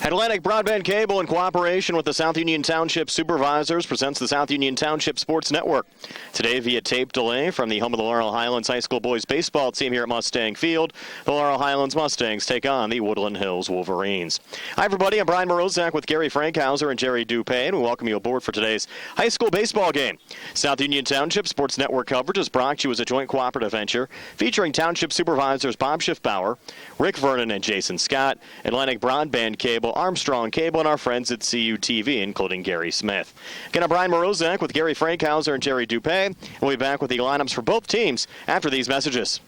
Atlantic Broadband Cable, in cooperation with the South Union Township Supervisors, presents the South Union Township Sports Network. Today, via tape delay from the home of the Laurel Highlands High School boys baseball team here at Mustang Field, the Laurel Highlands Mustangs take on the Woodland Hills Wolverines. Hi, everybody. I'm Brian Morozak with Gary Frankhauser and Jerry Dupay, and we welcome you aboard for today's high school baseball game. South Union Township Sports Network coverage is brought to you as a joint cooperative venture featuring Township Supervisors Bob Schiffbauer, Rick Vernon, and Jason Scott, Atlantic Broadband Cable, Armstrong Cable, and our friends at CUTV, including Gary Smith. Again, I'm Brian Morozak with Gary Frankhauser and Jerry Dupay, and we'll be back with the lineups for both teams after these messages.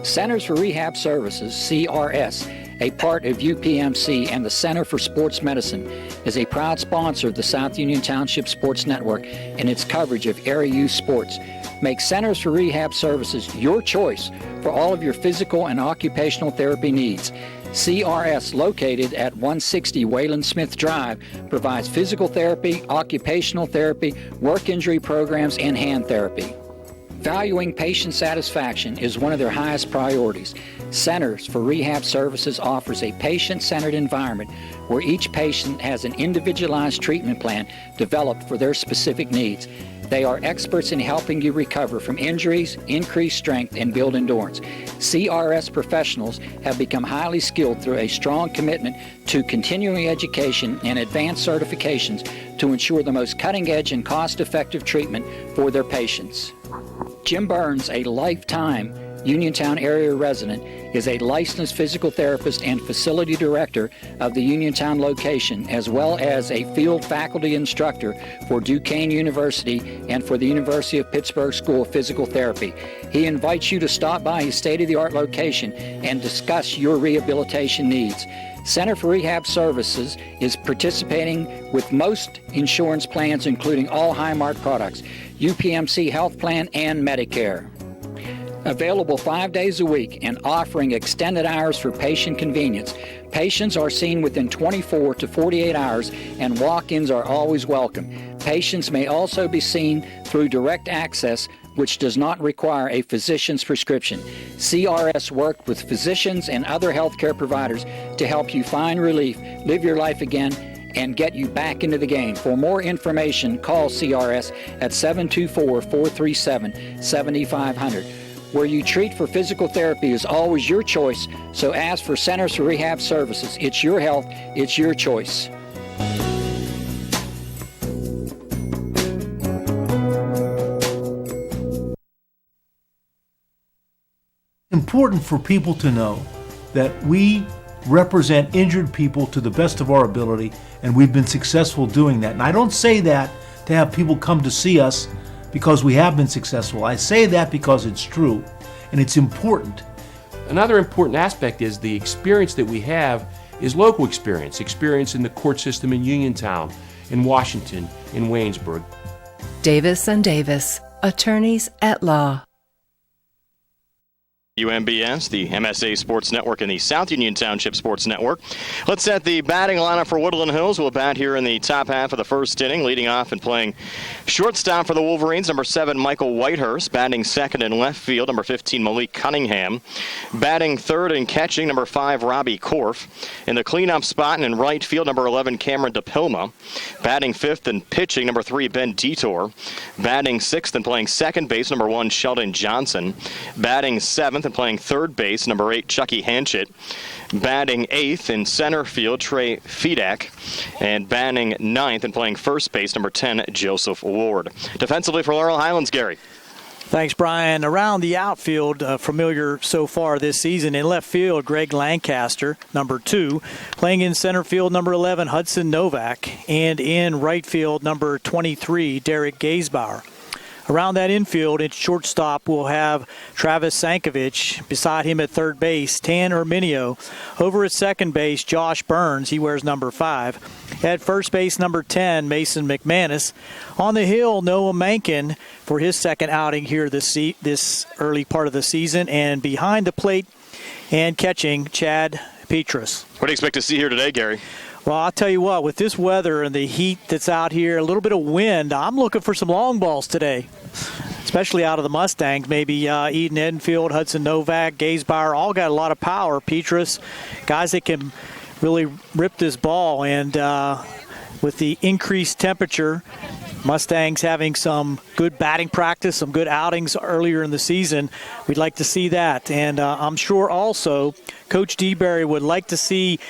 Centers for Rehab Services, CRS, a part of UPMC and the Center for Sports Medicine, is a proud sponsor of the South Union Township Sports Network and its coverage of area youth sports. Make Centers for Rehab Services your choice for all of your physical and occupational therapy needs. CRS, located at 160 Wayland Smith Drive, provides physical therapy, occupational therapy, work injury programs, and hand therapy. Valuing patient satisfaction is one of their highest priorities. Centers for Rehab Services offers a patient-centered environment where each patient has an individualized treatment plan developed for their specific needs. They are experts in helping you recover from injuries, increase strength, and build endurance. CRS professionals have become highly skilled through a strong commitment to continuing education and advanced certifications to ensure the most cutting-edge and cost-effective treatment for their patients. Jim Burns, a lifetime Uniontown area resident, is a licensed physical therapist and facility director of the Uniontown location, as well as a field faculty instructor for Duquesne University and for the University of Pittsburgh School of Physical Therapy. He invites you to stop by his state-of-the-art location and discuss your rehabilitation needs. Center for Rehab Services is participating with most insurance plans, including all Highmark products, UPMC Health Plan, and Medicare. Available 5 days a week and offering extended hours for patient convenience. Patients are seen within 24 to 48 hours and walk-ins are always welcome. Patients may also be seen through direct access, which does not require a physician's prescription. CRS works with physicians and other healthcare providers to help you find relief, live your life again, and get you back into the game. For more information, call CRS at 724-437-7500. Where you treat for physical therapy is always your choice, so ask for Centers for Rehab Services. It's your health, it's your choice. Important for people to know that we represent injured people to the best of our ability, and we've been successful doing that. And I don't say that to have people come to see us because we have been successful. I say that because it's true, and it's important. Another important aspect is the experience that we have is local experience in the court system in Uniontown, in Washington, in Waynesburg. Davis & Davis, attorneys at law. UMBS, the MSA Sports Network, and the South Union Township Sports Network. Let's set the batting lineup for Woodland Hills. We'll bat here in the top half of the first inning, leading off and playing shortstop for the Wolverines, number 7, Michael Whitehurst. Batting second in left field, number 15, Malik Cunningham. Batting third and catching, number 5, Robbie Korf. In the cleanup spot and in right field, number 11, Cameron DePilma. Batting fifth and pitching, number 3, Ben Detour. Batting sixth and playing second base, number 1, Sheldon Johnson. Batting seventh and playing third base, number 8, Chucky Hanchett. Batting eighth in center field, Trey Fedak. And batting ninth and playing first base, number 10, Joseph Ward. Defensively for Laurel Highlands, Gary. Thanks, Brian. Around the outfield, familiar so far this season. In left field, Greg Lancaster, number 2. Playing in center field, number 11, Hudson Novak. And in right field, number 23, Derek Gaisbauer. Around that infield, at shortstop, we'll have Travis Sankovic. Beside him at third base, Tan Erminio. Over at second base, Josh Burns. He wears number 5. At first base, number 10, Mason McManus. On the hill, Noah Mankin for his second outing here this early part of the season. And behind the plate and catching, Chad Petrus. What do you expect to see here today, Gary? Well, I'll tell you what, with this weather and the heat that's out here, a little bit of wind, I'm looking for some long balls today. especially out of the Mustangs, maybe Eden Edenfield, Hudson Novak, Gazebuyer, all got a lot of power. Petrus, guys that can really rip this ball. And with the increased temperature, Mustangs having some good batting practice, some good outings earlier in the season, we'd like to see that. And I'm sure also Coach DeBerry would like to see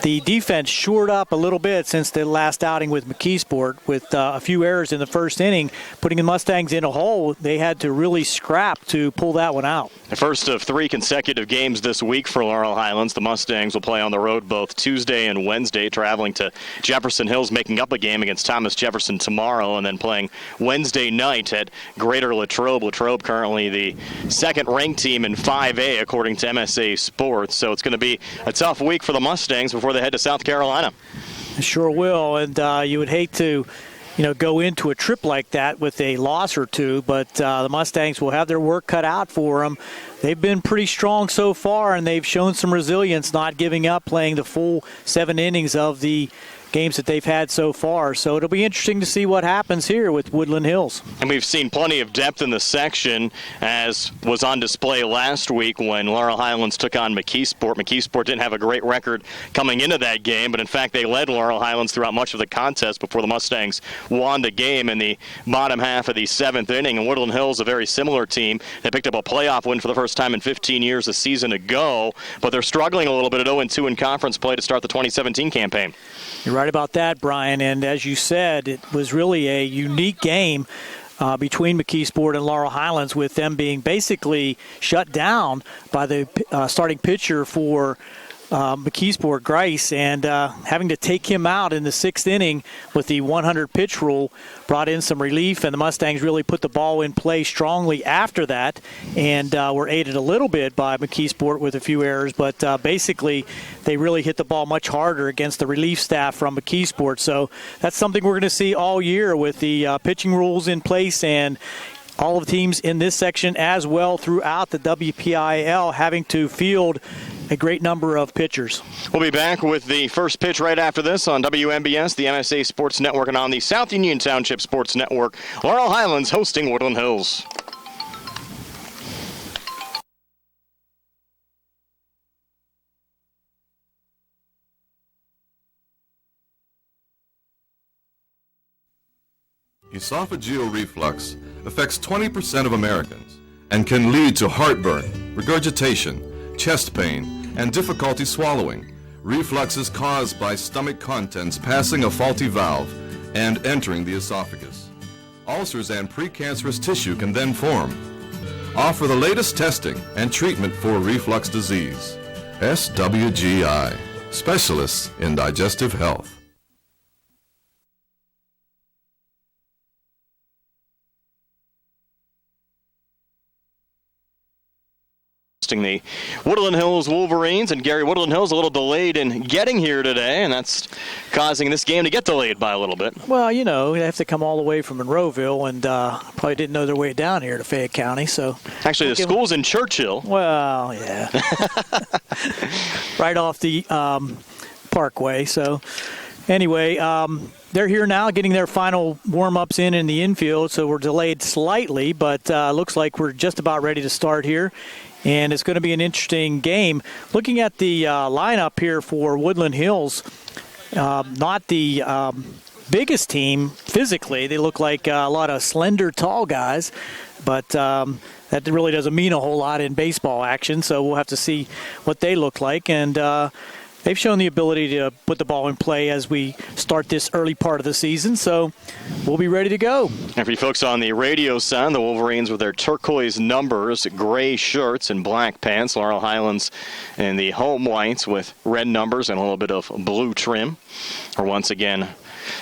the defense shored up a little bit since the last outing with McKeesport with a few errors in the first inning, putting the Mustangs in a hole. They had to really scrap to pull that one out. The first of 3 consecutive games this week for Laurel Highlands. The Mustangs will play on the road both Tuesday and Wednesday, traveling to Jefferson Hills, making up a game against Thomas Jefferson tomorrow, and then playing Wednesday night at Greater Latrobe. Latrobe currently the second-ranked team in 5A, according to MSA Sports. So it's going to be a tough week for the Mustangs before they head to South Carolina. Sure will, and you would hate to go into a trip like that with a loss or two, but the Mustangs will have their work cut out for them. They've been pretty strong so far, and they've shown some resilience, not giving up, playing the full 7 innings of the games that they've had so far. So it'll be interesting to see what happens here with Woodland Hills. And we've seen plenty of depth in the section, as was on display last week when Laurel Highlands took on McKeesport. McKeesport didn't have a great record coming into that game, but in fact they led Laurel Highlands throughout much of the contest before the Mustangs won the game in the bottom half of the 7th inning. And Woodland Hills, a very similar team. They picked up a playoff win for the first time in 15 years a season ago, but they're struggling a little bit at 0-2 in conference play to start the 2017 campaign. You're right about that, Brian. And as you said, it was really a unique game between McKeesport and Laurel Highlands, with them being basically shut down by the starting pitcher for McKeesport, Grice, and having to take him out in the 6th inning with the 100-pitch rule brought in some relief, and the Mustangs really put the ball in play strongly after that, and were aided a little bit by McKeesport with a few errors, but basically they really hit the ball much harder against the relief staff from McKeesport. So that's something we're going to see all year with the pitching rules in place, and all of the teams in this section as well throughout the WPIL having to field a great number of pitchers. We'll be back with the first pitch right after this on WMBS, the MSA Sports Network, and on the South Union Township Sports Network. Laurel Highlands hosting Woodland Hills. Esophageal reflux affects 20% of Americans and can lead to heartburn, regurgitation, chest pain, and difficulty swallowing. Reflux is caused by stomach contents passing a faulty valve and entering the esophagus. Ulcers and precancerous tissue can then form. Offer the latest testing and treatment for reflux disease. SWGI, specialists in digestive health. The Woodland Hills Wolverines, and Gary, Woodland Hills a little delayed in getting here today, and that's causing this game to get delayed by a little bit. Well, they have to come all the way from Monroeville, and probably didn't know their way down here to Fayette County. So actually, the school's in Churchill. Well, yeah, right off the Parkway. So anyway, they're here now getting their final warm-ups in the infield, so we're delayed slightly, but looks like we're just about ready to start here. And it's going to be an interesting game. Looking at the lineup here for Woodland Hills, not the biggest team physically. They look like a lot of slender, tall guys, but that really doesn't mean a whole lot in baseball action, so we'll have to see what they look like. And they've shown the ability to put the ball in play as we start this early part of the season, so we'll be ready to go. And for you folks on the radio sound, the Wolverines with their turquoise numbers, gray shirts, and black pants. Laurel Highlands in the home whites with red numbers and a little bit of blue trim. We're once again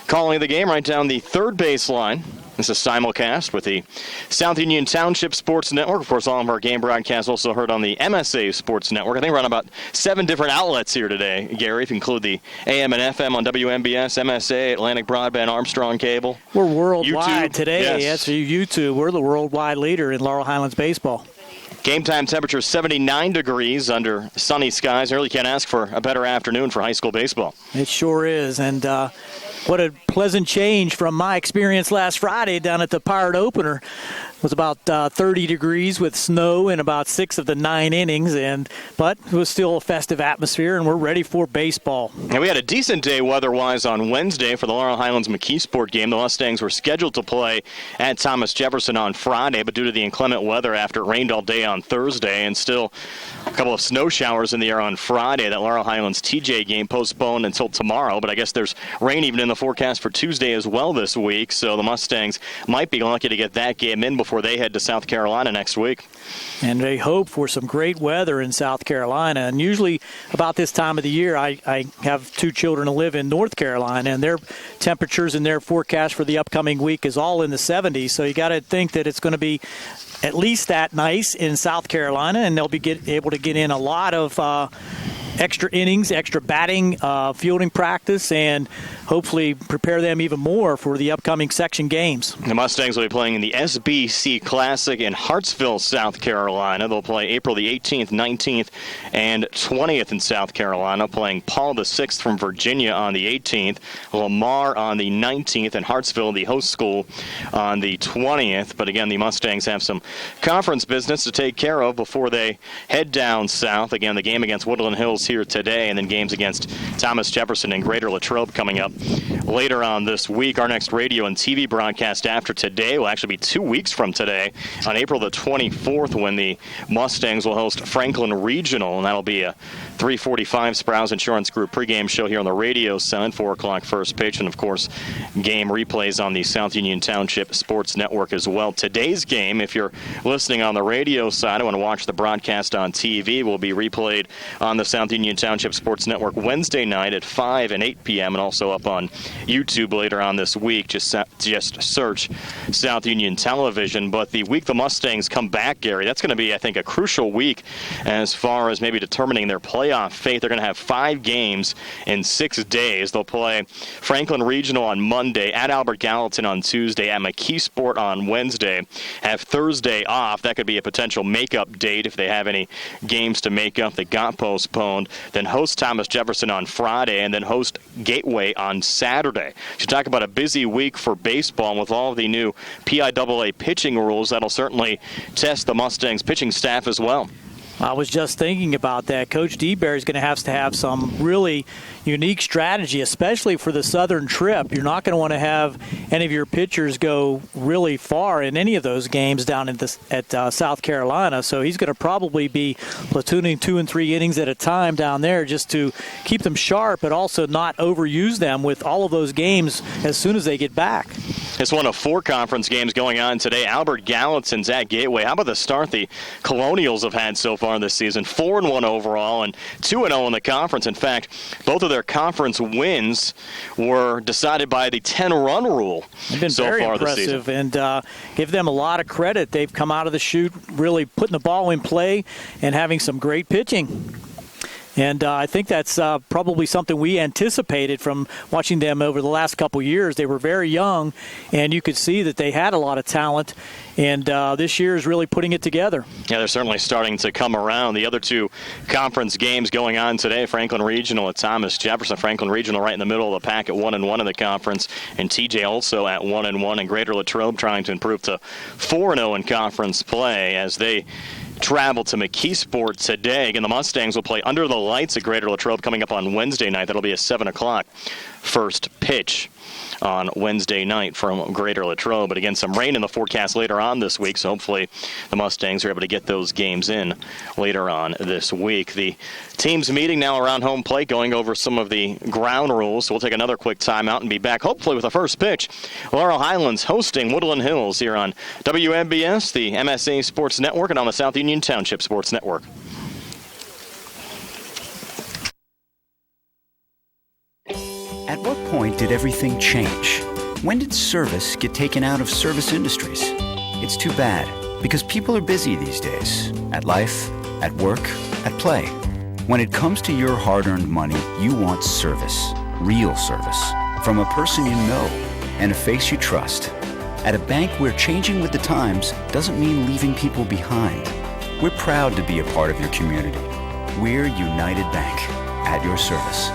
calling the game right down the third baseline. This is simulcast with the South Union Township Sports Network. Of course, all of our game broadcasts also heard on the MSA Sports Network. I think we're on about 7 different outlets here today, Gary, if you include the AM and FM on WMBS, MSA, Atlantic Broadband, Armstrong Cable. We're worldwide YouTube. today. Yes. That's YouTube. We're the worldwide leader in Laurel Highlands baseball. Game time temperature 79 degrees under sunny skies. I really can't ask for a better afternoon for high school baseball. It sure is. And what a pleasant change from my experience last Friday down at the Pirate Opener. It was about 30 degrees with snow in about 6 of the 9 innings, but it was still a festive atmosphere, and we're ready for baseball. And we had a decent day weather-wise on Wednesday for the Laurel Highlands McKeesport game. The Mustangs were scheduled to play at Thomas Jefferson on Friday, but due to the inclement weather after it rained all day on Thursday and still a couple of snow showers in the air on Friday, that Laurel Highlands TJ game postponed until tomorrow. But I guess there's rain even in the forecast for Tuesday as well this week, so the Mustangs might be lucky to get that game in before they head to South Carolina next week. And they hope for some great weather in South Carolina. And usually about this time of the year, I have 2 children who live in North Carolina, and their temperatures and their forecast for the upcoming week is all in the 70s. So you got to think that it's going to be at least that nice in South Carolina, and they'll be able to get in a lot of extra innings, extra batting, fielding practice, and hopefully prepare them even more for the upcoming section games. The Mustangs will be playing in the SBC Classic in Hartsville, South Carolina. They'll play April the 18th, 19th, and 20th in South Carolina, playing Paul VI from Virginia on the 18th, Lamar on the 19th, and Hartsville, the host school, on the 20th. But again, the Mustangs have some conference business to take care of before they head down south. Again, the game against Woodland Hills here today, and then games against Thomas Jefferson and Greater Latrobe coming up later on this week. Our next radio and TV broadcast after today will actually be 2 weeks from today on April the 24th, when the Mustangs will host Franklin Regional, and that'll be a 3:45 Sprouse Insurance Group pregame show here on the radio side, 4 o'clock first pitch, and of course game replays on the South Union Township Sports Network as well. Today's game, if you're listening on the radio side and want to watch the broadcast on TV, will be replayed on the South Union Township Sports Network Wednesday night at 5 and 8 p.m. and also up on YouTube later on this week. Just search South Union Television. But the week the Mustangs come back, Gary, that's going to be, I think, a crucial week as far as maybe determining their playoff fate. They're going to have 5 games in 6 days. They'll play Franklin Regional on Monday, at Albert Gallatin on Tuesday, at McKeesport on Wednesday, have Thursday off. That could be a potential makeup date if they have any games to make up that got postponed. Then host Thomas Jefferson on Friday, and then host Gateway on Saturday. Should talk about a busy week for baseball, and with all of the new PIAA pitching rules, that'll certainly test the Mustangs pitching staff as well. I was just thinking about that. Coach DeBerry is going to have some really unique strategy, especially for the southern trip. You're not going to want to have any of your pitchers go really far in any of those games down at South Carolina. So he's going to probably be platooning 2 and 3 innings at a time down there just to keep them sharp, but also not overuse them with all of those games as soon as they get back. It's one of 4 conference games going on today. Albert Gallatin's at Gateway. How about the start the Colonials have had so far this season? 4-1 overall and 2-0 in the conference. In fact, both of their conference wins were decided by the 10-run rule They've been so very far impressive, this season. and give them a lot of credit. They've come out of the chute really putting the ball in play and having some great pitching. And I think that's probably something we anticipated from watching them over the last couple of years. They were very young, and you could see that they had a lot of talent. And this year is really putting it together. Yeah, they're certainly starting to come around. The other 2 conference games going on today, Franklin Regional at Thomas Jefferson. Franklin Regional right in the middle of the pack at 1-1 in the conference, and TJ also at 1-1, and Greater Latrobe trying to improve to 4-0 in conference play as they travel to McKeesport today. Again, the Mustangs will play under the lights at Greater Latrobe coming up on Wednesday night. That'll be a 7 o'clock first pitch on Wednesday night from Greater Latrobe. But again, some rain in the forecast later on this week, so hopefully the Mustangs are able to get those games in later on this week. The teams meeting now around home plate, going over some of the ground rules. So we'll take another quick timeout and be back, hopefully, with the first pitch. Laurel Highlands hosting Woodland Hills here on WMBS, the MSA Sports Network, and on the South Union Township Sports Network. At what point did everything change? When did service get taken out of service industries? It's too bad, because people are busy these days. At life, at work, at play. When it comes to your hard-earned money, you want service. Real service. From a person you know and a face you trust. At a bank where changing with the times doesn't mean leaving people behind. We're proud to be a part of your community. We're United Bank, at your service.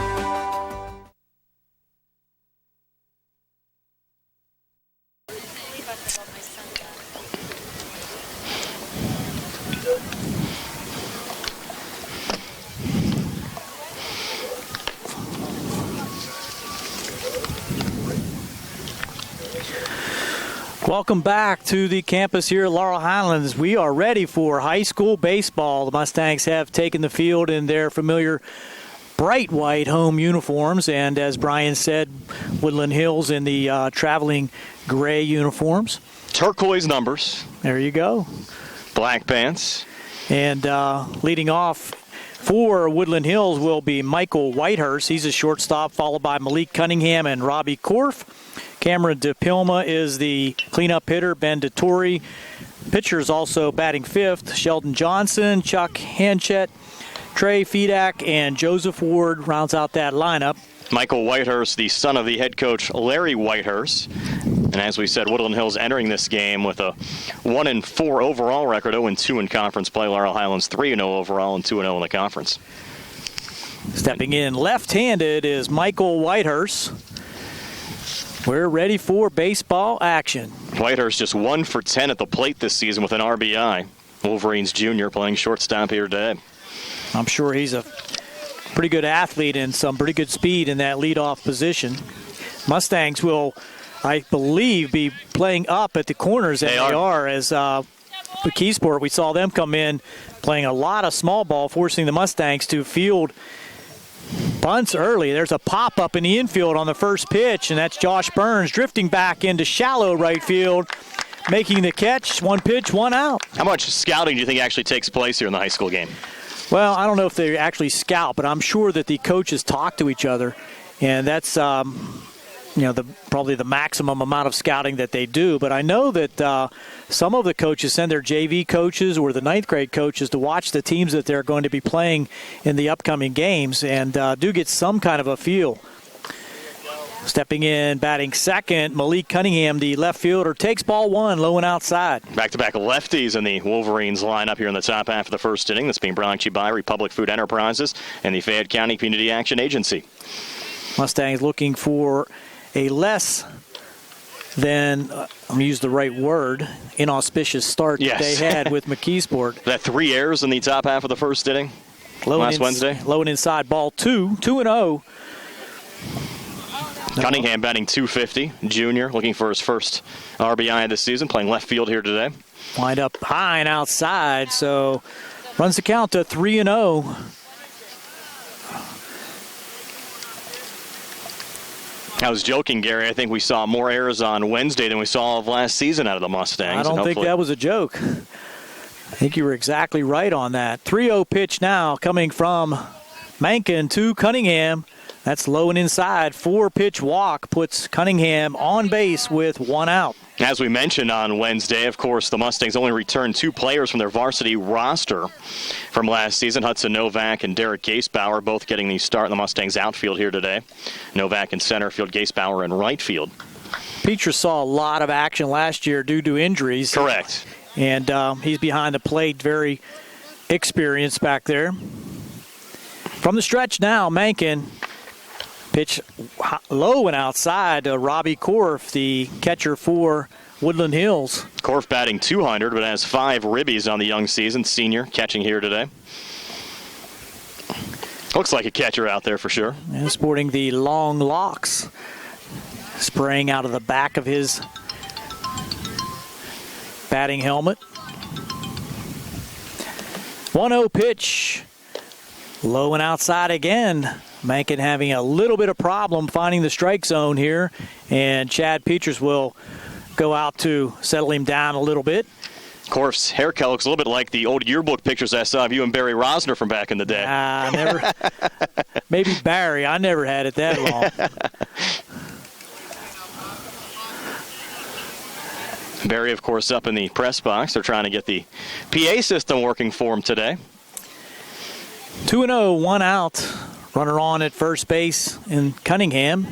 Welcome back to the campus here at Laurel Highlands. We are ready for high school baseball. The Mustangs have taken the field in their familiar bright white home uniforms, and as Brian said, Woodland Hills in the traveling gray uniforms. Turquoise numbers. There you go. Black pants. And leading off for Woodland Hills will be Michael Whitehurst. He's a shortstop, followed by Malik Cunningham and Robbie Korf. Cameron DePilma is the cleanup hitter. Ben DeTore. Pitchers also batting fifth. Sheldon Johnson, Chuck Hanchett, Trey Fedak, and Joseph Ward rounds out that lineup. Michael Whitehurst, the son of the head coach Larry Whitehurst. And as we said, Woodland Hills entering this game with a 1-4 overall record, 0-2 in conference play. Laurel Highlands 3-0 overall and 2-0 in the conference. Stepping in left-handed is Michael Whitehurst. We're ready for baseball action. Whitehurst just 1 for 10 at the plate this season with an RBI. Wolverines junior playing shortstop here today. I'm sure he's a pretty good athlete and some pretty good speed in that leadoff position. Mustangs will, I believe, be playing up at the corners as they are. As McKeesport, we saw them come in playing a lot of small ball, forcing the Mustangs to field bunts early. There's a pop-up in the infield on the first pitch, and that's Josh Burns drifting back into shallow right field, making the catch. 1 pitch, 1 out. How much scouting do you think actually takes place here in the high school game? Well, I don't know if they actually scout, but I'm sure that the coaches talk to each other, and that's probably the maximum amount of scouting that they do. But I know that some of the coaches send their JV coaches or the 9th grade coaches to watch the teams that they're going to be playing in the upcoming games and do get some kind of a feel. Stepping in, batting second, Malik Cunningham, the left fielder, takes ball 1, low and outside. Back-to-back lefties in the Wolverines lineup here in the top half of the first inning. That's being brought to you by Republic Food Enterprises and the Fayette County Community Action Agency. Mustangs looking for a less than, I'm going to use the right word, inauspicious start that they had with McKeesport. That 3 errors in the top half of the first inning Wednesday. Low and inside, ball 2-0. Cunningham batting .250, junior, looking for his first RBI of the season, playing left field here today. Wind up high and outside, so runs the count to 3-0. I was joking, Gary. I think we saw more errors on Wednesday than we saw of last season out of the Mustangs. I don't think that was a joke. I think you were exactly right on that. 3-0 pitch now coming from Mankin to Cunningham. That's low and inside. 4-pitch walk puts Cunningham on base with 1 out. As we mentioned on Wednesday, of course, the Mustangs only returned 2 players from their varsity roster from last season. Hudson Novak and Derek Gasebauer both getting the start in the Mustangs outfield here today. Novak in center field, Gasebauer in right field. Petrus saw a lot of action last year due to injuries. Correct. And he's behind the plate, very experienced back there. From the stretch now, Mankin. Pitch low and outside to Robbie Korf, the catcher for Woodland Hills. Korf batting .200, but has 5 ribbies on the young season. Senior catching here today. Looks like a catcher out there for sure. And sporting the long locks. Spraying out of the back of his batting helmet. 1-0 pitch. Low and outside again. Mankin having a little bit of problem finding the strike zone here, and Chad Petrus will go out to settle him down a little bit. Korf's haircut looks a little bit like the old yearbook pictures I saw of you and Barry Rosner from back in the day. Never. Maybe Barry. I never had it that long. Barry, of course, up in the press box. They're trying to get the PA system working for him today. 2-0, 1 out. Runner on at first base in Cunningham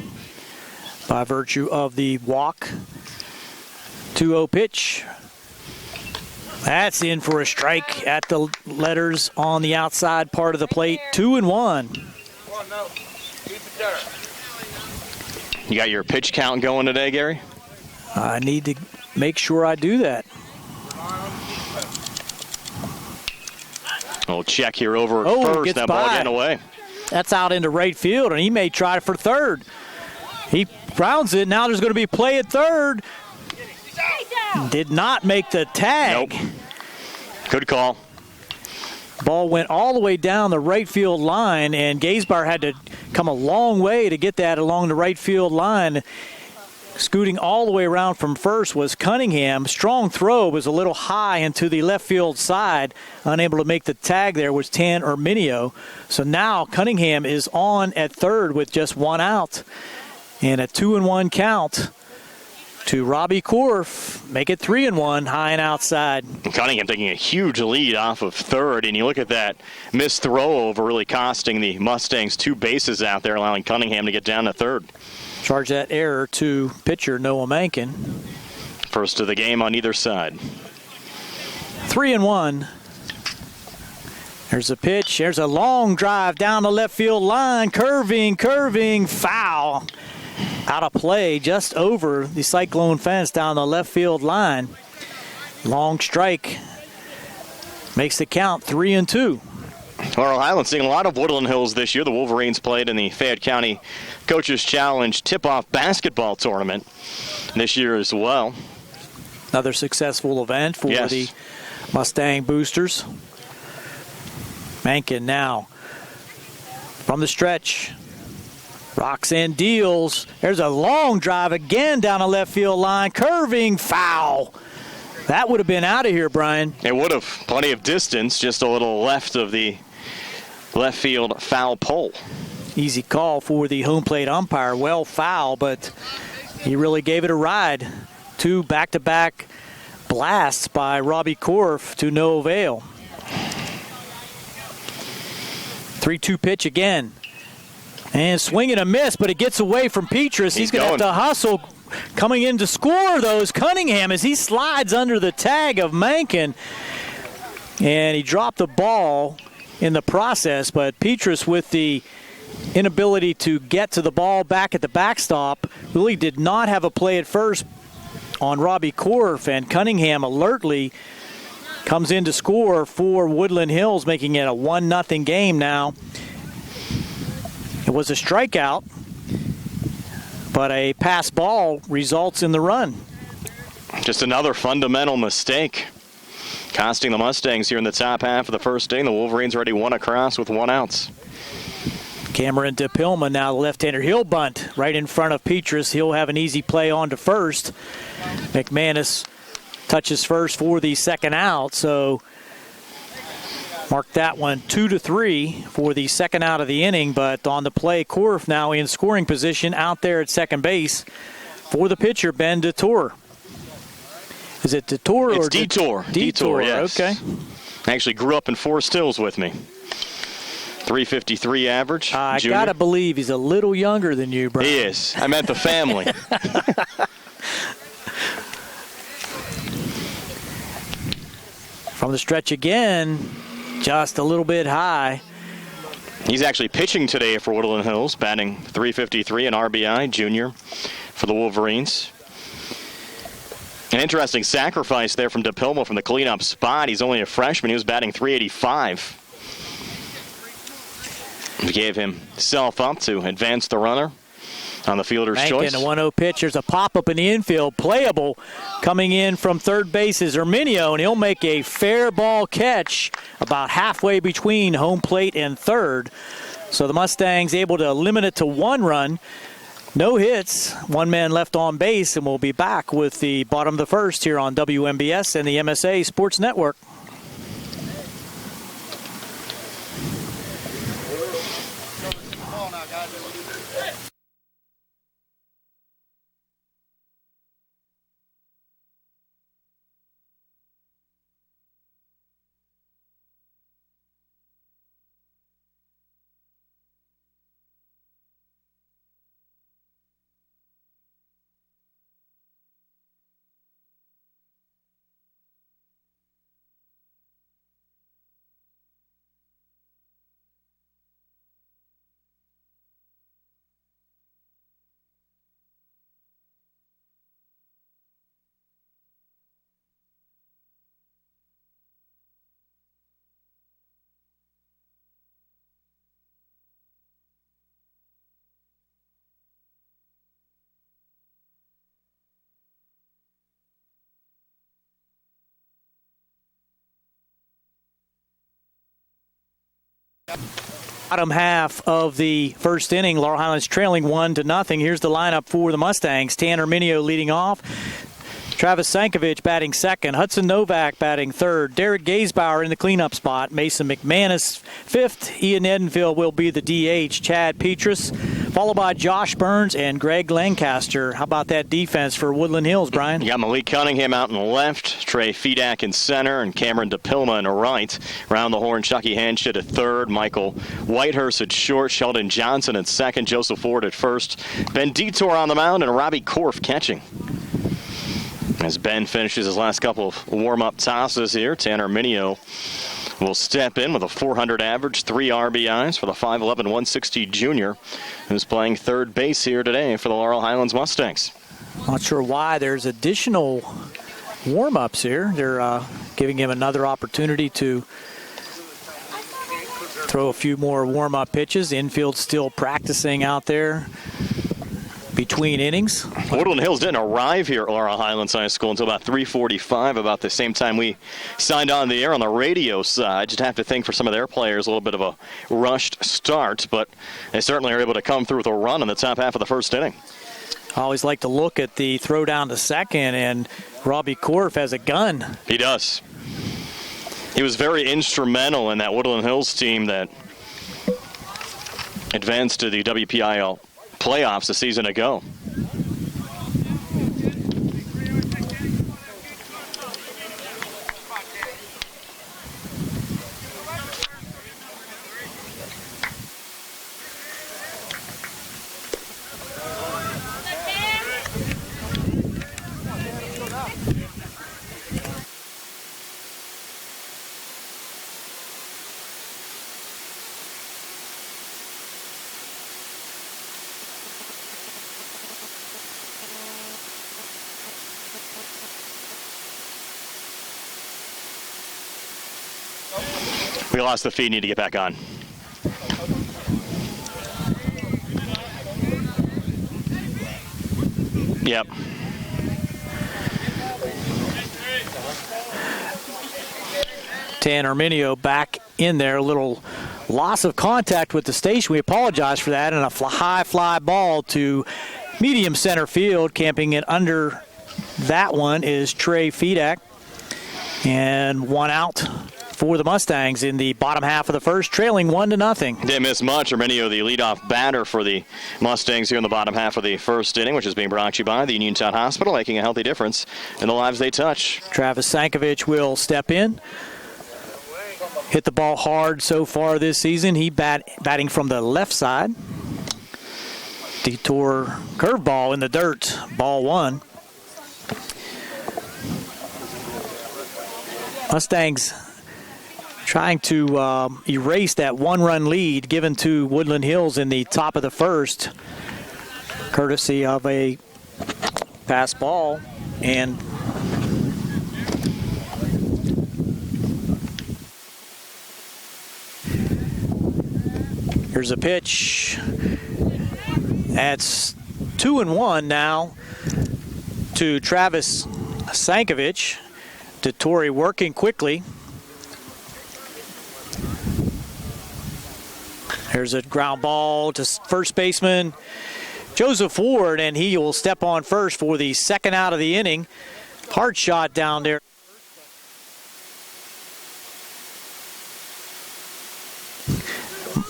by virtue of the walk. 2-0 pitch. That's in for a strike at the letters on the outside part of the plate. 2-1. You got your pitch count going today, Gary? I need to make sure I do that. We'll check here over at first. That ball getting away. That's out into right field, and he may try for third. He grounds it. Now there's going to be play at third. Did not make the tag. Nope. Good call. Ball went all the way down the right field line, and Gaisbar had to come a long way to get that along the right field line. Scooting all the way around from first was Cunningham. Strong throw, was a little high into the left field side. Unable to make the tag there was Tan Erminio. So now Cunningham is on at third with just one out. And a 2-1 count to Robbie Korf. Make it 3-1, high and outside. Cunningham taking a huge lead off of third, and you look at that missed throw over, really costing the Mustangs 2 bases out there, allowing Cunningham to get down to third. Charge that error to pitcher Noah Mankin. First of the game on either side. 3-1. There's a pitch. There's a long drive down the left field line. Curving, foul. Out of play just over the Cyclone fence down the left field line. Long strike. Makes the count 3-2. Laurel Highlands seeing a lot of Woodland Hills this year. The Wolverines played in the Fayette County Coaches Challenge tip-off basketball tournament this year as well. Another successful event for the Mustang boosters. Mankin now from the stretch. Rocks and deals. There's a long drive again down the left field line. Curving, foul. That would have been out of here, Brian. It would have. Plenty of distance, just a little left of the left field foul pole. Easy call for the home plate umpire. Well, foul, but he really gave it a ride. 2 back-to-back blasts by Robbie Korf to no avail. 3-2 pitch again. And swing and a miss, but it gets away from Petrus. He's going to have to hustle. Coming in to score, though, is Cunningham as he slides under the tag of Mankin. And he dropped the ball in the process, but Petrus, with the inability to get to the ball back at the backstop, really did not have a play at first on Robbie Korf, and Cunningham alertly comes in to score for Woodland Hills, making it a 1-0 game now. It was a strikeout, but a pass ball results in the run. Just another fundamental mistake, costing the Mustangs here in the top half of the first inning. The Wolverines already won across with 1 out. Cameron DePilma now, the left-hander. He'll bunt right in front of Petrus. He'll have an easy play on to first. McManus touches first for the second out, so mark that one 2-3 for the second out of the inning. But on the play, Korf now in scoring position out there at second base for the pitcher, Ben DeTore. Is it DeTore or Detour? Detour, yes. Okay. Actually grew up in Forest Hills with me. 353 average. I got to believe he's a little younger than you, Brian. He is. I meant the family. From the stretch again, just a little bit high. He's actually pitching today for Woodland Hills, batting .353, an RBI, junior for the Wolverines. An interesting sacrifice there from DePilma from the cleanup spot. He's only a freshman. He was batting .385. We gave himself up to advance the runner on the fielder's choice. A 1-0 pitch. There's a pop-up in the infield. Playable. Coming in from third base is Erminio, and he'll make a fair ball catch about halfway between home plate and third. So the Mustangs able to limit it to 1 run. No hits. 1 man left on base, and we'll be back with the bottom of the first here on WMBS and the MSA Sports Network. Bottom half of the first inning, Laurel Highlands trailing 1-0. Here's the lineup for the Mustangs. Tanner Minio leading off. Travis Sankovic batting second. Hudson Novak batting third. Derek Gaisbauer in the cleanup spot. Mason McManus fifth. Ian Edenfield will be the DH. Chad Petrus, followed by Josh Burns and Greg Lancaster. How about that defense for Woodland Hills, Brian? You got Malik Cunningham out in the left, Trey Fedak in center, and Cameron DePilma in the right. Round the horn, Chucky Hanshid at third, Michael Whitehurst at short, Sheldon Johnson at second, Joseph Ford at first, Ben Detour on the mound, and Robbie Korf catching. As Ben finishes his last couple of warm-up tosses here, Tanner Minio will step in with a 400 average, 3 RBIs for the 5'11", 160 junior, who's playing third base here today for the Laurel Highlands Mustangs. Not sure why there's additional warm-ups here. They're giving him another opportunity to throw a few more warm-up pitches. The infield's still practicing out there between innings. Woodland Hills didn't arrive here at Laurel Highlands High School until about 3:45, about the same time we signed on the air on the radio side. Just have to think for some of their players a little bit of a rushed start, but they certainly are able to come through with a run in the top half of the first inning. I always like to look at the throw down to second, and Robbie Korf has a gun. He does. He was very instrumental in that Woodland Hills team that advanced to the WPIL playoffs a season ago. We lost the feed, need to get back on. Yep. Tanner Minio back in there. A little loss of contact with the station. We apologize for that. And a high fly ball to medium center field. Camping it under that one is Trey Fedak. And one out for the Mustangs in the bottom half of the first, trailing 1-0. Didn't miss much. Minio, the leadoff batter for the Mustangs here in the bottom half of the first inning, which is being brought to you by the Uniontown Hospital, making a healthy difference in the lives they touch. Travis Sankovic will step in. Hit the ball hard so far this season. He batting from the left side. Detour curveball in the dirt. Ball one. Mustangs trying to erase that one-run lead given to Woodland Hills in the top of the first, courtesy of a pass ball. And here's a pitch. That's 2-1 now to Travis Sankovic. Detour working quickly. There's a ground ball to first baseman Joseph Ford, and he will step on first for the second out of the inning. Hard shot down there.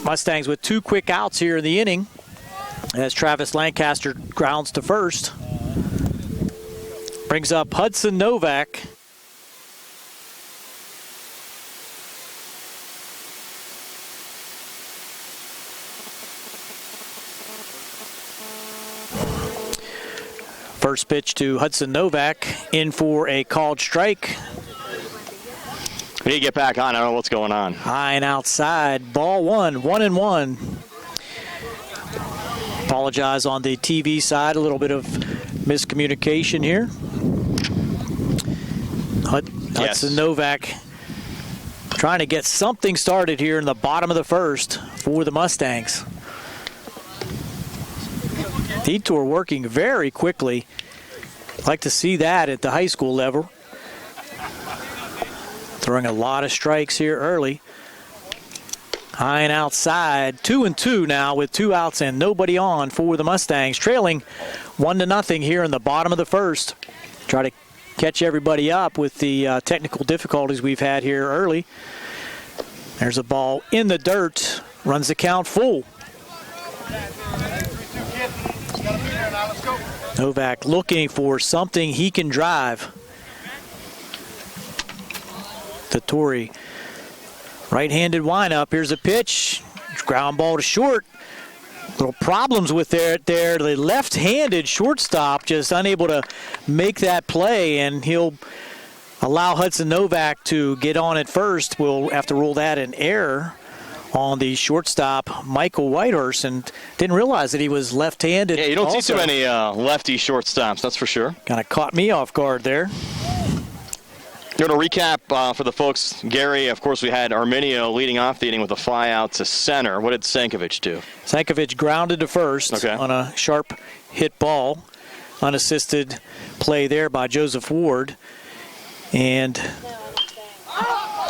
Mustangs with 2 quick outs here in the inning as Travis Lancaster grounds to first. Brings up Hudson Novak. First pitch to Hudson Novak, in for a called strike. We need to get back on. I don't know what's going on. High and outside. Ball one, 1-1. Apologize on the TV side. A little bit of miscommunication here. Hudson Novak trying to get something started here in the bottom of the first for the Mustangs. Detour working very quickly. Like to see that at the high school level. Throwing a lot of strikes here early. High and outside, 2-2 now with 2 outs and nobody on for the Mustangs, trailing 1-0 here in the bottom of the first. Try to catch everybody up with the technical difficulties we've had here early. There's a ball in the dirt, runs the count full. Novak looking for something he can drive. Tatori, right-handed windup. Here's a pitch. Ground ball to short. Little problems with it there. The left-handed shortstop just unable to make that play, and he'll allow Hudson Novak to get on at first. We'll have to rule that an error on the shortstop, Michael Whitehurst, and didn't realize that he was left-handed. Yeah, you don't also. see too many lefty shortstops, that's for sure. Kind of caught me off guard there. Going to recap for the folks. Gary, of course, we had Arminio leading off the inning with a fly out to center. What did Sankovic do? Sankovic grounded to first on a sharp hit ball. Unassisted play there by Joseph Ward. And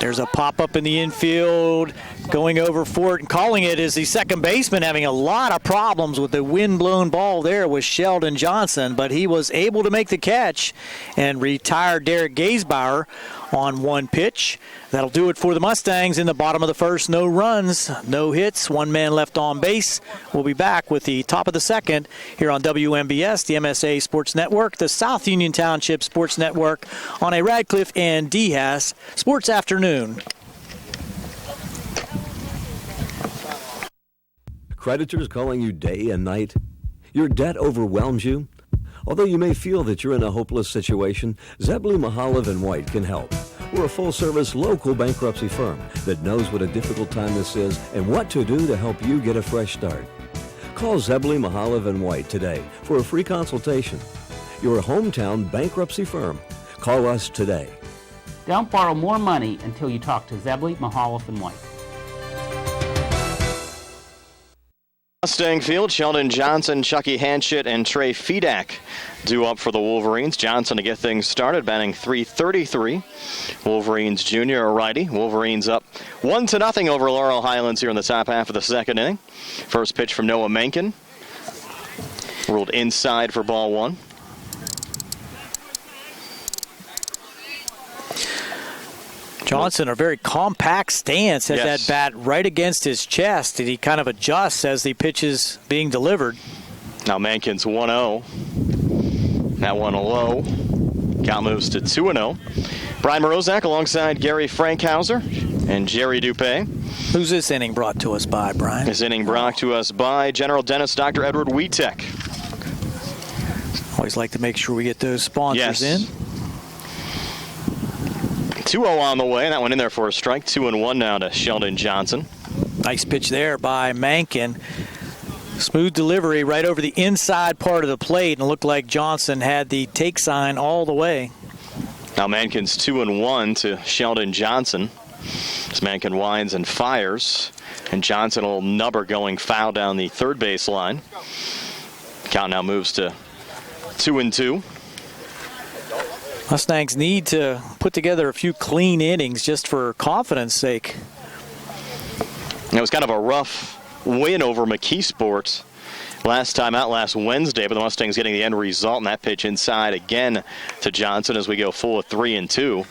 there's a pop-up in the infield. Going over for it and calling it is the second baseman, having a lot of problems with the wind-blown ball there with Sheldon Johnson, but he was able to make the catch and retire Derek Gaisbauer on one pitch. That'll do it for the Mustangs in the bottom of the first. No runs, no hits, 1 man left on base. We'll be back with the top of the second here on WMBS, the MSA Sports Network, the South Union Township Sports Network on a Radcliffe and DeHaas Sports Afternoon. Creditors calling you day and night? Your debt overwhelms you? Although you may feel that you're in a hopeless situation, Zebley, Mahalev & White can help. We're a full-service local bankruptcy firm that knows what a difficult time this is and what to do to help you get a fresh start. Call Zebley, Mahalev & White today for a free consultation. Your hometown bankruptcy firm. Call us today. Don't borrow more money until you talk to Zebley, Mahalev & White. Mustang Field, Sheldon Johnson, Chucky Hanchett, and Trey Fedak due up for the Wolverines. Johnson to get things started, batting .333. Wolverines junior, a righty. Wolverines up 1-0 over Laurel Highlands here in the top half of the second inning. First pitch from Noah Menken. Ruled inside for ball one. Johnson, a very compact stance, has that bat right against his chest, and he kind of adjusts as the pitch is being delivered. Now Menken's 1-0. That one low. Count moves to 2-0. Brian Morozak alongside Gary Frankhauser and Jerry Dupé. Who's this inning brought to us by, Brian? This inning brought to us by General Dentist Dr. Edward Wietek. Always like to make sure we get those sponsors in. 2-0 on the way. That one in there for a strike. 2-1 now to Sheldon Johnson. Nice pitch there by Menken. Smooth delivery right over the inside part of the plate, and it looked like Johnson had the take sign all the way. Now Menken's 2-1 to Sheldon Johnson. As Menken winds and fires, and Johnson a little nubber going foul down the third base line. Count now moves to 2-2. Mustangs need to put together a few clean innings just for confidence sake. It was kind of a rough win over McKeesport last time out last Wednesday, but the Mustangs getting the end result, and that pitch inside again to Johnson as we go full of 3-2.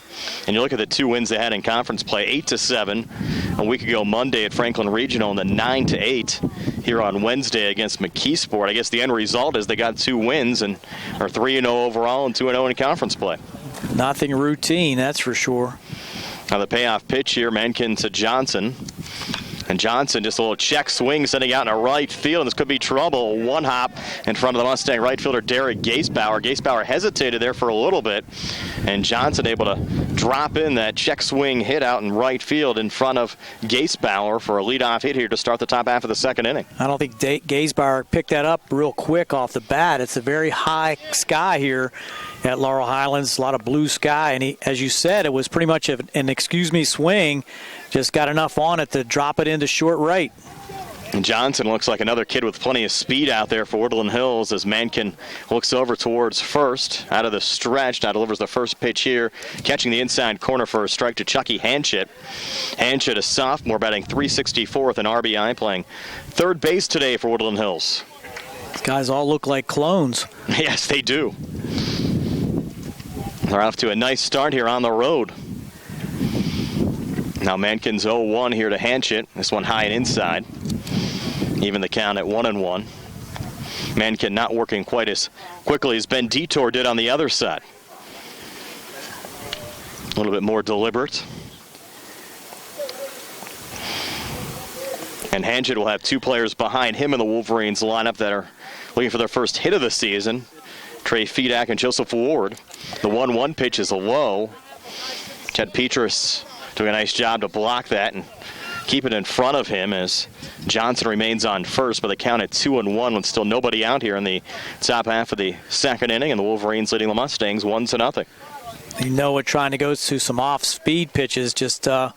And you look at the 2 wins they had in conference play, 8-7 a week ago Monday at Franklin Regional, and then 9-8 here on Wednesday against McKeesport. I guess the end result is they got 2 wins and are 3-0 overall and 2-0 in conference play. Nothing routine, that's for sure. Now the payoff pitch here, Menken to Johnson. And Johnson just a little check swing sending out in a right field. And this could be trouble. One hop in front of the Mustang right fielder Derek Gaisbauer. Gaisbauer hesitated there for a little bit. And Johnson able to drop in that check swing hit out in right field in front of Gaisbauer for a leadoff hit here to start the top half of the second inning. I don't think Gaisbauer picked that up real quick off the bat. It's a very high sky here at Laurel Highlands, a lot of blue sky. And he, as you said, it was pretty much an excuse me swing. Just got enough on it to drop it into short right. And Johnson looks like another kid with plenty of speed out there for Woodland Hills as Mankin looks over towards first. Out of the stretch, now delivers the first pitch here. Catching the inside corner for a strike to Chucky Hanchett. Hanchett, a sophomore, batting .364 with an RBI, playing third base today for Woodland Hills. These guys all look like clones. Yes, they do. They're off to a nice start here on the road. Now Mankin's 0-1 here to Hanchett. This one high and inside. Even the count at 1-1. Mankin not working quite as quickly as Ben Detour did on the other side. A little bit more deliberate. And Hanchett will have two players behind him in the Wolverines lineup that are looking for their first hit of the season. Trey Fedak and Joseph Ward. The 1-1 pitch is low. Ted Petrus doing a nice job to block that and keep it in front of him as Johnson remains on first, but the count at 2-1 with still nobody out here in the top half of the second inning, and the Wolverines leading the Mustangs 1-0. You know what, trying to go to some off-speed pitches, just not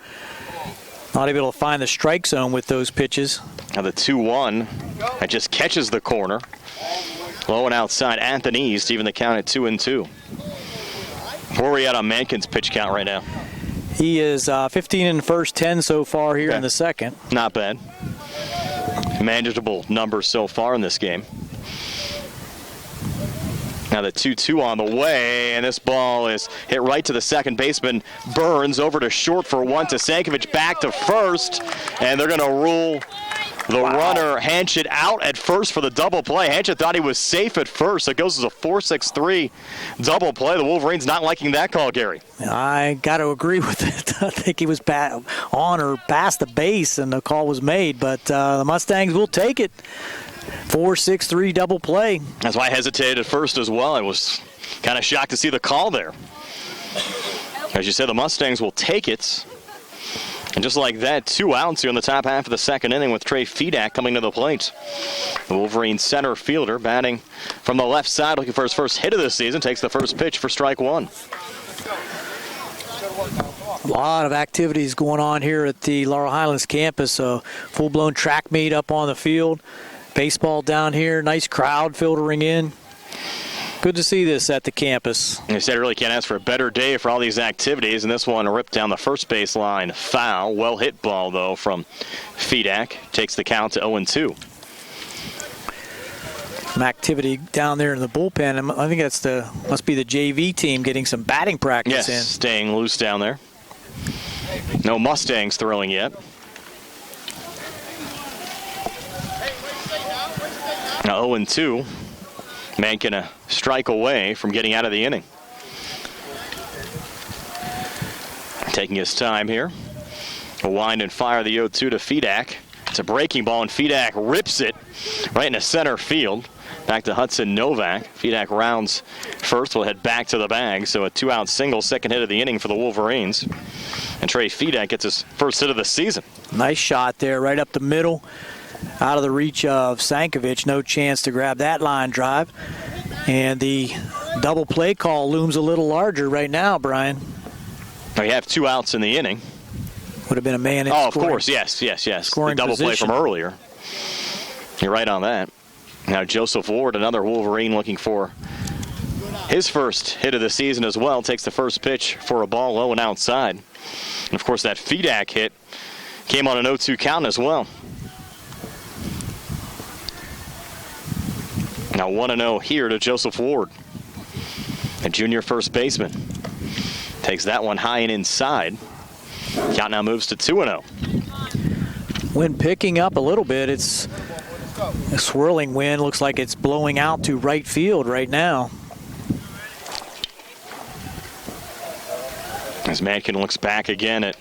able to find the strike zone with those pitches. Now the 2-1, that just catches the corner. Low and outside, Anthony East, even the count at 2-2. Where are we at on Mankin's pitch count right now? He is 15 in the first, 10 so far here in the second. Not bad. Manageable numbers so far in this game. Now the 2-2 on the way, and this ball is hit right to the second baseman. Burns over to short for one to Sankovic, back to first, and they're going to rule the runner Hanchett out at first for the double play. Hanchett thought he was safe at first. It goes as a 4-6-3 double play. The Wolverines not liking that call, Gary. I got to agree with it. I think he was on or past the base, and the call was made. But the Mustangs will take it. 4-6-3 double play. That's why I hesitated at first as well. I was kind of shocked to see the call there. As you said, the Mustangs will take it. And just like that, 2 outs here in the top half of the second inning with Trey Fedak coming to the plate. The Wolverines center fielder batting from the left side, looking for his first hit of the season, takes the first pitch for strike one. A lot of activities going on here at the Laurel Highlands campus. A full-blown track meet up on the field. Baseball down here, nice crowd filtering in. Good to see this at the campus. They said really can't ask for a better day for all these activities, and this one ripped down the first baseline foul. Well hit ball, though, from Fedak. Takes the count to 0-2. Some activity down there in the bullpen. I think that's must be the JV team getting some batting practice in. Yes, staying loose down there. No Mustangs throwing yet. Now 0-2. Mankin a strike away from getting out of the inning. Taking his time here. A wind and fire the 0-2 to Fedak. It's a breaking ball, and Fedak rips it right into center field. Back to Hudson Novak. Fedak rounds first, will head back to the bag. So a 2-out single, second hit of the inning for the Wolverines. And Trey Fedak gets his first hit of the season. Nice shot there, right up the middle. Out of the reach of Sankovic. No chance to grab that line drive. And the double play call looms a little larger right now, Brian. Now you have 2 outs in the inning. Would have been a man in of course, yes. Scoring the double position. play from earlier. You're right on that. Now Joseph Ward, another Wolverine, looking for his first hit of the season as well. Takes the first pitch for a ball low and outside. And of course that Fedak hit came on an 0-2 count as well. Now 1-0 here to Joseph Ward, a junior first baseman. Takes that one high and inside. Count now moves to 2-0. Wind picking up a little bit. It's a swirling wind. Looks like it's blowing out to right field right now. As Mankin looks back again at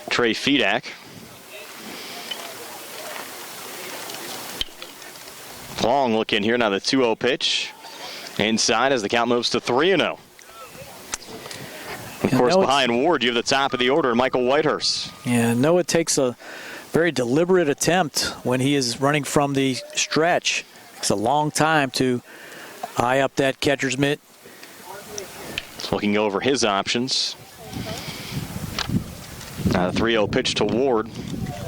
Trey Fedak. Long look in here. Now the 2-0 pitch. Inside as the count moves to 3-0. Of course, behind Ward, you have the top of the order, Michael Whitehurst. Yeah, Noah takes a very deliberate attempt when he is running from the stretch. It's a long time to eye up that catcher's mitt. Looking over his options. Now the 3-0 pitch to Ward.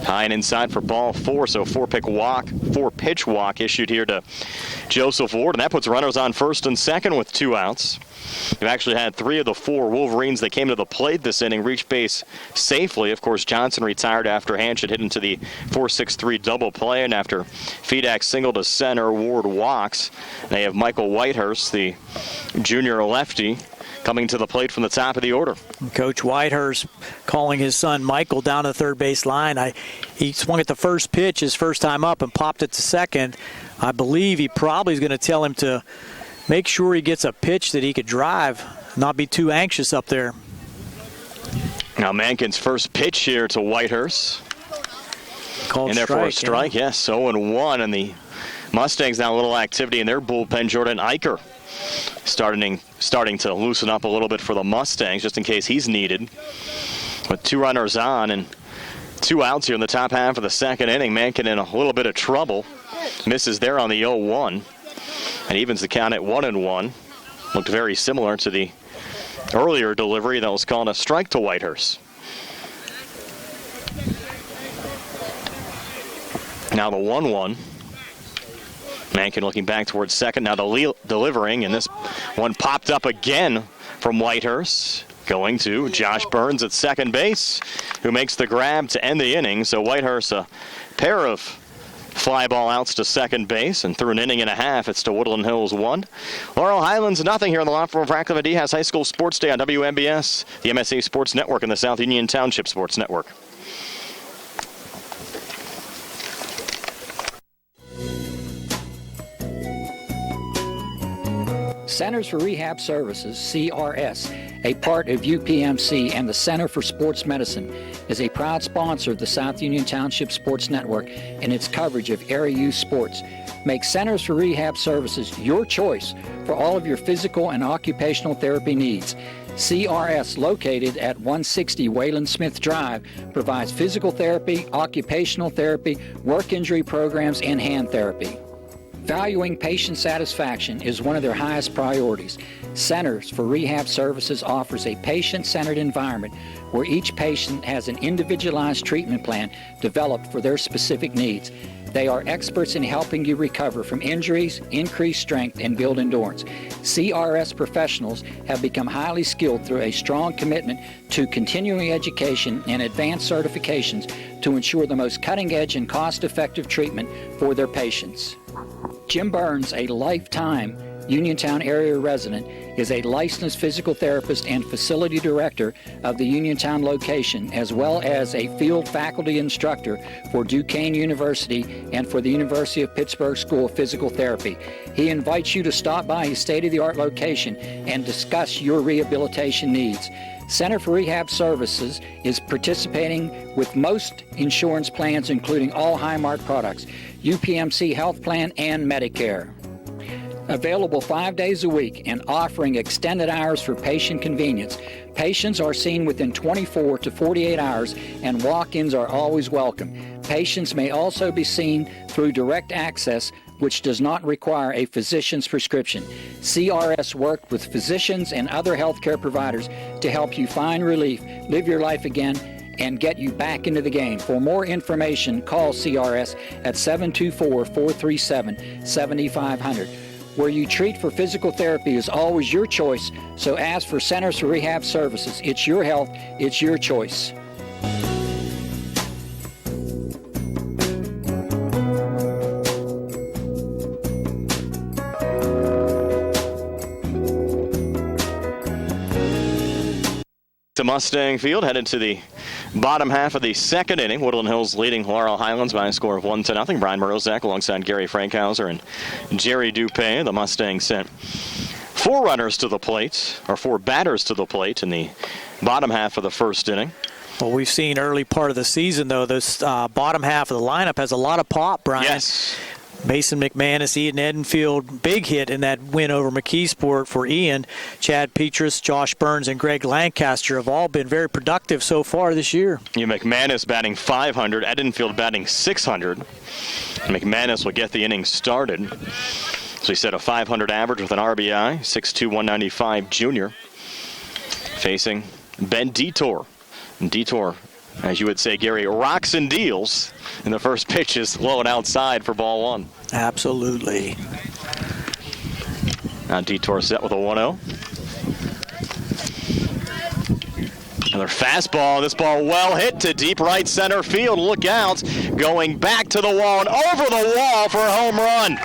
High and inside for ball 4, so four-pitch walk issued here to Joseph Ward, and that puts runners on first and second with 2 outs. You've actually had 3 of the 4 Wolverines that came to the plate this inning reach base safely. Of course, Johnson retired after Hanchett hit into the 4-6-3 double play, and after Fedak singled to center, Ward walks. They have Michael Whitehurst, the junior lefty, coming to the plate from the top of the order. Coach Whitehurst calling his son Michael down to the third base line. He swung at the first pitch his first time up and popped it to second. I believe he probably is going to tell him to make sure he gets a pitch that he could drive, not be too anxious up there. Now Mankin's first pitch here to Whitehurst. Called in there strike, for a strike, yeah. Yes, 0-1, and the Mustangs now a little activity in their bullpen. Jordan Eicher starting to loosen up a little bit for the Mustangs, just in case he's needed. With 2 runners on and 2 outs here in the top half of the second inning, Mankin in a little bit of trouble. Misses there on the 0-1. And evens the count at 1-1. Looked very similar to the earlier delivery that was called a strike to Whitehurst. Now the 1-1. Mankin looking back towards second. Now delivering, and this one popped up again from Whitehurst. Going to Josh Burns at second base, who makes the grab to end the inning. So Whitehurst, a pair of fly ball outs to second base, and through an inning and a half, it's to Woodland Hills 1. Laurel Highlands nothing here on the lot from Franklin Medihas High School Sports Day on WMBS, the MSA Sports Network, and the South Union Township Sports Network. Centers for Rehab Services, CRS, a part of UPMC and the Center for Sports Medicine, is a proud sponsor of the South Union Township Sports Network and its coverage of area youth sports. Make Centers for Rehab Services your choice for all of your physical and occupational therapy needs. CRS, located at 160 Wayland Smith Drive, provides physical therapy, occupational therapy, work injury programs, and hand therapy. Valuing patient satisfaction is one of their highest priorities. Centers for Rehab Services offers a patient-centered environment where each patient has an individualized treatment plan developed for their specific needs. They are experts in helping you recover from injuries, increase strength, and build endurance. CRS professionals have become highly skilled through a strong commitment to continuing education and advanced certifications to ensure the most cutting-edge and cost-effective treatment for their patients. Jim Burns, a lifetime Uniontown area resident, is a licensed physical therapist and facility director of the Uniontown location, as well as a field faculty instructor for Duquesne University and for the University of Pittsburgh School of Physical Therapy. He invites you to stop by his state-of-the-art location and discuss your rehabilitation needs. Center for Rehab Services is participating with most insurance plans, including all Highmark products, UPMC Health Plan, and Medicare. Available 5 days a week and offering extended hours for patient convenience. Patients are seen within 24 to 48 hours, and walk-ins are always welcome. Patients may also be seen through direct access, which does not require a physician's prescription. CRS worked with physicians and other healthcare providers to help you find relief, live your life again, and get you back into the game. For more information, call CRS at 724-437-7500. Where you treat for physical therapy is always your choice, so ask for Centers for Rehab Services. It's your health, it's your choice. To Mustang Field, headed to the bottom half of the second inning. Woodland Hills leading Laurel Highlands by a score of 1-0. Brian Morozak alongside Gary Frankhauser and Jerry Dupé. The Mustangs sent 4 runners to the plate, or 4 batters to the plate in the bottom half of the first inning. Well, we've seen early part of the season, though, this bottom half of the lineup has a lot of pop, Brian. Yes. Mason McManus, Ian Edenfield, big hit in that win over McKeesport for Ian. Chad Petrus, Josh Burns, and Greg Lancaster have all been very productive so far this year. McManus batting .500, Edenfield batting .600. McManus will get the inning started. So he set a .500 average with an RBI, 6'2", 195 junior. Facing Ben Detour. Detour as you would say, Gary, rocks and deals. And the first pitch is low and outside for ball one. Absolutely. Now Detour set with a 1-0. Another fastball. This ball well hit to deep right center field. Look out. Going back to the wall and over the wall for a home run.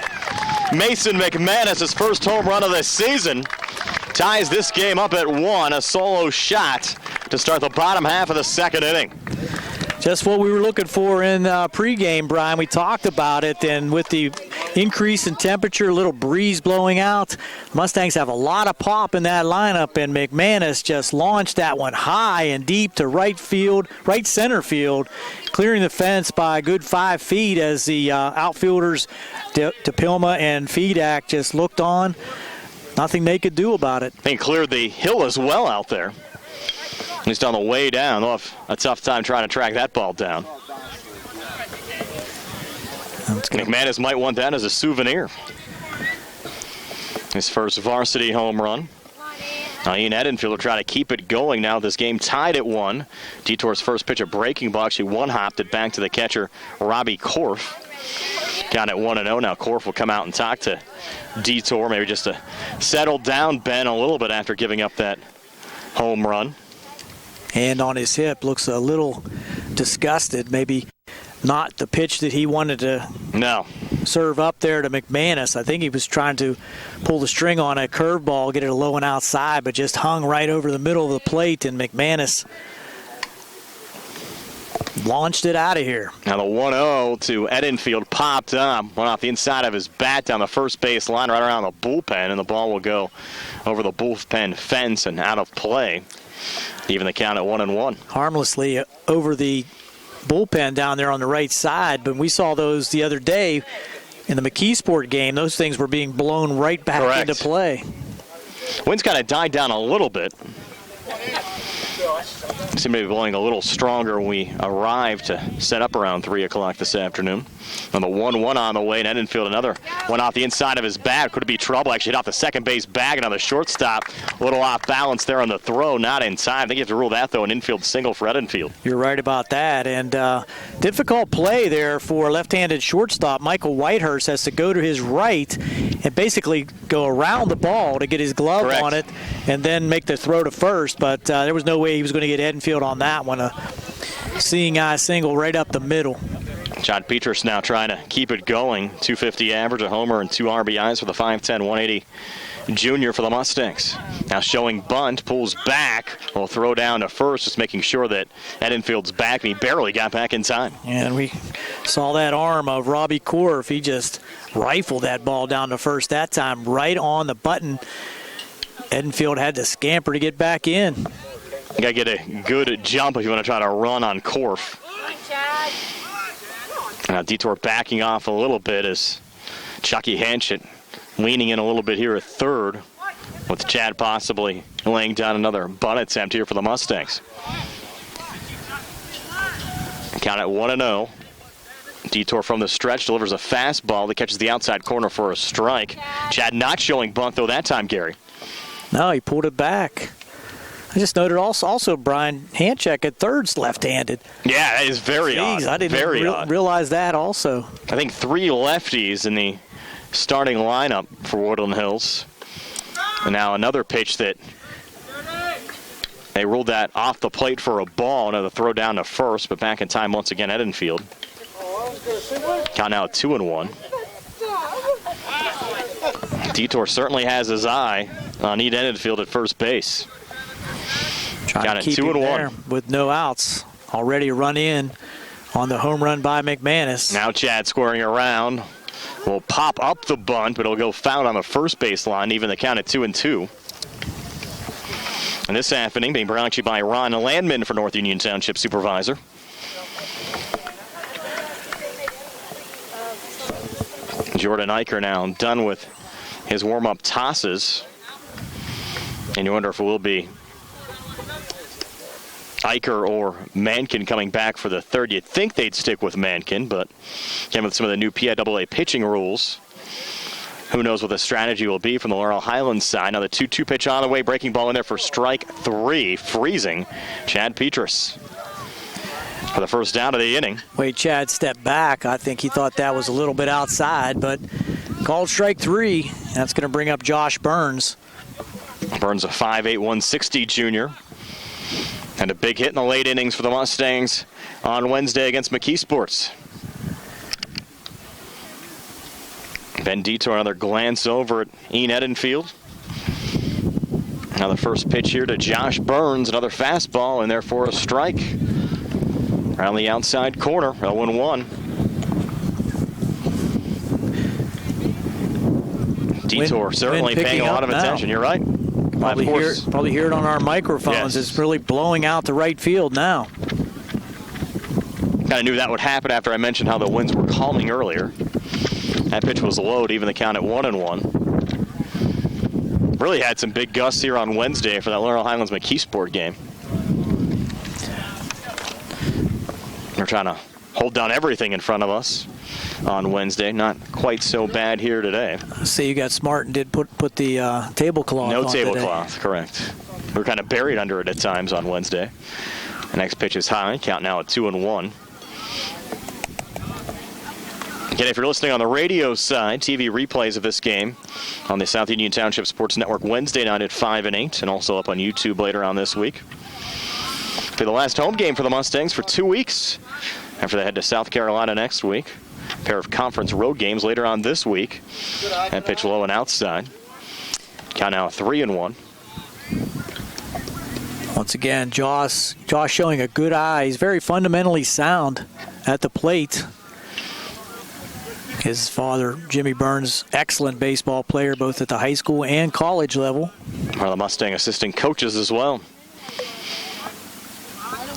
Mason McManus, his first home run of the season, ties this game up at 1. A solo shot to start the bottom half of the second inning. Just what we were looking for in pregame, Brian. We talked about it, and with the increase in temperature, a little breeze blowing out, Mustangs have a lot of pop in that lineup, and McManus just launched that one high and deep to right center field, clearing the fence by a good 5 feet as the outfielders, DePilma and Fedak, just looked on. Nothing they could do about it. They cleared the hill as well out there. At least on the way down. They'll have a tough time trying to track that ball down. McManus might want that as a souvenir. His first varsity home run. Now Ian Edenfield will try to keep it going now. This game tied at 1. Detour's first pitch, a breaking ball, actually one-hopped it back to the catcher, Robbie Korf. Got it 1-0. Now Korf will come out and talk to Detour, maybe just to settle down Ben a little bit after giving up that home run. Hand on his hip, looks a little disgusted. Maybe not the pitch that he wanted to serve up there to McManus. I think he was trying to pull the string on a curveball, get it low and outside, but just hung right over the middle of the plate, and McManus launched it out of here. Now the 1-0 to Edenfield popped up, went off the inside of his bat down the first base line right around the bullpen, and the ball will go over the bullpen fence and out of play. Even the count at 1-1. Harmlessly over the bullpen down there on the right side, but we saw those the other day in the McKeesport game. Those things were being blown right back into play. Wind's kind of died down a little bit. Seemed to be blowing a little stronger when we arrived to set up around 3 o'clock this afternoon. And the 1-1 on the way, and Edenfield another one off the inside of his bat. Could it be trouble? Actually hit off the second base bag and on the shortstop. A little off balance there on the throw, not in time. I think you have to rule that, though, an infield single for Edenfield. You're right about that. And difficult play there for left-handed shortstop. Michael Whitehurst has to go to his right and basically go around the ball to get his glove on it and then make the throw to first. But there was no way he was going to get Edenfield on that one. A seeing eye single right up the middle. Chad Petrus now trying to keep it going. 250 average, a homer, and 2 RBIs for the 5'10", 180 junior for the Mustangs. Now showing bunt, pulls back, will throw down to first, just making sure that Edenfield's back, and he barely got back in time. And we saw that arm of Robbie Korf. He just rifled that ball down to first that time, right on the button. Edenfield had to scamper to get back in. You got to get a good jump if you want to try to run on Korf. Now Detour backing off a little bit as Chucky Hanchett leaning in a little bit here at third, with Chad possibly laying down another bunt attempt here for the Mustangs. Count at 1-0. Detour from the stretch delivers a fastball that catches the outside corner for a strike. Chad not showing bunt, though, that time, Gary. No, he pulled it back. I just noted also Brian Hanchek at third's left-handed. Yeah, that is very odd. I didn't realize that also. I think 3 lefties in the starting lineup for Woodland Hills. And now another pitch that they ruled that off the plate for a ball. Another throw down to first, but back in time once again, Edenfield. Count now at 2-1. Detour certainly has his eye on Edenfield at first base. Trying to keep him there with no outs. Already a run in on the home run by McManus. Now Chad squaring around. Will pop up the bunt, but it'll go foul on the first baseline, even the count at 2-2. And this happening being brought to you by Ron Landman for North Union Township Supervisor. Jordan Eicher now done with his warm-up tosses. And you wonder if it will be Eicher or Mankin coming back for the third. You'd think they'd stick with Mankin, but again, with some of the new PIAA pitching rules, who knows what the strategy will be from the Laurel Highlands side. Now the 2-2 pitch on the way, breaking ball in there for strike 3, freezing Chad Petrus. for the first down of the inning. Wade Chad stepped back. I think he thought that was a little bit outside, but called strike 3. That's going to bring up Josh Burns. Burns, a 5'8", 160 junior. And a big hit in the late innings for the Mustangs on Wednesday against McKeesports. Ben Detour, another glance over at Ian Edenfield. Now the first pitch here to Josh Burns, another fastball, and there for a strike. Around the outside corner, 0-1. Detour certainly paying a lot of attention. You're right. Probably hear it on our microphones. Yes. It's really blowing out the right field now. Kind of knew that would happen after I mentioned how the winds were calming earlier. That pitch was low to even the count at 1-1. Really had some big gusts here on Wednesday for that Laurel Highlands McKeesport game. We're trying to hold down everything in front of us on Wednesday. Not quite so bad here today. I see you got smart and did put the tablecloth on. No tablecloth, correct. We were kind of buried under it at times on Wednesday. The next pitch is high, count now at 2-1. Again, if you're listening on the radio side, TV replays of this game on the South Union Township Sports Network Wednesday night at 5 and 8, and also up on YouTube later on this week. It'll be the last home game for the Mustangs for 2 weeks after they head to South Carolina next week. A pair of conference road games later on this week. That pitch low and outside. Count now 3-1. Once again, Josh showing a good eye. He's very fundamentally sound at the plate. His father, Jimmy Burns, excellent baseball player both at the high school and college level. One of the Mustang assistant coaches as well.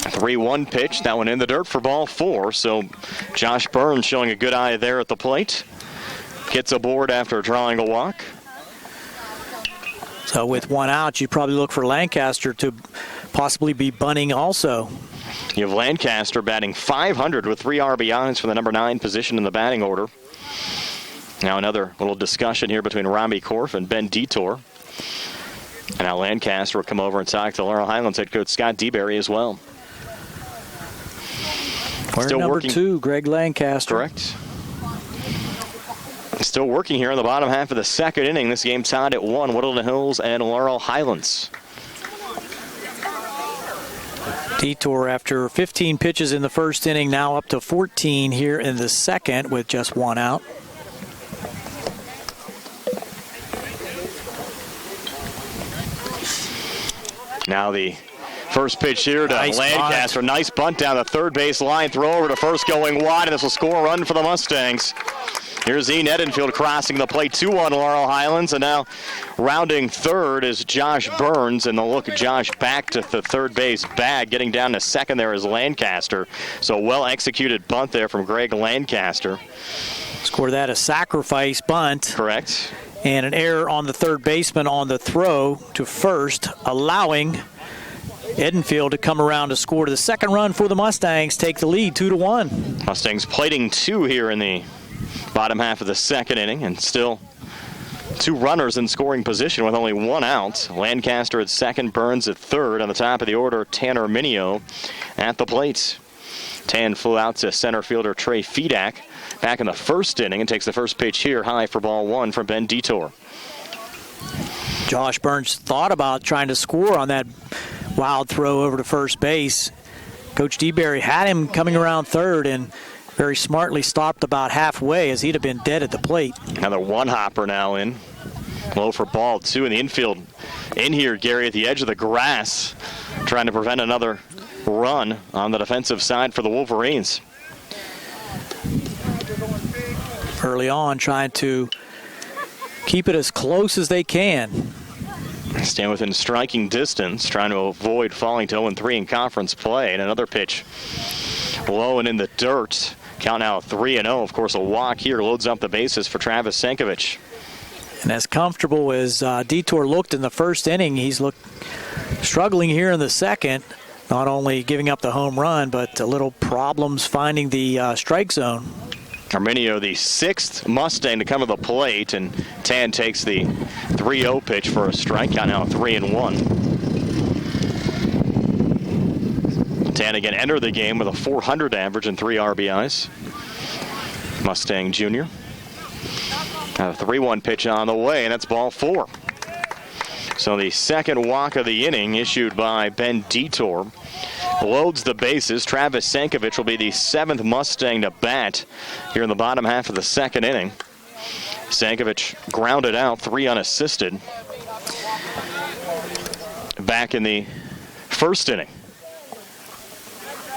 3-1 pitch, that one in the dirt for ball 4. So Josh Burns showing a good eye there at the plate. Gets aboard after drawing a walk. So with one out, you probably look for Lancaster to possibly be bunting also. You have Lancaster batting .500 with 3 RBIs for the number 9 position in the batting order. Now another little discussion here between Robbie Korf and Ben Detour. And now Lancaster will come over and talk to Laurel Highlands head coach Scott DeBerry as well. Still number working. 2, Greg Lancaster. Correct. Still working here in the bottom half of the second inning. This game tied at 1, Woodland Hills and Laurel Highlands. Detour, after 15 pitches in the first inning, now up to 14 here in the second with just 1 out. Now the first pitch here to nice Lancaster. Bunt. Nice bunt down the third base line. Throw over to first going wide, and this will score a run for the Mustangs. Here's Ian Edenfield crossing the plate, 2-1 Laurel Highlands, and now rounding third is Josh Burns, and they'll look at Josh back to the third base bag. Getting down to second there is Lancaster. So well-executed bunt there from Greg Lancaster. Score that a sacrifice bunt. Correct. And an error on the third baseman on the throw to first, allowing Edenfield to come around to score the second run for the Mustangs, take the lead 2-1. Mustangs plating 2 here in the bottom half of the second inning, and still 2 runners in scoring position with only 1 out. Lancaster at second, Burns at third. On the top of the order, Tanner Minio at the plate. Tan flew out to center fielder Trey Fedak back in the first inning and takes the first pitch here high for ball 1 from Ben Detour. Josh Burns thought about trying to score on that wild throw over to first base. Coach DeBerry had him coming around third and very smartly stopped about halfway as he'd have been dead at the plate. Another one-hopper now in. Low for ball 2 in the infield. In here, Gary, at the edge of the grass, trying to prevent another run on the defensive side for the Wolverines. Early on, trying to keep it as close as they can. Stand within striking distance, trying to avoid falling to 0-3 in conference play. And another pitch low and in the dirt. Count now 3-0. Of course, a walk here loads up the bases for Travis Sankovic. And as comfortable as Detour looked in the first inning, he's looked struggling here in the second. Not only giving up the home run, but a little problems finding the strike zone. Arminio, the 6th Mustang to come to the plate, and Tan takes the 3-0 pitch for a strikeout, now 3-1. Hannigan entered the game with a .400 average and 3 RBIs. Mustang Jr. A 3-1 pitch on the way, and that's ball 4. So the second walk of the inning issued by Ben Detour loads the bases. Travis Sankovic will be the 7th Mustang to bat here in the bottom half of the second inning. Sankovic grounded out, 3 unassisted. Back in the first inning.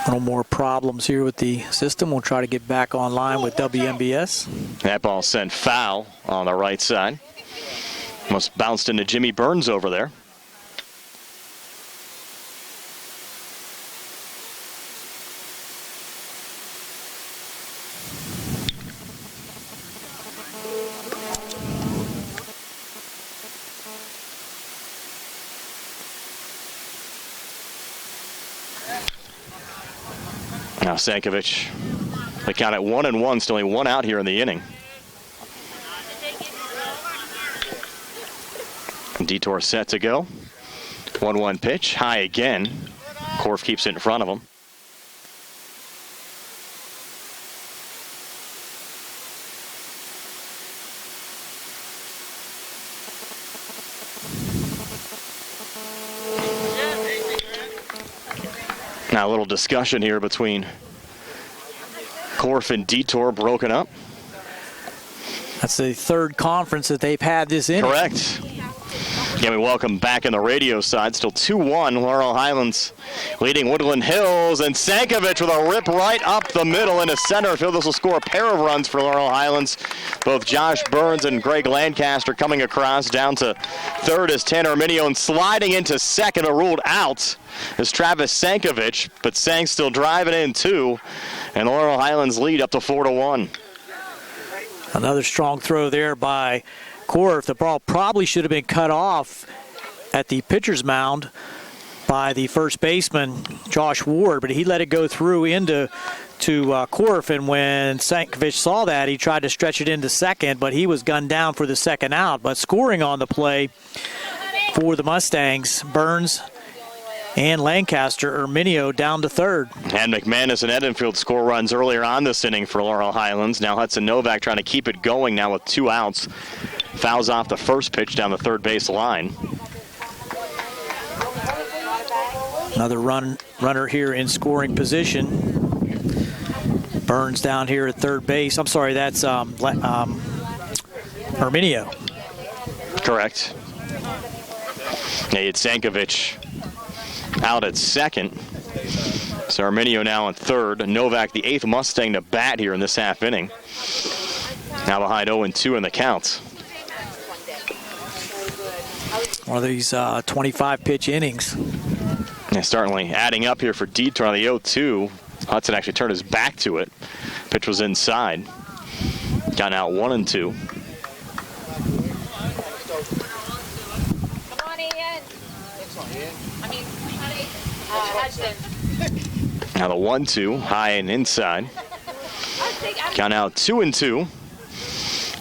No more problems here with the system. We'll try to get back online with WMBS. That ball sent foul on the right side. Almost bounced into Jimmy Burns over there. Now Sankovic, they count at 1-1, still only 1 out here in the inning. Detour set to go. 1-1 pitch, high again. Korf keeps it in front of him. Now a little discussion here between Korf and Detour, broken up. That's the 3rd conference that they've had this inning. Correct. Again, we welcome back in the radio side. Still 2-1. Laurel Highlands leading Woodland Hills. And Sankovic with a rip right up the middle into center field. This will score a pair of runs for Laurel Highlands. Both Josh Burns and Greg Lancaster coming across down to third as Tanner Minion sliding into second. Ruled out is Travis Sankovic. But Sank still driving in 2. And Laurel Highlands lead up to 4-1. Another strong throw there by Korf. The ball probably should have been cut off at the pitcher's mound by the first baseman, Josh Ward, but he let it go through into Korf, and when Sankovic saw that, he tried to stretch it into second, but he was gunned down for the second out. But scoring on the play for the Mustangs, Burns and Lancaster, Erminio down to third. And McManus and Edenfield score runs earlier on this inning for Laurel Highlands. Now Hudson Novak trying to keep it going now with 2 outs. Fouls off the first pitch down the third base line. Another runner here in scoring position. Burns down here at third base. I'm sorry, that's Erminio. Correct. Yeah, it's Sankovic out at second. So Erminio now in third. Novak, the 8th Mustang to bat here in this half inning. Now behind 0-2 in the counts. One of these 25-pitch innings. Yeah, certainly adding up here for Detour on the 0-2. Hudson actually turned his back to it. Pitch was inside. Got out 1-2. Now the 1-2, high and inside. Count out 2-2.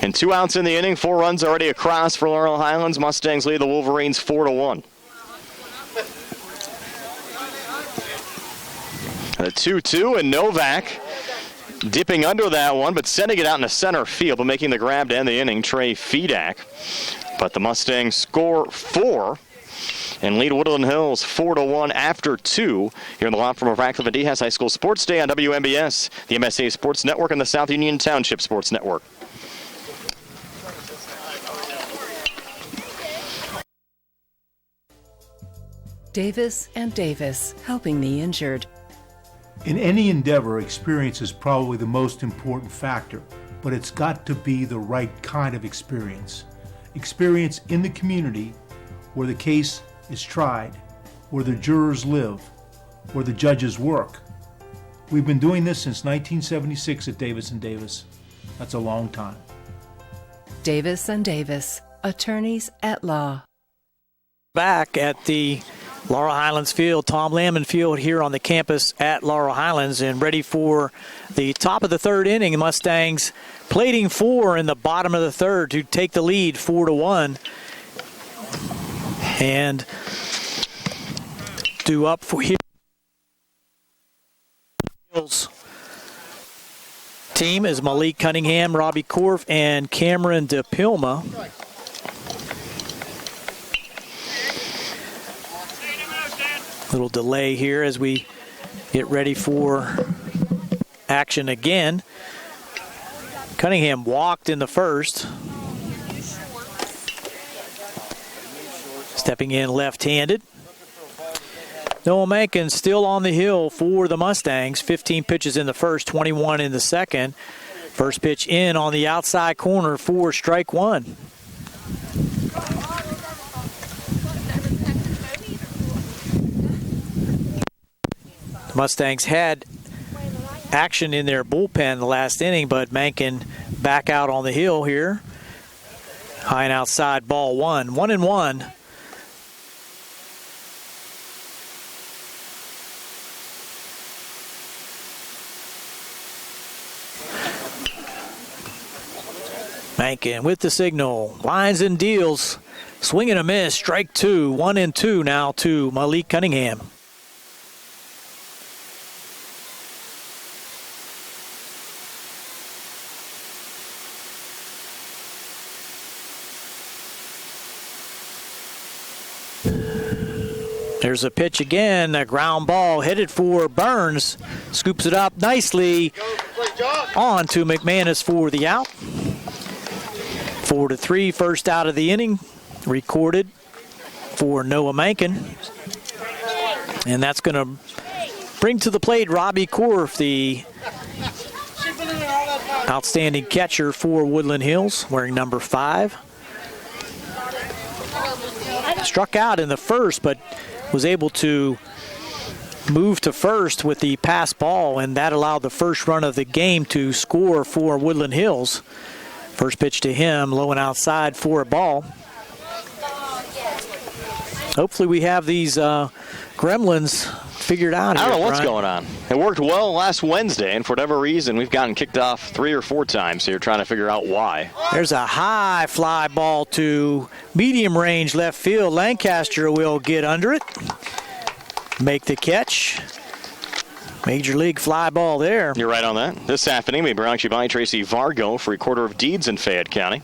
And 2 outs in the inning, 4 runs already across for Laurel Highlands. Mustangs lead the Wolverines 4-1. The 2-2, and Novak dipping under that one, but sending it out into center field, but making the grab to end the inning, Trey Fedak. But the Mustangs score 4 and lead Woodland Hills 4-1 after 2 here in the law firm of Radcliffe and Dehas High School Sports Day on WMBS, the MSA Sports Network, and the South Union Township Sports Network. Davis and Davis, helping the injured. In any endeavor, experience is probably the most important factor, but it's got to be the right kind of experience. Experience in the community where the case is tried, where the jurors live, where the judges work. We've been doing this since 1976 at Davis and Davis. That's a long time. Davis and Davis, attorneys at law. Back at the Laurel Highlands Field, Tom Lamon Field here on the campus at Laurel Highlands, and ready for the top of the third inning. Mustangs plating 4 in the bottom of the third to take the lead 4-1. And due up for here. team is Malik Cunningham, Robbie Korf, and Cameron DePilma. Little delay here as we get ready for action again. Cunningham walked in the first. Stepping in left-handed. Noah Mankin still on the hill for the Mustangs. 15 pitches in the first, 21 in the second. First pitch in on the outside corner for strike one. The Mustangs had action in their bullpen the last inning, but Mankin back out on the hill here. High and outside, ball one. 1-1. Mankin with the signal, lines and deals, swing and a miss, strike two, 1-2 now to Malik Cunningham. There's a pitch again, a ground ball headed for Burns, scoops it up nicely, on to McManus for the out. 4-3, first out of the inning, recorded for Noah Mankin. And that's going to bring to the plate Robbie Korf, the outstanding catcher for Woodland Hills, wearing number 5. Struck out in the first, but was able to move to first with the pass ball, and that allowed the first run of the game to score for Woodland Hills. First pitch to him, low and outside for a ball. Hopefully we have these gremlins figured out. I don't know what's going on. It worked well last Wednesday, and for whatever reason, we've gotten kicked off 3 or 4 times here trying to figure out why. There's a high fly ball to medium range left field. Lancaster will get under it, make the catch. Major League fly ball there. You're right on that. This afternoon, we brought you by Tracy Vargo for Recorder of Deeds in Fayette County.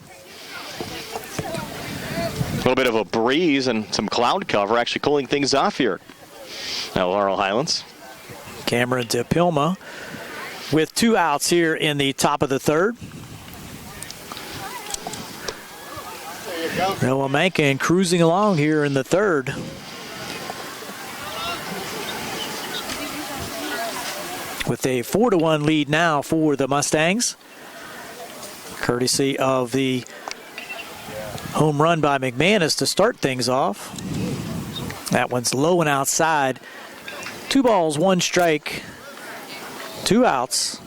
A little bit of a breeze and some cloud cover actually cooling things off here at Laurel Highlands. Cameron DePilma with 2 outs here in the top of the third. Noah Mankin cruising along here in the third. With a 4-1 lead now for the Mustangs, courtesy of the home run by McManus to start things off. That one's low and outside. 2 balls, 1 strike, 2 outs.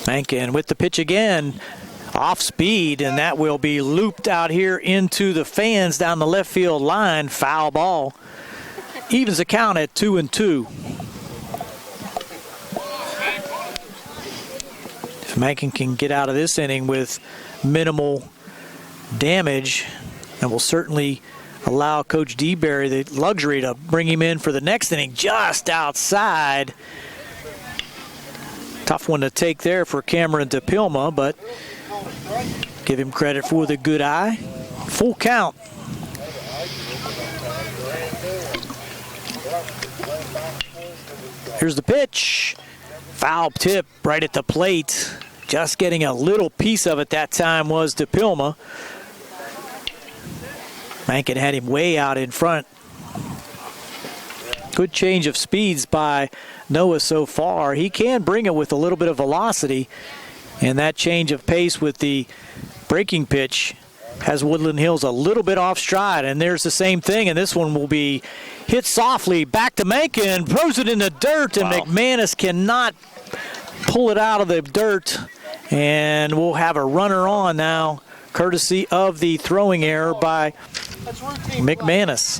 Mankin with the pitch again. Off speed, and that will be looped out here into the fans down the left field line. Foul ball. Evens the count at 2-2. If Mankin can get out of this inning with minimal damage, and will certainly allow Coach DeBerry the luxury to bring him in for the next inning just outside. Tough one to take there for Cameron DePilma, but give him credit for the good eye. Full count. Here's the pitch. Foul tip right at the plate. Just getting a little piece of it that time was DePilma. Mankin had him way out in front. Good change of speeds by Noah so far. He can bring it with a little bit of velocity. And that change of pace with the breaking pitch has Woodland Hills a little bit off stride. And there's the same thing, and this one will be hit softly. Back to Mankin, throws it in the dirt, and McManus cannot pull it out of the dirt. And we'll have a runner on now, courtesy of the throwing error by McManus.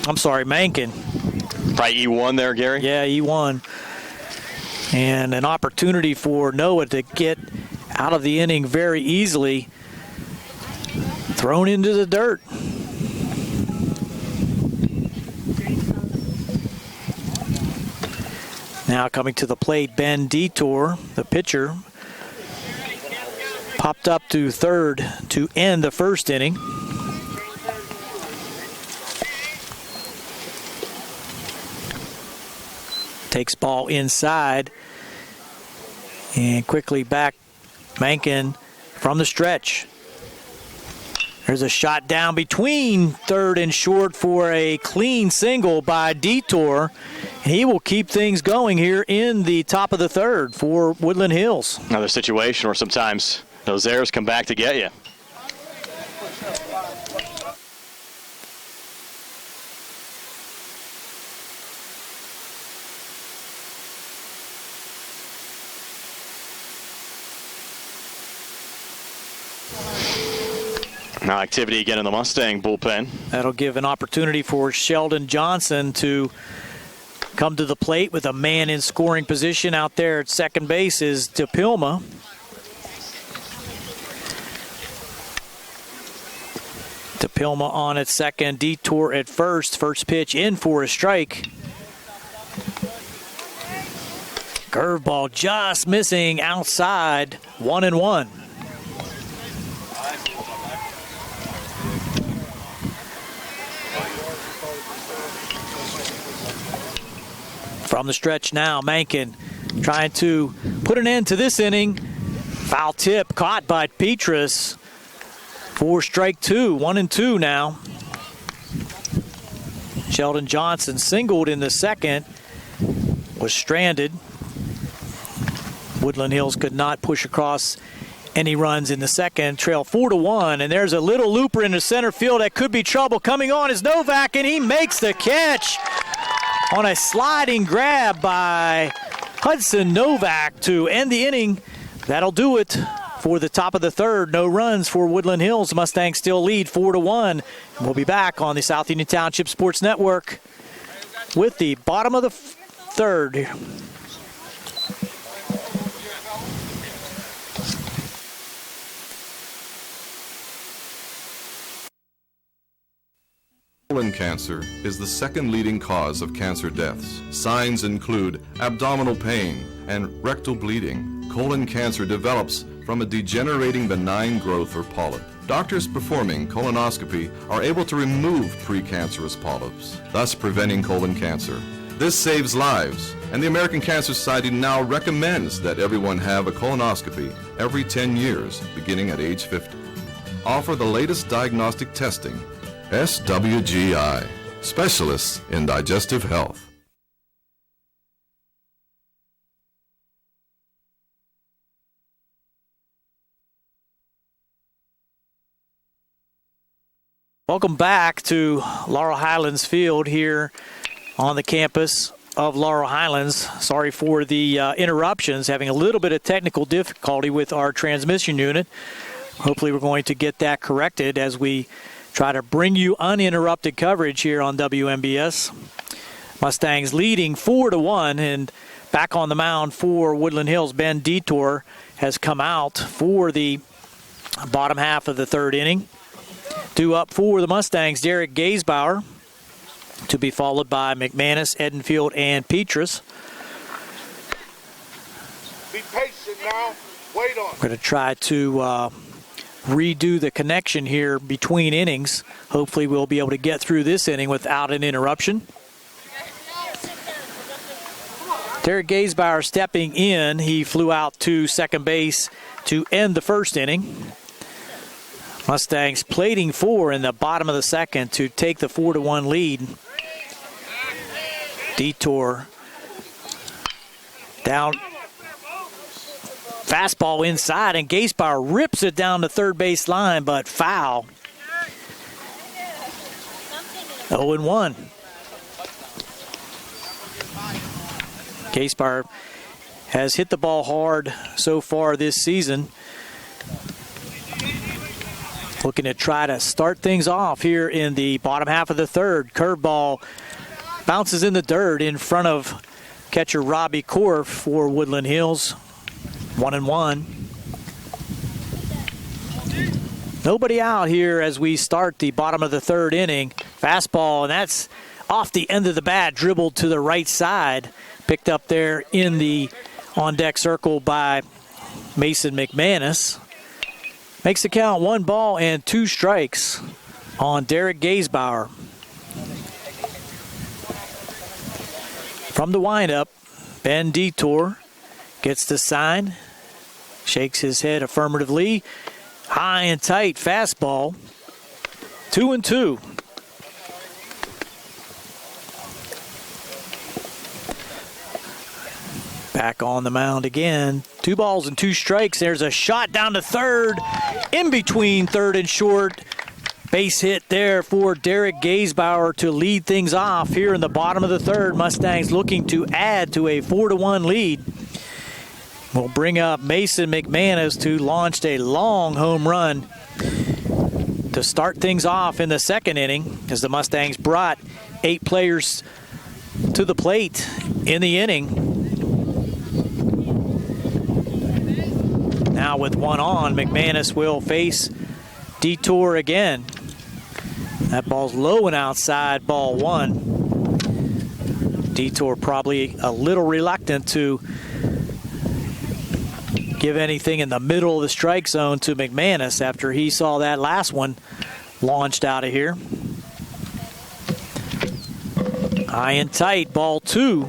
I'm sorry, Mankin. By E1 there, Gary? Yeah, E1. And an opportunity for Noah to get out of the inning very easily. Thrown into the dirt. Now coming to the plate, Ben Detour, the pitcher, popped up to third to end the first inning. Takes ball inside and quickly back Mankin from the stretch. There's a shot down between third and short for a clean single by Detour. And he will keep things going here in the top of the third for Woodland Hills. Another situation where sometimes those errors come back to get you. Now activity again in the Mustang bullpen. That'll give an opportunity for Sheldon Johnson to come to the plate with a man in scoring position. Out there at second base is DePilma. DePilma on at second, Detour at first. First pitch in for a strike. Curveball just missing outside, 1-1. From the stretch now, Mankin trying to put an end to this inning. Foul tip caught by Petrus for strike two, 1-2 now. Sheldon Johnson singled in the second, was stranded. Woodland Hills could not push across any runs in the second, trail 4-1, and there's a little looper into center field that could be trouble. Coming on is Novak, and he makes the catch on a sliding grab by Hudson Novak to end the inning. That'll do it for the top of the third. No runs for Woodland Hills. Mustangs still lead 4-1. We'll be back on the South Union Township Sports Network with the bottom of the third. Colon cancer is the second leading cause of cancer deaths. Signs include abdominal pain and rectal bleeding. Colon cancer develops from a degenerating benign growth or polyp. Doctors performing colonoscopy are able to remove precancerous polyps, thus preventing colon cancer. This saves lives, and the American Cancer Society now recommends that everyone have a colonoscopy every 10 years, beginning at age 50. Offer the latest diagnostic testing. SWGI, specialists in digestive health. Welcome back to Laurel Highlands Field here on the campus of Laurel Highlands. Sorry for the interruptions, having a little bit of technical difficulty with our transmission unit. Hopefully we're going to get that corrected as we try to bring you uninterrupted coverage here on WMBS. Mustangs leading 4-1, and back on the mound for Woodland Hills, Ben Detour has come out for the bottom half of the third inning. Due up for the Mustangs, Derek Gaisbauer, to be followed by McManus, Edenfield, and Petrus. Be patient now. Wait on. We're going to try to redo the connection here between innings. Hopefully we'll be able to get through this inning without an interruption. Derek Gaisbauer stepping in. He flew out to second base to end the first inning. Mustangs plating for in the bottom of the second to take the 4-1 lead. Detour down. Fastball inside, and Gaisbauer rips it down the third base line, but foul. 0-1. Gaisbauer has hit the ball hard so far this season. Looking to try to start things off here in the bottom half of the third. Curveball bounces in the dirt in front of catcher Robbie Korf for Woodland Hills. 1-1. Nobody out here as we start the bottom of the third inning. Fastball, and that's off the end of the bat, dribbled to the right side, picked up there in the on-deck circle by Mason McManus. Makes the count 1 ball and 2 strikes on Derek Gaisbauer. From the windup, Ben Detour gets the sign, shakes his head affirmatively. High and tight fastball. 2-2. Back on the mound again. 2 balls and 2 strikes. There's a shot down to third. In between third and short. Base hit there for Derek Gaisbauer to lead things off here in the bottom of the third. Mustangs looking to add to a 4-1 lead. We'll bring up Mason McManus, who launched a long home run to start things off in the second inning as the Mustangs brought 8 players to the plate in the inning. Now with 1 on, McManus will face Detour again. That ball's low and outside, ball 1. Detour probably a little reluctant to give anything in the middle of the strike zone to McManus after he saw that last one launched out of here. High and tight, ball 2.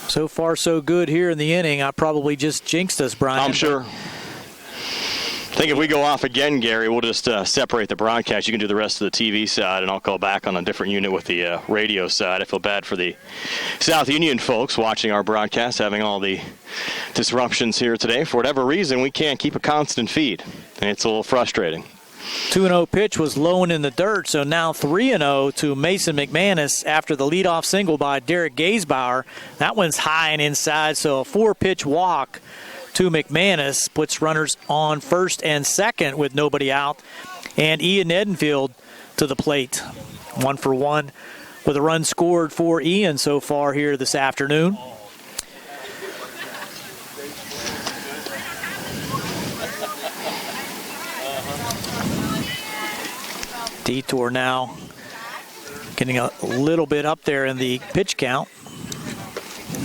So far, so good here in the inning. I probably just jinxed us, Brian. I'm sure. I think if we go off again, Gary, we'll just separate the broadcast. You can do the rest of the TV side, and I'll call back on a different unit with the radio side. I feel bad for the South Union folks watching our broadcast, having all the disruptions here today. For whatever reason, we can't keep a constant feed, and it's a little frustrating. 2-0 pitch was low and in the dirt, so now 3-0 to Mason McManus after the leadoff single by Derek Gaisbauer. That one's high and inside, so a 4-pitch walk to McManus puts runners on first and second with nobody out. And Ian Edenfield to the plate. 1 for 1 with a run scored for Ian so far here this afternoon. Detour now getting a little bit up there in the pitch count.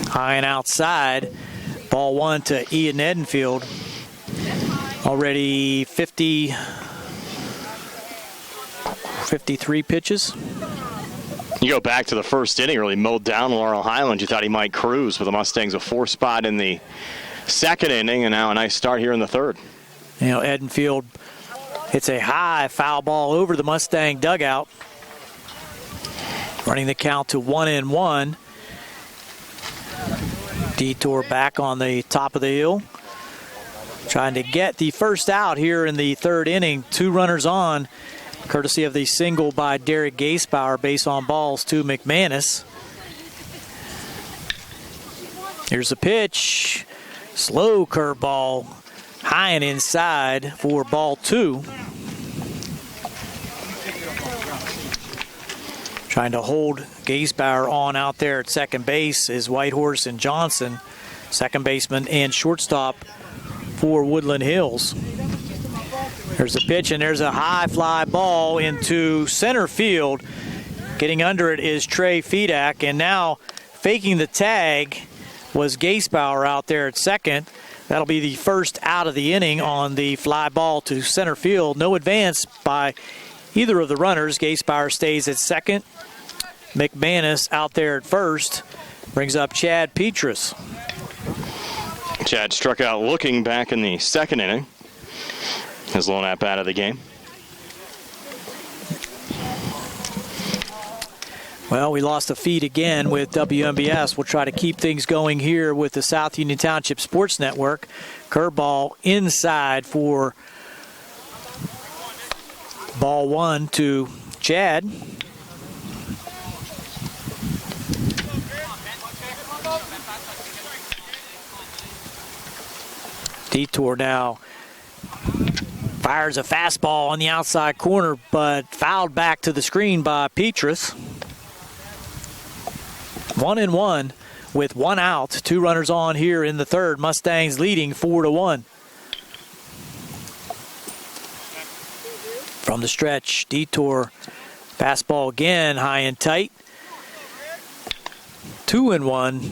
High and outside. Ball 1 to Ian Edenfield. Already 53 pitches. You go back to the first inning, really mowed down Laurel Highlands. You thought he might cruise with the Mustangs, a 4 spot in the second inning, and now a nice start here in the third. You know, Edenfield hits a high foul ball over the Mustang dugout. Running the count to 1-1. Detour back on the top of the hill. Trying to get the first out here in the third inning. 2 runners on, courtesy of the single by Derek Gaisbauer, base on balls to McManus. Here's the pitch. Slow curveball. High and inside for ball 2. Trying to hold Gaisbauer on out there at second base is Whitehorse and Johnson, second baseman and shortstop for Woodland Hills. There's a pitch, and there's a high fly ball into center field. Getting under it is Trey Fedak, and now faking the tag was Gaisbauer out there at second. That'll be the first out of the inning on the fly ball to center field. No advance by either of the runners. Gaisbauer stays at second. McManus out there at first. Brings up Chad Petrus. Chad struck out looking back in the second inning. His lone at-bat of the game. Well, we lost a feed again with WMBS. We'll try to keep things going here with the South Union Township Sports Network. Curveball inside for ball 1 to Chad. Detour now fires a fastball on the outside corner, but fouled back to the screen by Petrus. 1-1 with 1 out. 2 runners on here in the third. Mustangs leading 4-1. From the stretch, Detour, fastball again, high and tight. 2-1.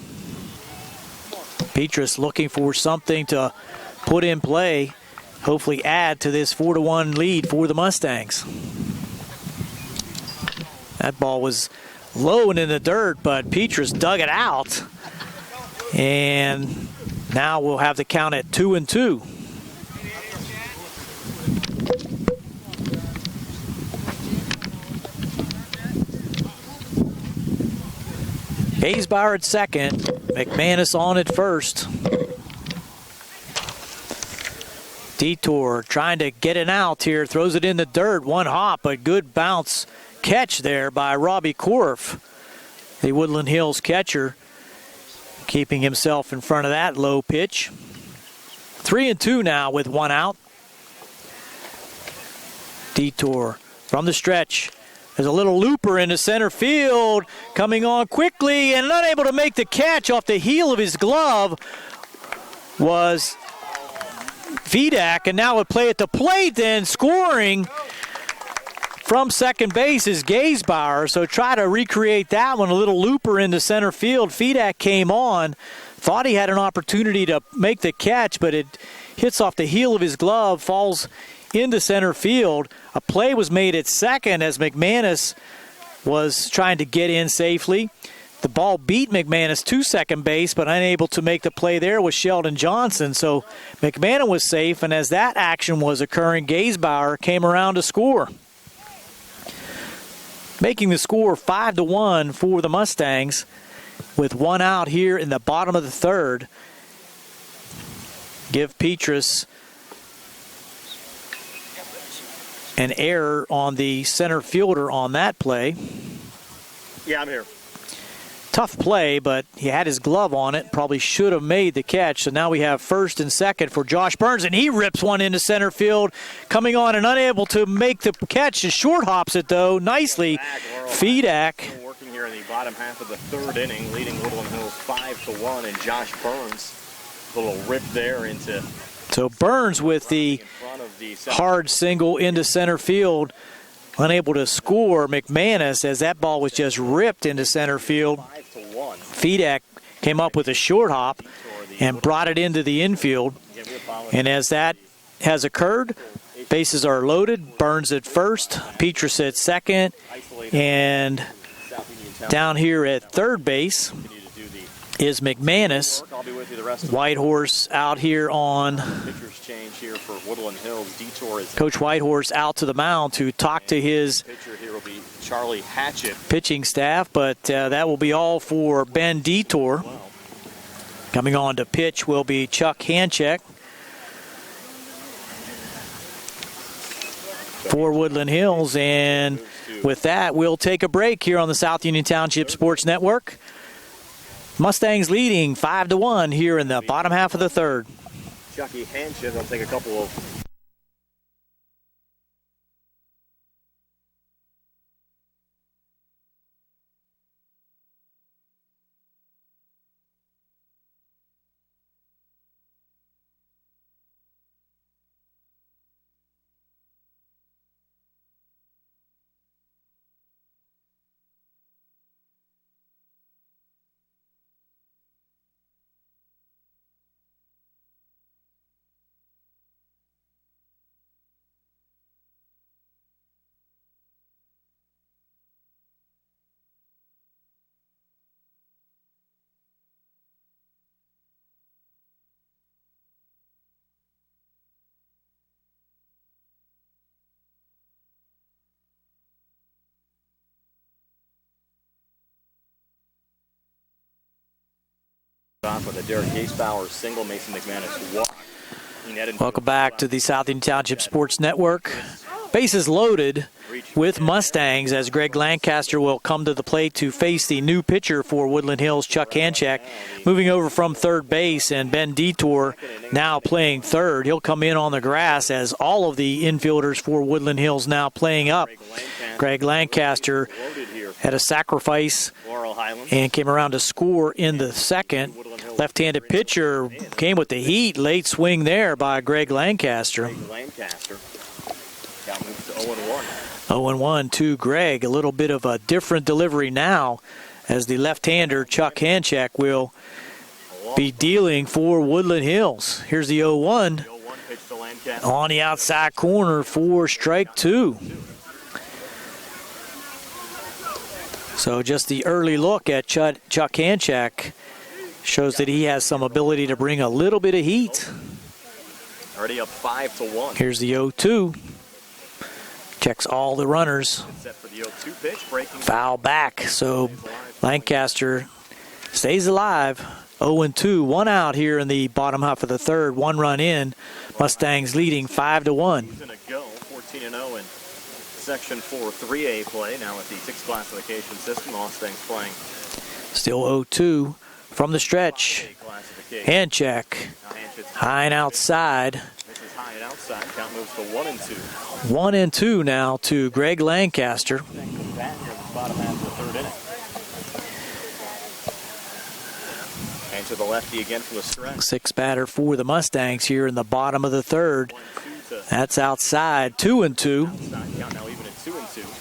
Petrus looking for something to put in play, hopefully add to this 4-1 lead for the Mustangs. That ball was low and in the dirt, but Petrus dug it out. And now we'll have the count at 2-2. Gaysbauer at second, McManus on at first. Detour trying to get it out here, throws it in the dirt, one hop, but good bounce catch there by Robbie Korf, the Woodland Hills catcher, keeping himself in front of that low pitch. 3-2 now with one out. Detour from the stretch. There's a little looper into center field, coming on quickly and unable to make the catch off the heel of his glove was Vidak, and now would play at the plate, then scoring from second base is Gaysbauer. So try to recreate that one, a little looper into center field. Vidak came on, thought he had an opportunity to make the catch, but it hits off the heel of his glove, falls into center field. A play was made at second as McManus was trying to get in safely. The ball beat McManus to second base, but unable to make the play there was Sheldon Johnson. So McManus was safe, and as that action was occurring, Gaysbauer came around to score, making the score 5-1 for the Mustangs with one out here in the bottom of the third. Give Petrus an error on the center fielder on that play. Yeah, I'm here. Tough play, but he had his glove on it. Probably should have made the catch. So now we have first and second for Josh Burns, and he rips one into center field. Coming on and unable to make the catch. He short hops it, though, nicely. Vidak. Working here in the bottom half of the third inning, leading Woodland Hills 5-1, and Josh Burns, a little rip there into... So Burns with the hard single into center field, unable to score McManus as that ball was just ripped into center field. Vidak came up with a short hop and brought it into the infield. And as that has occurred, bases are loaded. Burns at first, Petrus at second, and down here at third base is McManus. Whitehorse out here on Coach Whitehorse out to the mound to talk to his pitching staff, but that will be all for Ben Detour. Coming on to pitch will be Chuck Hanchek for Woodland Hills, and with that we'll take a break here on the South Union Township Sports Network. Mustangs leading 5-1 here in the bottom half of the third. Chucky Hanchett, they'll take a couple of... With a Derek Gaysbauer single, Mason McManus walk. Welcome back to the South Union Township Sports Network. Bases loaded with Mustangs as Greg Lancaster will come to the plate to face the new pitcher for Woodland Hills, Chuck Hanchek. Moving over from third base, and Ben Detour now playing third. He'll come in on the grass as all of the infielders for Woodland Hills now playing up. Greg Lancaster had a sacrifice and came around to score in the second. Left-handed pitcher came with the heat. Late swing there by Greg Lancaster. Count moves to 0-1. 0-1 to Greg. A little bit of a different delivery now as the left-hander Chuck Hanchak will be dealing for Woodland Hills. Here's the 0-1 on the outside corner for strike 2. So just the early look at Chuck Hanchak shows that he has some ability to bring a little bit of heat. Already up 5-1. Here's the 0-2. Checks all the runners. Set for the 0-2 pitch, breaking Foul back. So Lancaster stays alive. 0-2. 1 out here in the bottom half of the third. 1 run in. Mustangs leading 5-1. 14-0 in Section 4 3A play. Now with the 6 classification system, Mustangs playing. Still 0-2 from the stretch. Handcheck. High and outside. This is high and outside. Count moves to 1-2. 1-2 now to Greg Lancaster. Bottom half of the third inning. And to the lefty again from the stretch. 6 batter for the Mustangs here in the bottom of the third. That's outside. 2-2. Count now even at 2-2.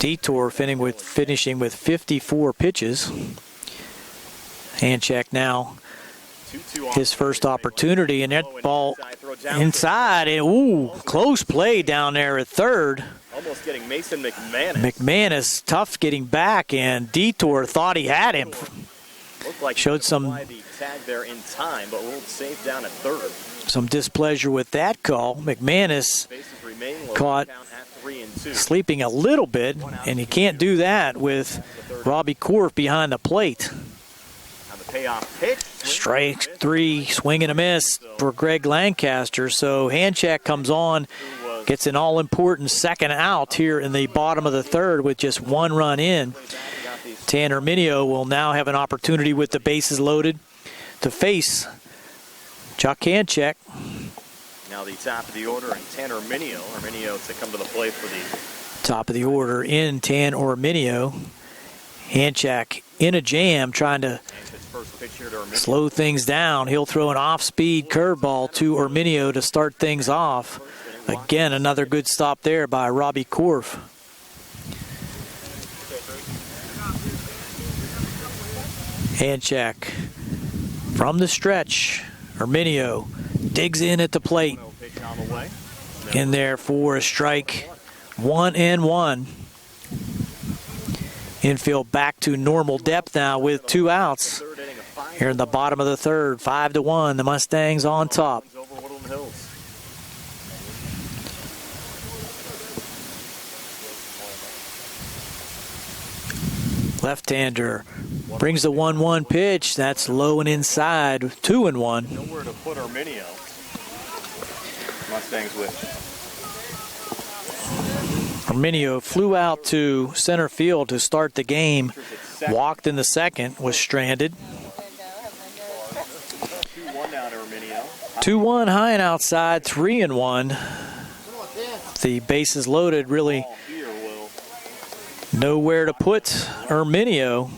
Detour finishing with 54 pitches. Handcheck now his first opportunity, and that ball inside. And, ooh, close play down there at third. Almost getting Mason McManus. McManus tough getting back, and Detour thought he had him. Looked like showed some the tag there in time, but ruled safe down at third. Some displeasure with that call. McManus caught sleeping a little bit, and you can't do that with Robbie Korf behind the plate. Payoff pitch. Strike 3, swing and a miss for Greg Lancaster. So Handcheck comes on, gets an all-important second out here in the bottom of the third with just 1 run in. Tanner Mineo will now have an opportunity with the bases loaded to face Chuck Handcheck. Now the top of the order and Tanner Mineo. Mineo to come to the plate for the top of the order in Tan or Mineo. Handcheck in a jam trying to slow things down. He'll throw an off-speed curveball to Orminio to start things off. Again, another good stop there by Robbie Korf. Handcheck from the stretch. Orminio digs in at the plate. In there for a strike. 1-1. Infield back to normal depth now with 2 outs. Here in the bottom of the third, 5-1. The Mustangs on top. Left-hander brings the 1-1 pitch. That's low and inside. 2-1. Nowhere to put Orminio. Mustangs with. Orminio flew out to center field to start the game. Walked in the second, was stranded. 2-1 high and outside, 3-1. The bases loaded, really nowhere to put Orminio.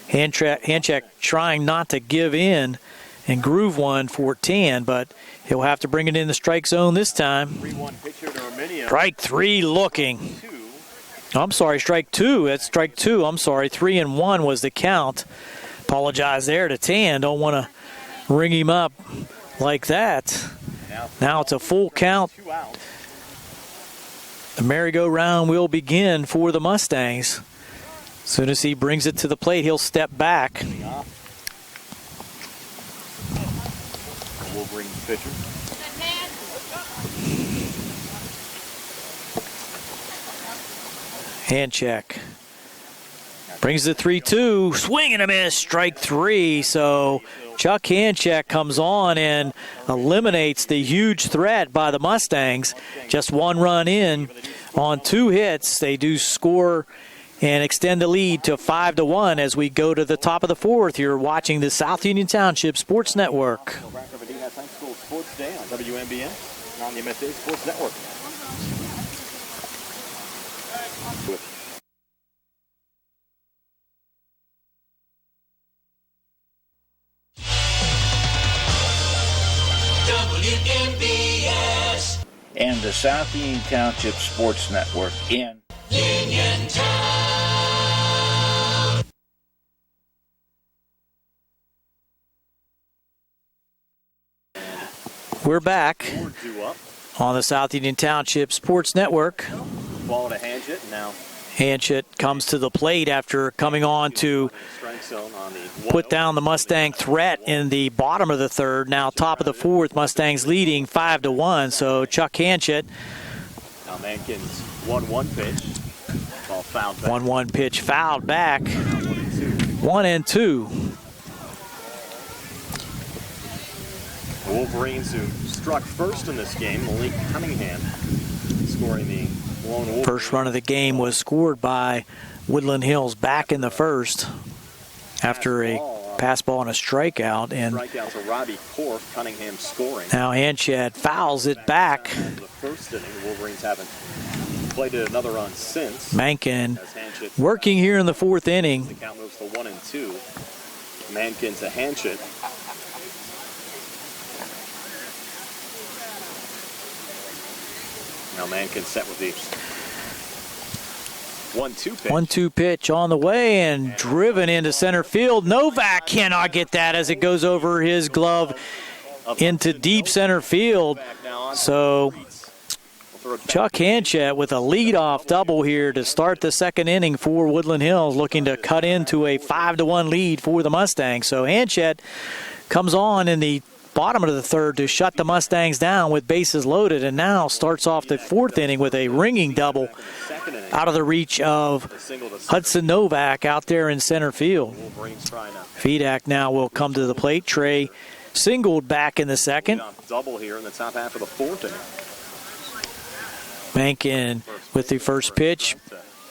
Handcheck trying not to give in and groove one for Tan, but he'll have to bring it in the strike zone this time. Strike 3 looking. I'm sorry, strike 2. That's strike 2. I'm sorry, 3-1 was the count. Apologize there to Tan. Don't want to ring him up like that. Now it's a full count. The merry-go-round will begin for the Mustangs. As soon as he brings it to the plate, he'll step back. Wolverines pitcher. Handcheck. Brings the 3-2. Swing and a miss. Strike 3. So Chuck Handcheck comes on and eliminates the huge threat by the Mustangs. Just 1 run in on 2 hits. They do score and extend the lead to 5-1 as we go to the top of the 4th. You're watching the South Union Township Sports Network. Sports Day on WMBN on the MSA Sports Network. the South Union Township Sports Network in Uniontown. We're back on the South Union Township Sports Network. Ball to Hanchett now. Hanchett comes to the plate after coming on to put down the Mustang threat in the bottom of the third. Now top of the fourth, Mustangs leading 5-1. So Chuck Hanchett. Now Mankins 1-1 pitch. Ball fouled back. 1-1 pitch fouled back. 1-2. The Wolverines, who struck first in this game, Malik Cunningham scoring the lone Wolverine. First run of the game was scored by Woodland Hills back in the first after a pass ball and a strikeout. And strikeout to Robbie Korf, Cunningham scoring. Now Hanchett fouls it back. The first inning, the Wolverines haven't played it another run since. Mankin working here in the fourth inning. The count moves to 1-2. Mankin to Hanchett. Now Mankin set with the 1-2 pitch. 1-2 pitch on the way and driven into center field. Novak cannot get that as it goes over his glove into deep center field. So Chuck Hanchett with a leadoff double here to start the second inning for Woodland Hills, looking to cut into a 5-1 lead for the Mustangs. So Hanchett comes on in the bottom of the third to shut the Mustangs down with bases loaded, and now starts off the fourth inning with a ringing double out of the reach of Hudson Novak out there in center field. Fedak now will come to the plate. Trey singled back in the second. Double here in the top half of the fourth inning. Mankin with the first pitch.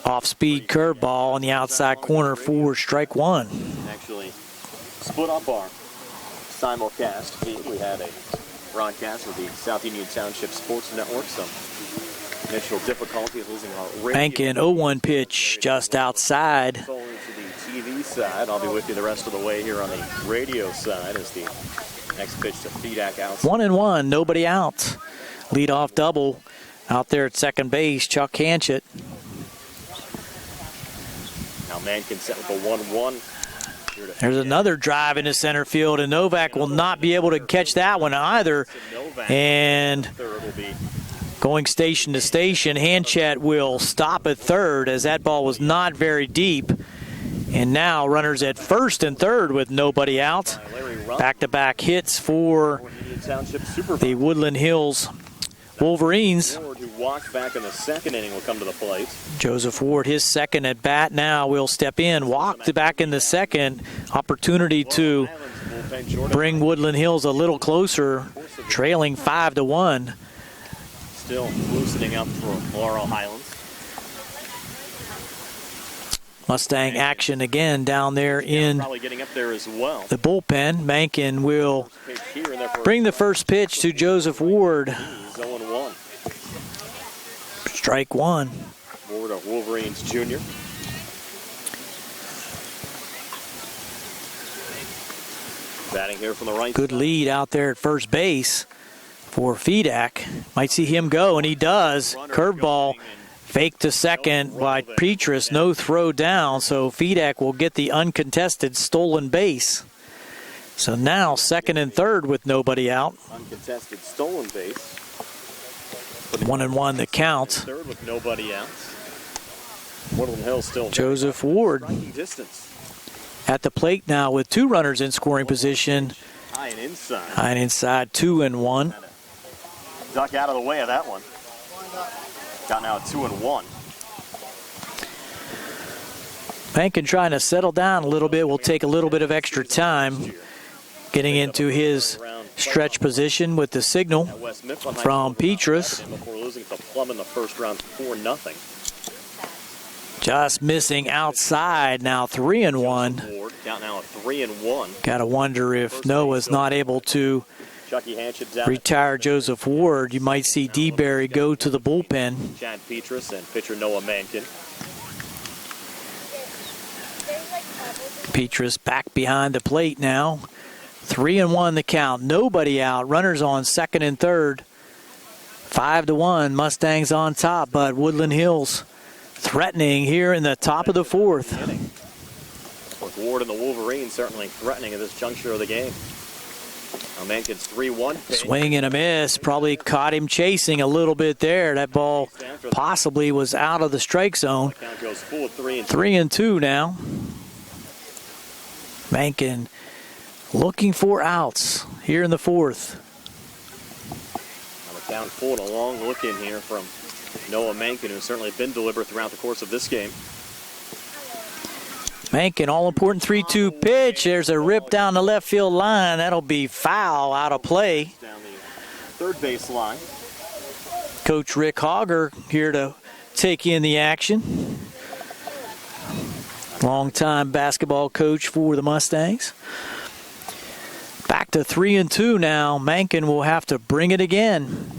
Off-speed curveball on the outside corner for strike one. Actually split up our simulcast feed. We had a broadcast of the South Union Township Sports Network. Some initial difficulties losing our radio. Mankin 0-1 pitch just outside. To the TV side. I'll be with you the rest of the way here on the radio side as the next pitch to Fedak out. 1-1, nobody out. Leadoff double out there at second base, Chuck Hanchett. Now Mankin set with a 1-1. There's another drive into center field, and Novak will not be able to catch that one either. And going station to station, Hanchett will stop at third as that ball was not very deep. And now runners at first and third with nobody out. Back-to-back hits for the Woodland Hills Wolverines. Who walked back in the second inning will come to the plate. Joseph Ward, his second at bat now, will step in. Walked back in the second. Opportunity to bring Woodland Hills a little closer, trailing 5-1. Still loosening up for Laurel Highlands. Mustang action again down there in probably getting up there as well. The bullpen. Mankin will bring the first pitch to Joseph Ward. 0-1. Strike one. Ward of Wolverines Jr. Batting here from the right. Good lead out there at first base for Fedak. Might see him go, and he does. Curveball. Fake to second by Petrus, no throw down, so Fedak will get the uncontested stolen base. So now second and third with nobody out. Uncontested stolen base. 1-1 the count. Third with nobody out. Woodland Hills still. Joseph Ward distance. At the plate now with two runners in scoring position. High and inside. High and inside, 2-1. Duck out of the way of that one. Got now a 2-1. Mankin trying to settle down a little bit. Will take a little bit of extra time getting into his stretch position with the signal from Petrus. Before losing to Plum in the first round 4-0. Just missing outside now, 3-1. Got now a 3-1. Got to wonder if Noah's not able to retire Joseph Ward. You might see DeBerry go to the bullpen. Chad Petrus and pitcher Noah Mankin. Petrus back behind the plate now. 3-1 the count. Nobody out. Runners on second and third. 5-1, Mustangs on top, but Woodland Hills threatening here in the top of the fourth. With Ward and the Wolverines certainly threatening at this juncture of the game. Now Mankin's 3-1. Swing and a miss. Probably caught him chasing a little bit there. That ball possibly was out of the strike zone. Count goes full of 3-2. 3-2 now. Mankin looking for outs here in the fourth. Now the count full and a long look in here from Noah Mankin, who's certainly been deliberate throughout the course of this game. Mankin, all-important 3-2 pitch. There's a rip down the left field line. That'll be foul, out of play. Down the third base line. Coach Rick Hogger here to take in the action. Longtime basketball coach for the Mustangs. Back to 3-2 now. Mankin will have to bring it again.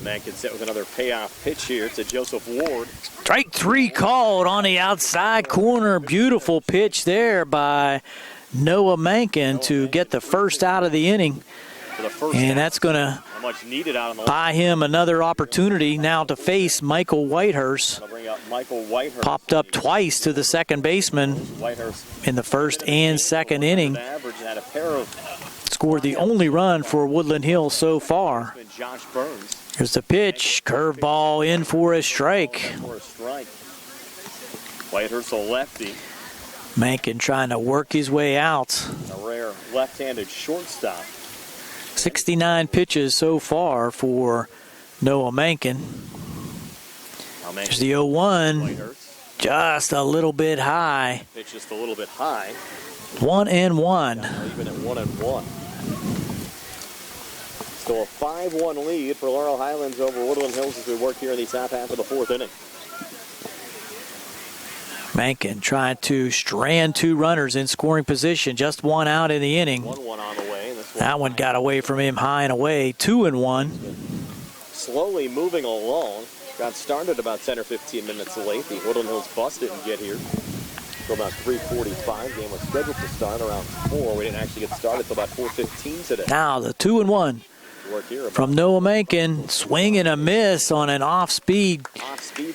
Mankin set with another payoff pitch here to Joseph Ward. Strike 3 called on the outside corner. Beautiful pitch there by Noah Mankin to get the first out of the inning. And that's going to buy him another opportunity now to face Michael Whitehurst. Popped up twice to the second baseman in the first and second inning. Scored the only run for Woodland Hills so far. Here's the pitch, curveball in for a strike. Whitehurst a lefty. Mankin trying to work his way out. A rare left-handed shortstop. 69 pitches so far for Noah Mankin. There's the 0-1, just a little bit high. Pitch just a little bit high. 1-1. Even at 1-1. So a 5-1 lead for Laurel Highlands over Woodland Hills as we work here in the top half of the fourth inning. Mankin trying to strand 2 runners in scoring position. Just 1 out in the inning. 1-1 on the way. That one got away from him high and away. 2-1. Slowly moving along. Got started about 10 or 15 minutes late. The Woodland Hills bus didn't get here until about 3:45. Game was scheduled to start around 4. We didn't actually get started until about 4:15 today. Now the 2-1 from Noah Mankin. Swing and a miss on an off-speed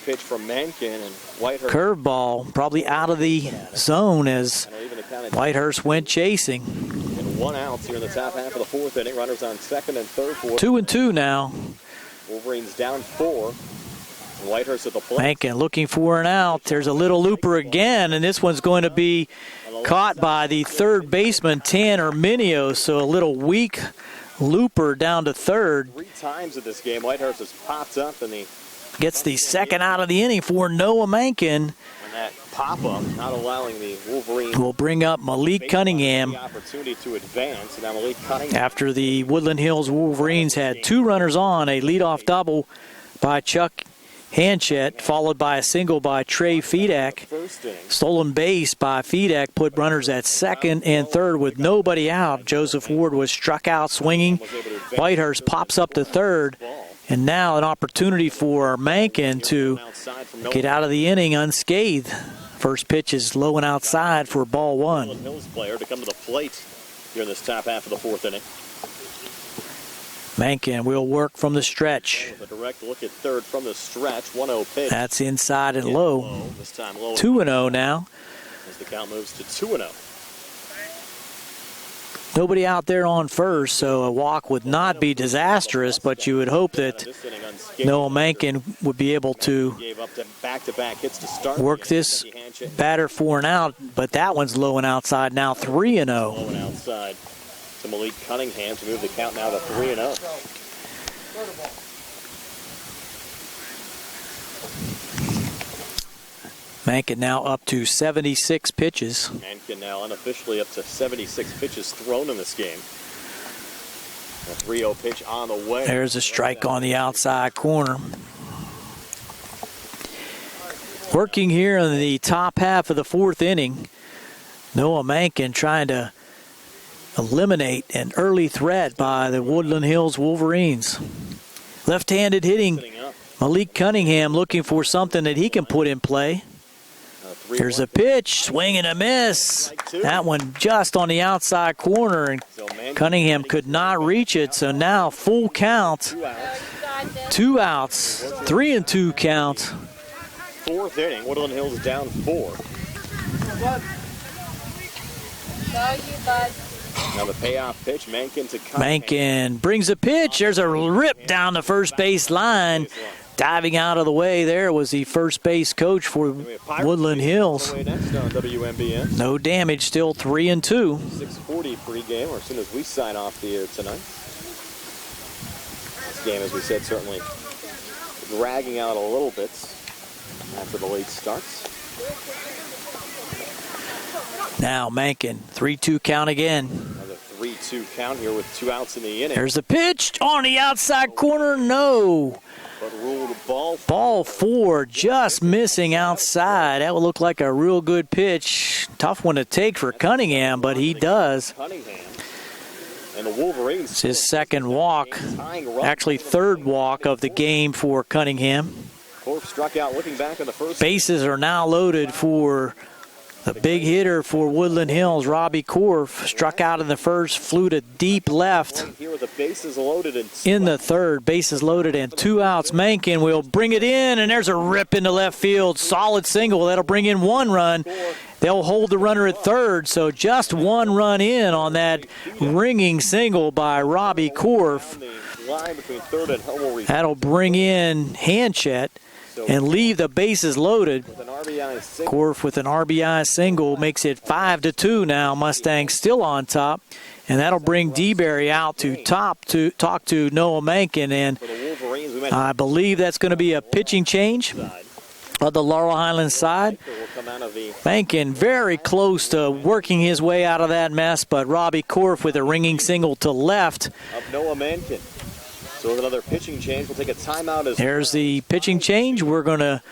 pitch from Mankin, and Whitehurst. Curveball probably out of the zone as Whitehurst went chasing. And 1 out here in the top half of the fourth inning. Runners on second and third. 2-2 now. Wolverines down 4. Whitehurst at the plate. Mankin looking for an out. There's a little looper again, and this one's going to be caught by the third baseman, Tanner Minio. So a little weak looper down to third. 3 times in this game, Whitehurst has popped up, and he gets the second out of the inning for Noah Mankin. And that pop-up not allowing the Wolverines. Will bring up Malik Cunningham. The opportunity to advance. Now Malik Cunningham. After the Woodland Hills Wolverines had 2 runners on, a leadoff double by Chuck Hanchett, followed by a single by Trey Fedak. Stolen base by Fedak put runners at second and third with nobody out. Joseph Ward was struck out swinging. Whitehurst pops up to third. And now an opportunity for Mankin to get out of the inning unscathed. First pitch is low and outside for ball 1. Hills player to come to the plate here in this top half of the fourth inning. Mankin will work from the stretch. A direct look at third from the stretch. 1-0 pitch. That's inside and low. This time low. 2-0 now. As the count moves to 2-0. Nobody out there on first, so a walk would not be disastrous, but you would hope that Noah Mankin would be able to work this batter for an out, but that one's low and outside now, 3-0. Low and outside to Malik Cunningham to move the count now to 3-0. Mankin now up to 76 pitches. Mankin now unofficially up to 76 pitches thrown in this game. A 3-0 pitch on the way. There's a strike on the outside corner. Working here in the top half of the fourth inning, Noah Mankin trying to eliminate an early threat by the Woodland Hills Wolverines. Left-handed hitting, Malik Cunningham looking for something that he can put in play. Here's a pitch, swing and a miss. That one just on the outside corner, and Cunningham could not reach it, so now full count 2 outs, 3-2 count. Fourth inning, Woodland Hills down 4. Now the payoff pitch, Mankin to Cunningham. Mankin brings a pitch. There's a rip down the first base line. Diving out of the way there was the first base coach for Woodland Hills. No damage, still 3-2. 6:40 pregame, or as soon as we sign off the air tonight. This game, as we said, certainly dragging out a little bit after the late starts. Now Mankin, 3-2 count again. Another 3-2 count here with 2 outs in the inning. There's the pitch on the outside corner, no. But ruled ball 4. Ball 4, just missing outside. That would look like a real good pitch. Tough one to take for Cunningham, but he does. Cunningham. And the Wolverines. It's his second walk, actually third walk of the game for Cunningham. Korf struck out looking back in the first. Bases are now loaded for the big hitter for Woodland Hills, Robbie Korf. Struck out in the first, flew to deep left. Here with the bases loaded in the third, bases loaded and 2 outs. Mankin will bring it in, and there's a rip into left field. Solid single. That'll bring in 1 run. They'll hold the runner at third, so just 1 run in on that ringing single by Robbie Korf. That'll bring in Hanchett and leave the bases loaded. Korf with an RBI single makes it 5-2 now. Mustangs still on top. And that'll bring DeBerry out to top to talk to Noah Mankin. And I believe that's going to be a pitching change on the Laurel Highlands side. Mankin very close to working his way out of that mess, but Robbie Korf with a ringing single to left. Up Noah Mankin. So with another pitching change, we'll take a timeout as There's the pitching change. We're going to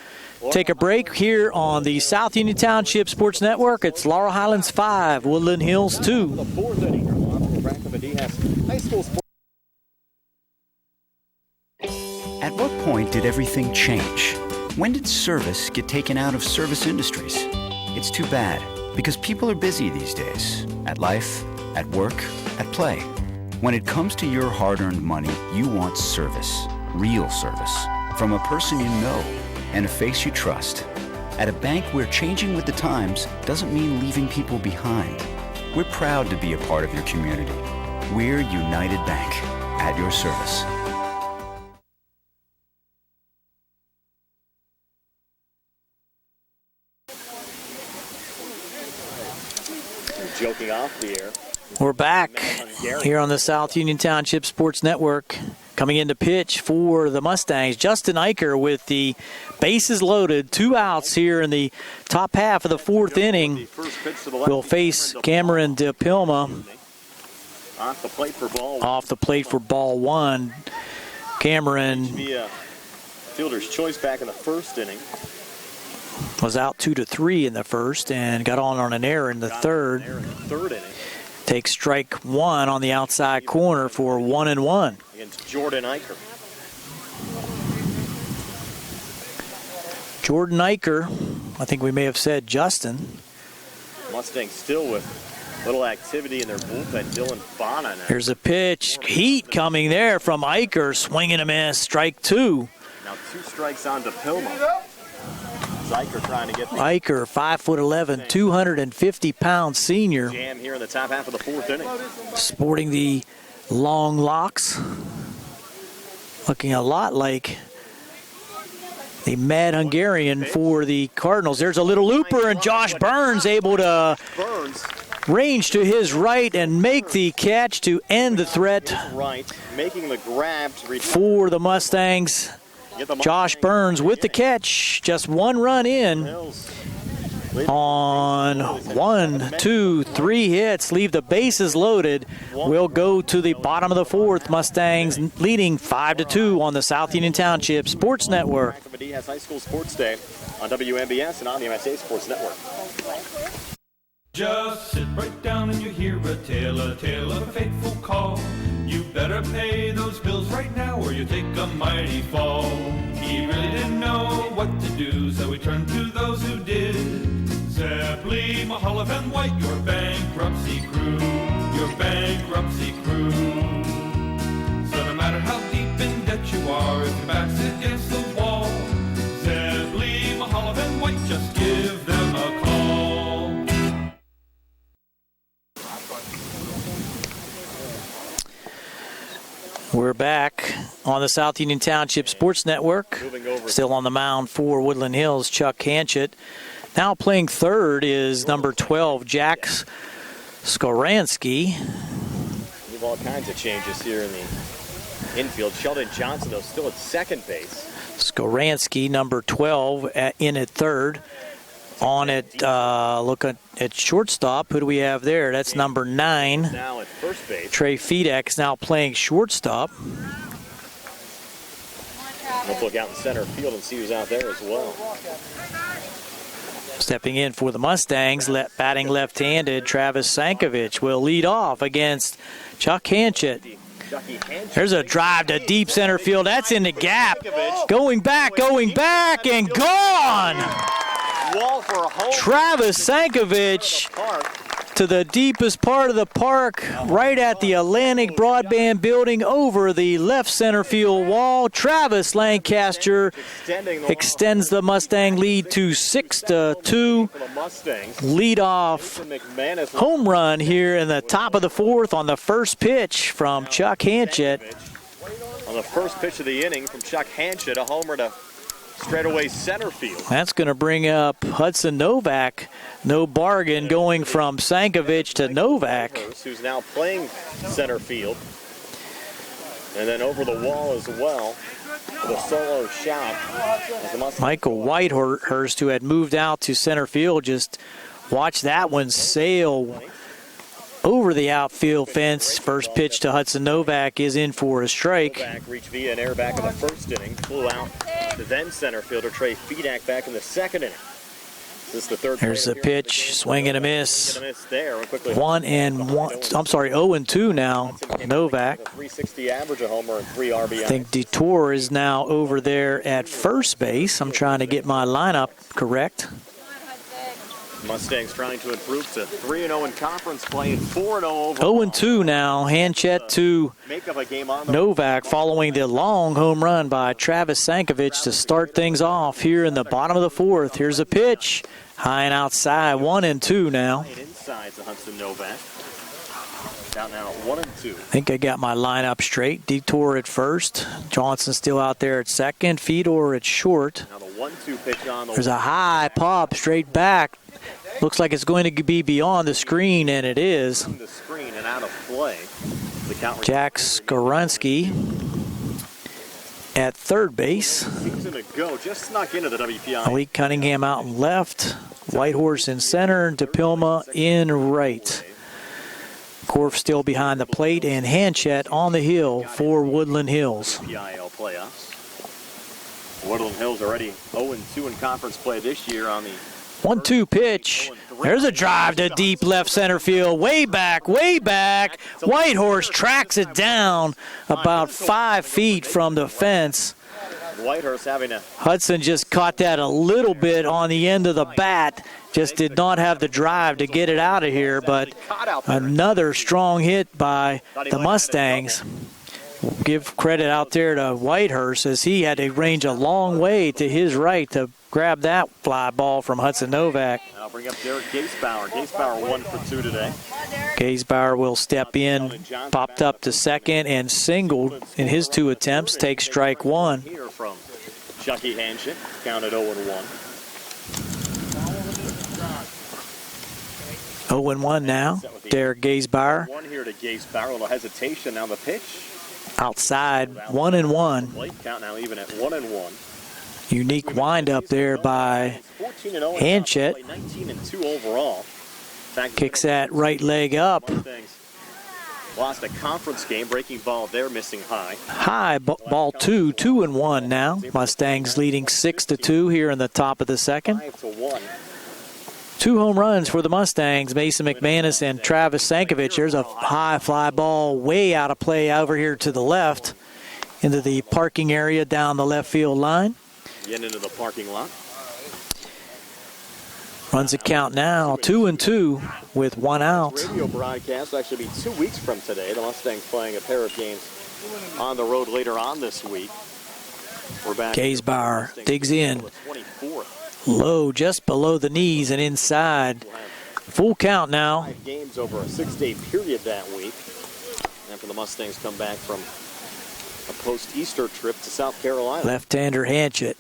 take a break here on the South Union Township Sports Network. It's Laurel Highlands 5, Woodland Hills 2. The fourth inning here on the Franklin Medina High School Sports. At what point did everything change? When did service get taken out of service industries? It's too bad, because people are busy these days. At life, at work, at play. When it comes to your hard-earned money, you want service. Real service. From a person you know and a face you trust. At a bank where changing with the times doesn't mean leaving people behind. We're proud to be a part of your community. We're United Bank, at your service. Joking off the air. We're back here on the South Union Township Sports Network. Coming in to pitch for the Mustangs, Justin Eicher with the bases loaded, 2 outs here in the top half of the fourth inning. Will face Cameron DePilma off the plate for ball 1. Cameron fielder's choice back in the first inning. Was out 2-3 in the first and got on an error in the third. Takes strike 1 on the outside corner for 1-1. Against Jordan Eicher. Jordan Eicher, I think we may have said Justin. Mustangs still with little activity in their bullpen. Dylan Bonner now. Here's a pitch. Heat coming there from Eicher. Swing and a miss. Strike 2. Now 2 strikes on DePilma. Eicher trying to get Eicher, 5'11", 250-pound senior. Jam here in the top half of the fourth inning. Sporting the long locks. Looking a lot like the Mad Hungarian for the Cardinals. There's a little looper, and Josh Burns able to range to his right and make the catch to end the threat making the grab for the Mustangs. Josh Burns with the catch. Just 1 run in on 1, 2, 3 hits. Leave the bases loaded. We'll go to the bottom of the fourth. Mustangs leading 5-2 on the South Union Township Sports Network. High School Sports Day on WMBS and on the MSA Sports Network. Just sit right down and you hear a tale of a fateful call. You better pay those bills right now or you take a mighty fall. He really didn't know what to do, so he turned to those who did. Zeppeli, Mahalev, and White, your bankruptcy crew. Your bankruptcy crew. So no matter how deep in debt you are, if you're back just give them a call. We're back on the South Union Township Sports Network. Still on the mound for Woodland Hills, Chuck Hanchett. Now playing third is number 12, Jack Skoransky. We have all kinds of changes here in the infield. Sheldon Johnson, though, still at second base. Skoransky, number 12, in at third. On at, look at shortstop. Who do we have there? That's number 9. Now at first base. Trey Fedak is now playing shortstop. Let's look out in center field and see who's out there as well. Stepping in for the Mustangs, batting left-handed, Travis Sankovic will lead off against Chuck Hanchett. There's a drive to deep center field. That's in the gap. Going back, and gone! Travis Sankovic to the deepest part of the park, right at the Atlantic Broadband Building over the left center field wall. Travis Lancaster extends the Mustang lead to 6-2. Lead off home run here in the top of the fourth on the first pitch from Chuck Hanchett. On the first pitch of the inning from Chuck Hanchett, a homer to straightaway center field. That's going to bring up Hudson Novak. No bargain going from Sankovic to Novak. Who's now playing center field. And then over the wall as well. The solo shot. Michael Whitehurst, who had moved out to center field, just watched that one sail over the outfield fence. First pitch to Hudson Novak is in for a strike. Novak reached via an error back in the first inning. Flew out to then center fielder Trey Fedak back in the second inning. This is the third. There's the pitch, swing and a miss. 0-2 now. Novak. 360 average, a homer and 3 RBI. I think Detour is now over there at first base. I'm trying to get my lineup correct. Mustangs trying to improve to 3-0 in conference play and 4-0 overall. 0-2 now. Hanchett to Novak following the long home run by Travis Sankovic to start things off here in the bottom of the fourth. Here's a pitch. High and outside. 1-2 now. Inside to Hudson Novak. Down now 1-2. I think I got my lineup straight. Detour at first. Johnson still out there at second. Fedor at short. Now the 1-2 pitch on the. There's a high pop straight back. Looks like it's going to be beyond the screen, and it is. The screen and out of play. Jack Skoransky at third base. Just snuck into the WPI. Malik Cunningham out in left. Whitehorse in center. DePilma in right. Korf still behind the plate, and Hanchett on the hill for Woodland Hills. PIL playoffs. Woodland Hills already 0-2 in conference play this year on the 1-2 pitch. There's a drive to deep left center field. Way back. Whitehorse tracks it down about 5 feet from the fence. Whitehorse having a. Hudson just caught that a little bit on the end of the bat. Just did not have the drive to get it out of here, but another strong hit by the Mustangs. Give credit out there to Whitehurst as he had to range a long way to his right to grab that fly ball from Hudson Novak. I'll bring up Derek Gasebauer. Gasebauer 1 for 2 today. Gasebauer will step in, popped up to second and singled in his 2 attempts, takes strike 1. Here from Chucky Hanchett, counted 0-1. 0-1 now. Derek Gasebauer. 1 here to Gasebauer. A little hesitation on the pitch. Outside, 1-1. Late count now even at 1-1. Unique windup there by Hanchett. 19-2 overall. Kicks that right leg up. Lost a conference game. Breaking ball there, missing high. High ball 2-1 now. Mustangs leading 6-2 here in the top of the second. 5-1. 2 home runs for the Mustangs, Mason McManus and Travis Sankovic. There's a high fly ball way out of play over here to the left into the parking area down the left field line. Getting into the parking lot. Runs the count now, 2-2 with 1 out. Radio broadcast will actually be 2 weeks from today. The Mustangs playing a pair of games on the road later on this week. We're back. Gasebauer digs in. 24th. Low, just below the knees and inside. Full count now. 5 games over a 6-day period that week after the Mustangs come back from a post-Easter trip to South Carolina. Left-hander Hanchett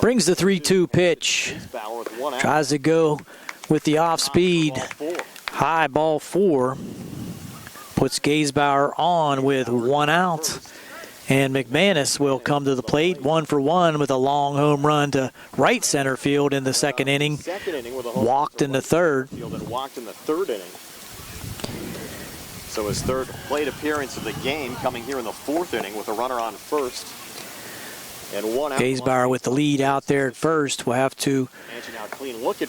brings the 3-2 pitch. Tries to go with the off-speed. High ball 4. Puts Gaisbauer on with 1 out. And McManus will come to the plate 1 for 1 with a long home run to right center field in the second inning. Walked in the third. Walked in the third inning. So his third plate appearance of the game coming here in the 4th inning with a runner on first. And 1 out. Gaisbauer with the lead out there at first. Will have to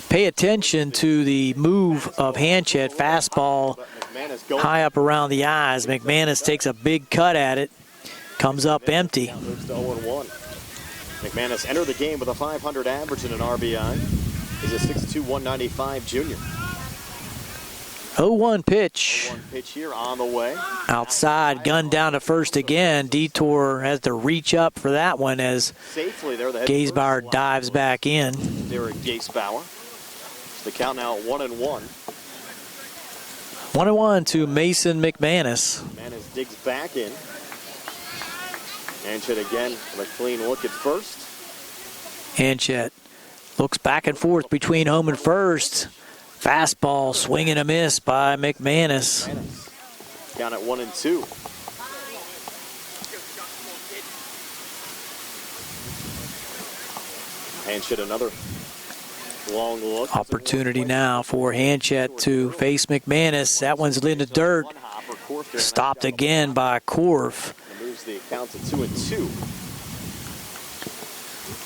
pay attention to the move of Hanchett. Fastball high up around the eyes. McManus takes a big cut at it. Comes up empty. McManus entered the game with a .500 average and an RBI. He's a 6'2", 195 junior. 0-1 pitch. 0-1 pitch here on the way. Outside, gun down to first again. Detour has to reach up for that one as Gaisbauer dives back in. Derek Gaisbauer. The count now at 1-1. 1-1 to Mason McManus. McManus digs back in. Hanchett again with a clean look at first. Hanchett looks back and forth between home and first. Fastball, swing and a miss by McManus. Count at 1-2. Hanchett another long look. Opportunity now for Hanchett to face McManus. That one's in the dirt. Stopped again by Korf. Moves the account to 2-2.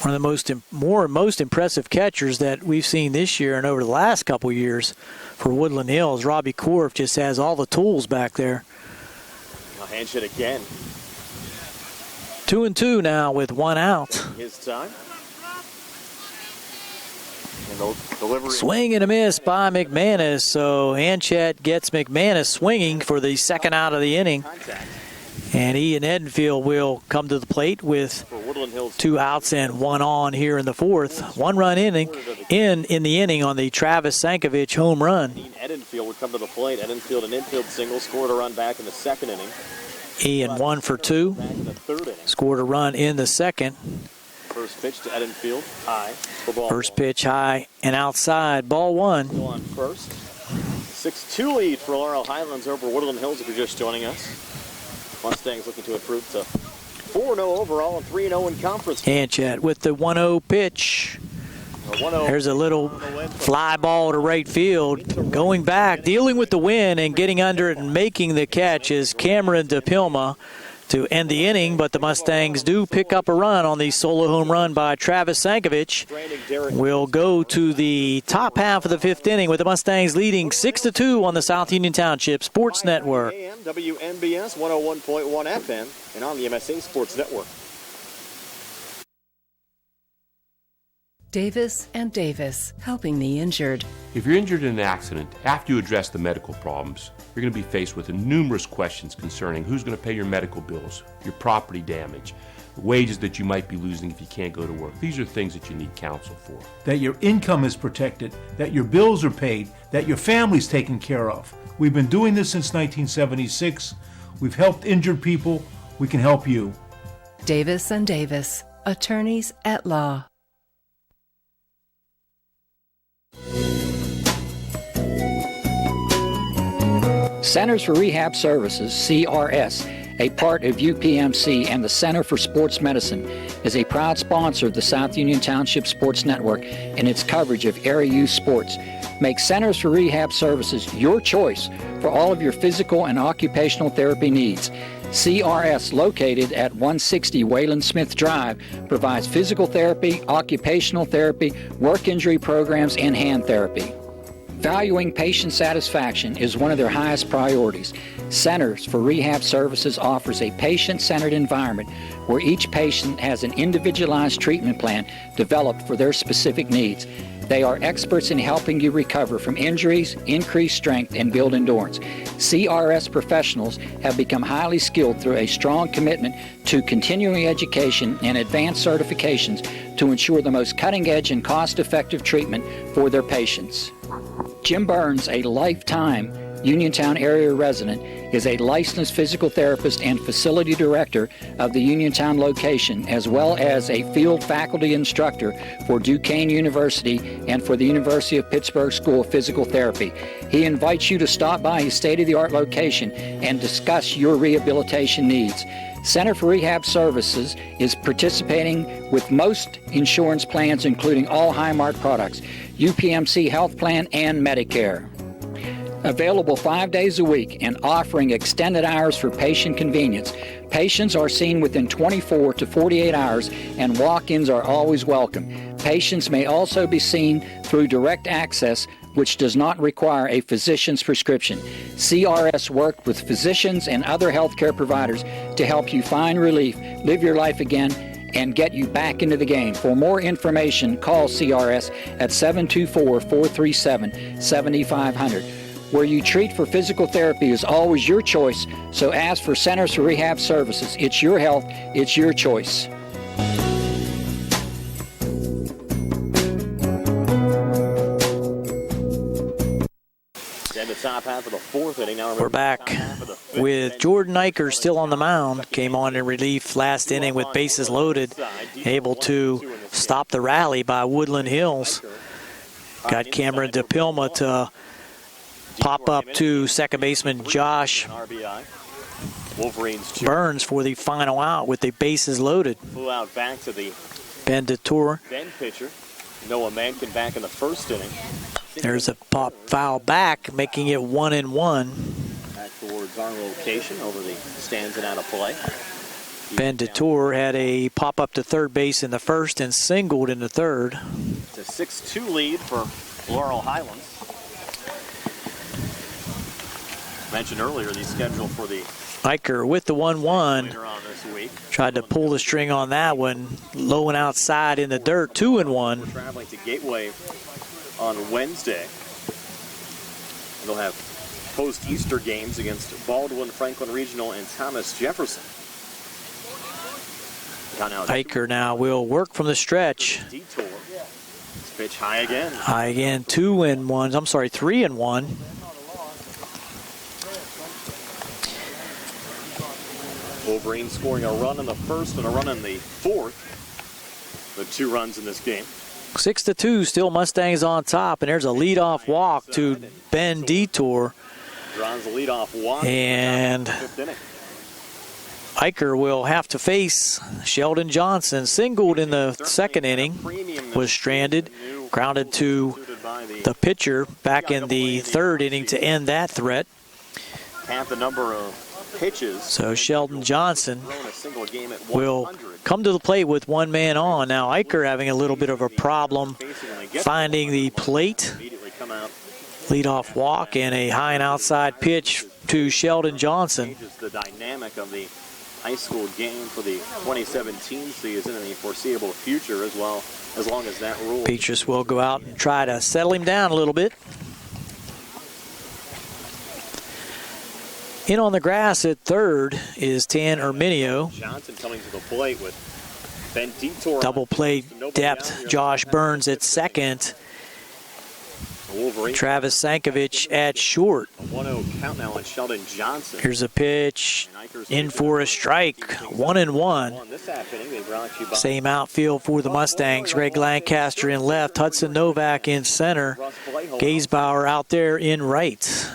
One of the most impressive catchers that we've seen this year and over the last couple years for Woodland Hills. Robbie Korf just has all the tools back there. Now Hanchett again. 2-2 now with 1 out. His time. And delivery. Swing and a miss by McManus. So Hanchett gets McManus swinging for the second out of the inning. And Ian Edenfield will come to the plate with 2 outs and 1 on here in the 4th. 1-run inning in the inning on the Travis Sankovic home run. Edenfield would come to the plate. Edenfield an infield single, scored a run back in the 2nd inning. Ian 1 for 2. Scored a run in the 2nd. First pitch to Edenfield, high. First pitch high and outside, ball 1. Go on first. 6-2 lead for Laurel Highlands over Woodland Hills if you're just joining us. Mustangs looking to improve to 4-0 overall and 3-0 in conference. Hanchett with the 1-0 pitch. There's a little fly ball to right field. Going back, dealing with the wind and getting under it and making the catch is Cameron DePilma to end the inning, but the Mustangs do pick up a run on the solo home run by Travis Sankovic. We'll go to the top half of the 5th inning with the Mustangs leading 6-2 on the South Union Township Sports Network. AM, WNBS 101.1 FM, and on the MSA Sports Network. Davis and Davis, helping the injured. If you're injured in an accident, after you address the medical problems, you're going to be faced with numerous questions concerning who's going to pay your medical bills, your property damage, the wages that you might be losing if you can't go to work. These are things that you need counsel for. That your income is protected, that your bills are paid, that your family's taken care of. We've been doing this since 1976. We've helped injured people. We can help you. Davis and Davis, attorneys at law. Centers for Rehab Services, CRS, a part of UPMC and the Center for Sports Medicine, is a proud sponsor of the South Union Township Sports Network and its coverage of area youth sports. Make Centers for Rehab Services your choice for all of your physical and occupational therapy needs. CRS, located at 160 Wayland Smith Drive, provides physical therapy, occupational therapy, work injury programs, and hand therapy. Valuing patient satisfaction is one of their highest priorities. Centers for Rehab Services offers a patient-centered environment where each patient has an individualized treatment plan developed for their specific needs. They are experts in helping you recover from injuries, increase strength, and build endurance. CRS professionals have become highly skilled through a strong commitment to continuing education and advanced certifications to ensure the most cutting-edge and cost-effective treatment for their patients. Jim Burns, a lifetime Uniontown area resident, is a licensed physical therapist and facility director of the Uniontown location, as well as a field faculty instructor for Duquesne University and for the University of Pittsburgh School of Physical Therapy. He invites you to stop by his state-of-the-art location and discuss your rehabilitation needs. Center for Rehab Services is participating with most insurance plans, including all Highmark products, UPMC Health Plan, and Medicare. Available 5 days a week and offering extended hours for patient convenience. Patients are seen within 24 to 48 hours and walk-ins are always welcome. Patients may also be seen through direct access, which does not require a physician's prescription. CRS worked with physicians and other healthcare providers to help you find relief, live your life again, and get you back into the game. For more information, call CRS at 724-437-7500. Where you treat for physical therapy is always your choice, so ask for Centers for Rehab Services. It's your health, it's your choice. The top half of the fourth inning. Now we're back with Jordan Eicher still on the mound. Came on in relief last inning with bases loaded, able to stop the rally by Woodland Hills. Got Cameron DePilma to pop up to second baseman Josh Burns for the final out with the bases loaded. Flew out back to the Ben DeTour. Ben pitcher. Noah Mankin back in the first inning. There's a pop foul back, making it 1-1. Back towards our location over the stands and out of play. Ben DeTour had a pop up to third base in the first and singled in the third. It's a 6-2 lead for Laurel Highlands. Mentioned earlier the schedule for the Eicher with the 1-1. Tried to pull the string on that one, low and outside in the dirt, 2-1. We're traveling to Gateway on Wednesday. They'll have post-Easter games against Baldwin, Franklin Regional, and Thomas Jefferson. Eicher now will work from the stretch. Detour. Pitch high again. High again, 3-1. Wolverines scoring a run in the first and a run in the fourth. The 2 runs in this game. 6-2, still Mustangs on top, and there's a leadoff walk to Ben DeTour. Draws the leadoff walk. And Eicher will have to face Sheldon Johnson. Singled in the second inning, was stranded, grounded to the pitcher back in the third inning to end that threat. Half the number of pitches. So Sheldon Johnson will come to the plate with one man on. Now Eicher having a little bit of a problem finding the plate. Leadoff walk and a high and outside pitch to Sheldon Johnson. The dynamic of the high school game for the 2017 season and the foreseeable future as well, as long as that rule. Petrus will go out and try to settle him down a little bit. In on the grass at third is Tan Erminio. Johnson coming to the plate with Ben DeTour. Double play depth. Josh Burns at second. Travis Sankovic at short. A 1-0 count now on Sheldon Johnson. Here's a pitch in for a strike. 1-1. Same outfield for the Mustangs. Greg Lancaster in left. Hudson Novak in center. Gaysbauer out there in right.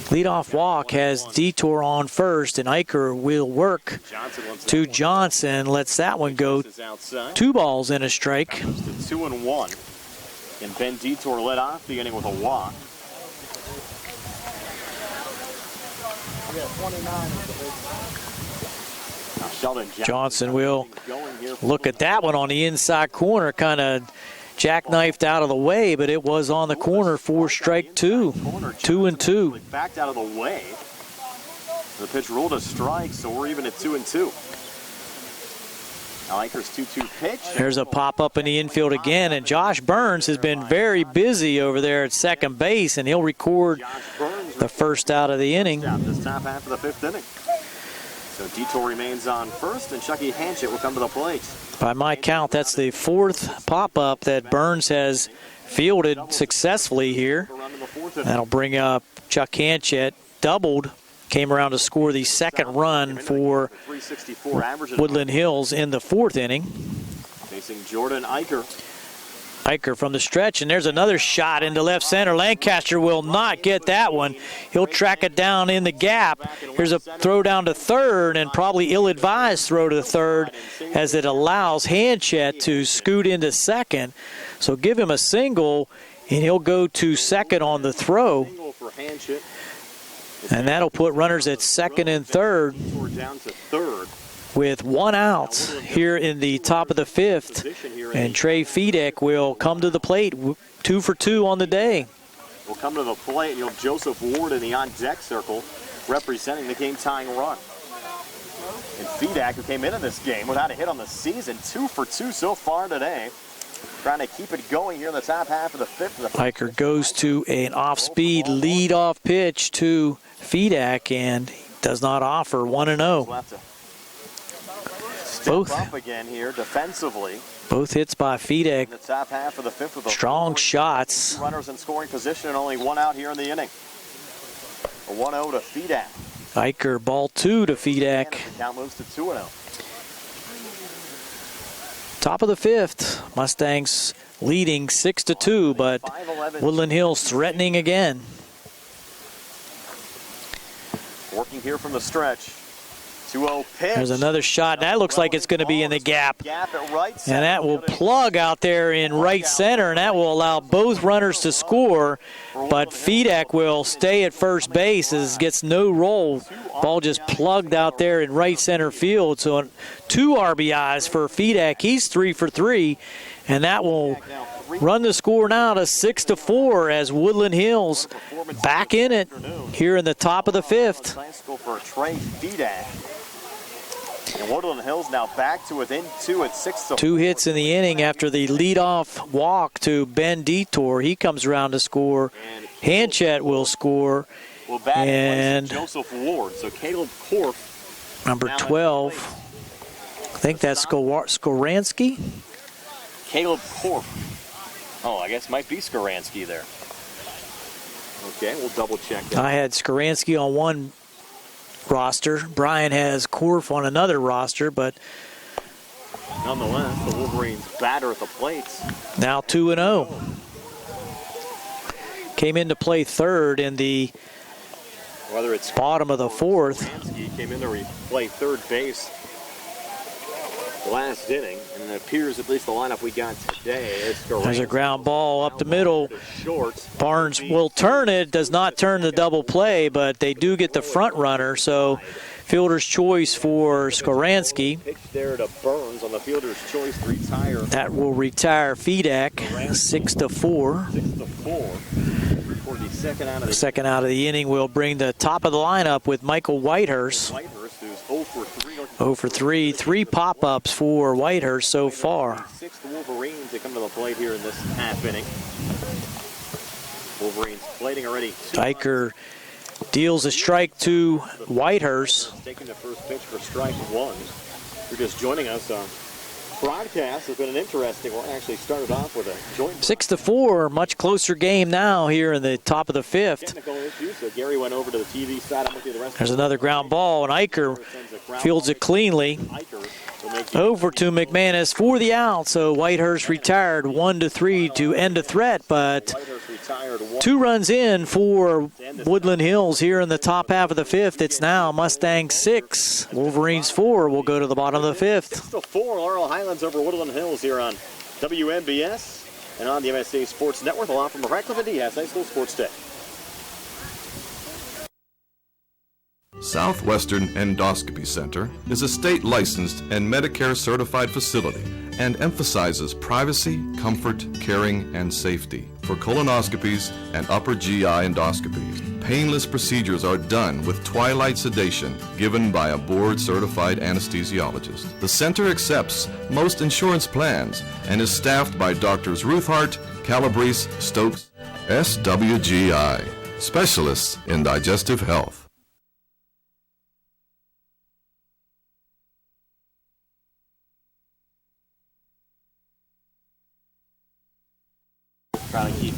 Leadoff walk has DeTour on first, and Eicher will work to Johnson. Lets that one go. 2 balls and a strike. 2-1. And Ben DeTour led off the inning with a walk. Johnson will look at that one on the inside corner, kind of jackknifed out of the way, but it was on the corner for strike 2. 2-2. Backed out of the way. The pitch ruled a strike, so we're even at 2-2. Eicher's 2-2 pitch. There's a pop-up in the infield again, and Josh Burns has been very busy over there at second base, and he'll record the first out of the inning. This top half of the fifth inning. So Detour remains on first, and Chucky Hanchett will come to the plate. By my count, that's the fourth pop-up that Burns has fielded successfully here. That'll bring up Chuck Hanchett, doubled, came around to score the second run for Woodland Hills in the fourth inning. Facing Jordan Eicher. Eicher from the stretch, and there's another shot into left center. Lancaster will not get that one. He'll track it down in the gap. Here's a throw down to third, and probably ill-advised throw to third as it allows Hanchett to scoot into second. So give him a single, and he'll go to second on the throw. And that'll put runners at second and third with one out here in the top of the fifth. And Trey Feedek will come to the plate, 2 for 2 on the day. Will come to the plate. You'll have Joseph Ward in the on-deck circle representing the game-tying run. And Feedek, who came into this game without a hit on the season, 2 for 2 so far today. Trying to keep it going here in the top half of the fifth. Eicher goes to an off-speed lead-off pitch to Feedek and does not offer. 1-0. Both up again here defensively. Both hits by Feedek. In the top half of the fifth with strong shots. 2 runners in scoring position and only 1 out here in the inning. A 1-0 to Feedek. Eicher, ball 2 to Feedek. Count moves to 2-0. Top of the fifth, Mustangs leading 6-2, but Woodland Hills threatening again. Working here from the stretch. 2-0 pitch. There's another shot. That looks like it's going to be in the gap. And that will plug out there in right center, and that will allow both runners to score. But Feedek will stay at first base as gets no roll. Ball just plugged out there in right center field. So 2 RBIs for Feedek. He's 3 for 3. And that will run the score now to 6-4 as Woodland Hills back in it here in the top of the fifth. For Trey Feedek. And Woodland Hills now back to within 2 at 6-4. 2 hits in the inning after the leadoff walk to Ben Detour. He comes around to score. Hanchett will score. And Joseph Ward. So Caleb Korf, number 12. I think that's Skoransky. Caleb Korf. Oh, I guess might be Skoransky there. Okay, we'll double check that. I had Skoransky on one roster. Brian has Korf on another roster, but nonetheless, the Wolverines batter at the plates. Now 2-0. Came in to play third in the bottom of the fourth. He came in to play third base last inning, and it appears at least the lineup we got today is correct. There's a ground ball up the middle. Barnes will turn it, does not turn the double play, but they do get the front runner, so fielder's choice for Skoransky. Pitch there to Burns on the fielder's choice to retire. That will retire Feedek, 6-4. 6-4. The second out of the inning will bring the top of the lineup with Michael Whitehurst. Who's 0 for 3. 0 for 3. 3 pop-ups for Whitehurst so far. 6 Wolverines to come to the plate here in this half inning. Wolverines plating already. Eicher deals a strike to Whitehurst. Taking the first pitch for strike 1. If you're just joining us, broadcast has been an interesting one. Actually started off with a joint 6-4, much closer game now here in the top of the fifth. Technical issues, so Gary went over to the TV side. I'm with you the rest. There's another ground ball, and Eicher fields it cleanly. Over to McManus for the out, so Whitehurst retired 1-3 to end a threat, but 2 runs in for Woodland Hills here in the top half of the fifth. It's now Mustangs 6, Wolverines 4. We'll go to the bottom of the fifth. 6-4, Laurel Highlands over Woodland Hills here on WNBS and on the MSA Sports Network, along from Radcliffe and Diaz High School Sports Day. Southwestern Endoscopy Center is a state-licensed and Medicare-certified facility and emphasizes privacy, comfort, caring, and safety. For colonoscopies and upper GI endoscopies, painless procedures are done with twilight sedation given by a board-certified anesthesiologist. The center accepts most insurance plans and is staffed by Doctors Ruthhart, Calabrese, Stokes, SWGI, specialists in digestive health. Trying to keep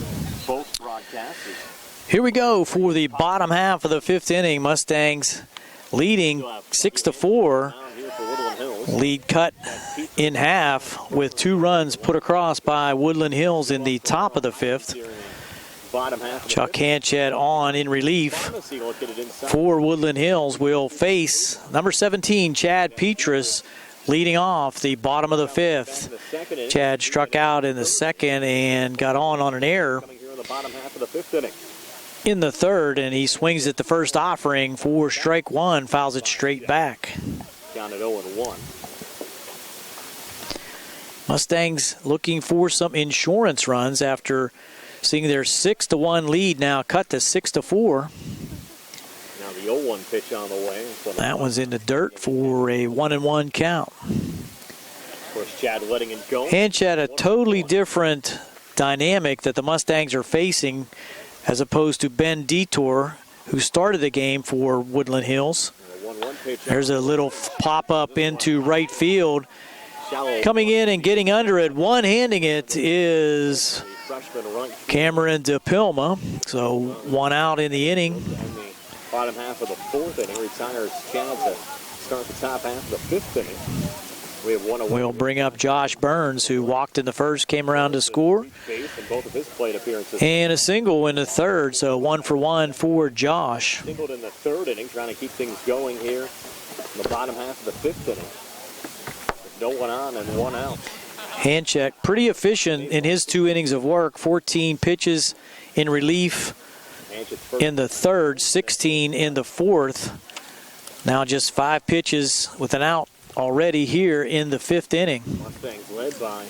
both broadcasts. Here we go for the bottom half of the fifth inning. Mustangs leading 6-4. Lead cut in half with 2 runs put across by Woodland Hills in the top of the fifth. Chuck Hanchett on in relief for Woodland Hills will face number 17, Chad Petrus, leading off the bottom of the fifth. Chad struck out in the second and got on an error in the third, and he swings at the first offering for strike one, fouls it straight back. Down at 0-1. Mustangs looking for some insurance runs after seeing their 6-1 lead now cut to 6-4. Now the 0-1 pitch on the way. That one's in the dirt for a 1-1 count. Of course, Chad letting it go. Hanchett, a totally different dynamic that the Mustangs are facing as opposed to Ben Detour, who started the game for Woodland Hills. There's a little pop-up into right field. Coming in and getting under it, one-handing it is Cameron DePilma. So 1 out in the inning. Bottom half of the fourth inning retires Chad to start the top half of the fifth inning. We have one away. We'll bring up Josh Burns, who walked in the first, came around to score. And a single in the third, so 1 for 1 for Josh. Singled in the third inning, trying to keep things going here in the bottom half of the fifth inning. With no one on and 1 out. Hanchett pretty efficient in his 2 innings of work, 14 pitches in relief in the third, 16 in the fourth. Now just 5 pitches with an out already here in the fifth inning. Mustangs led by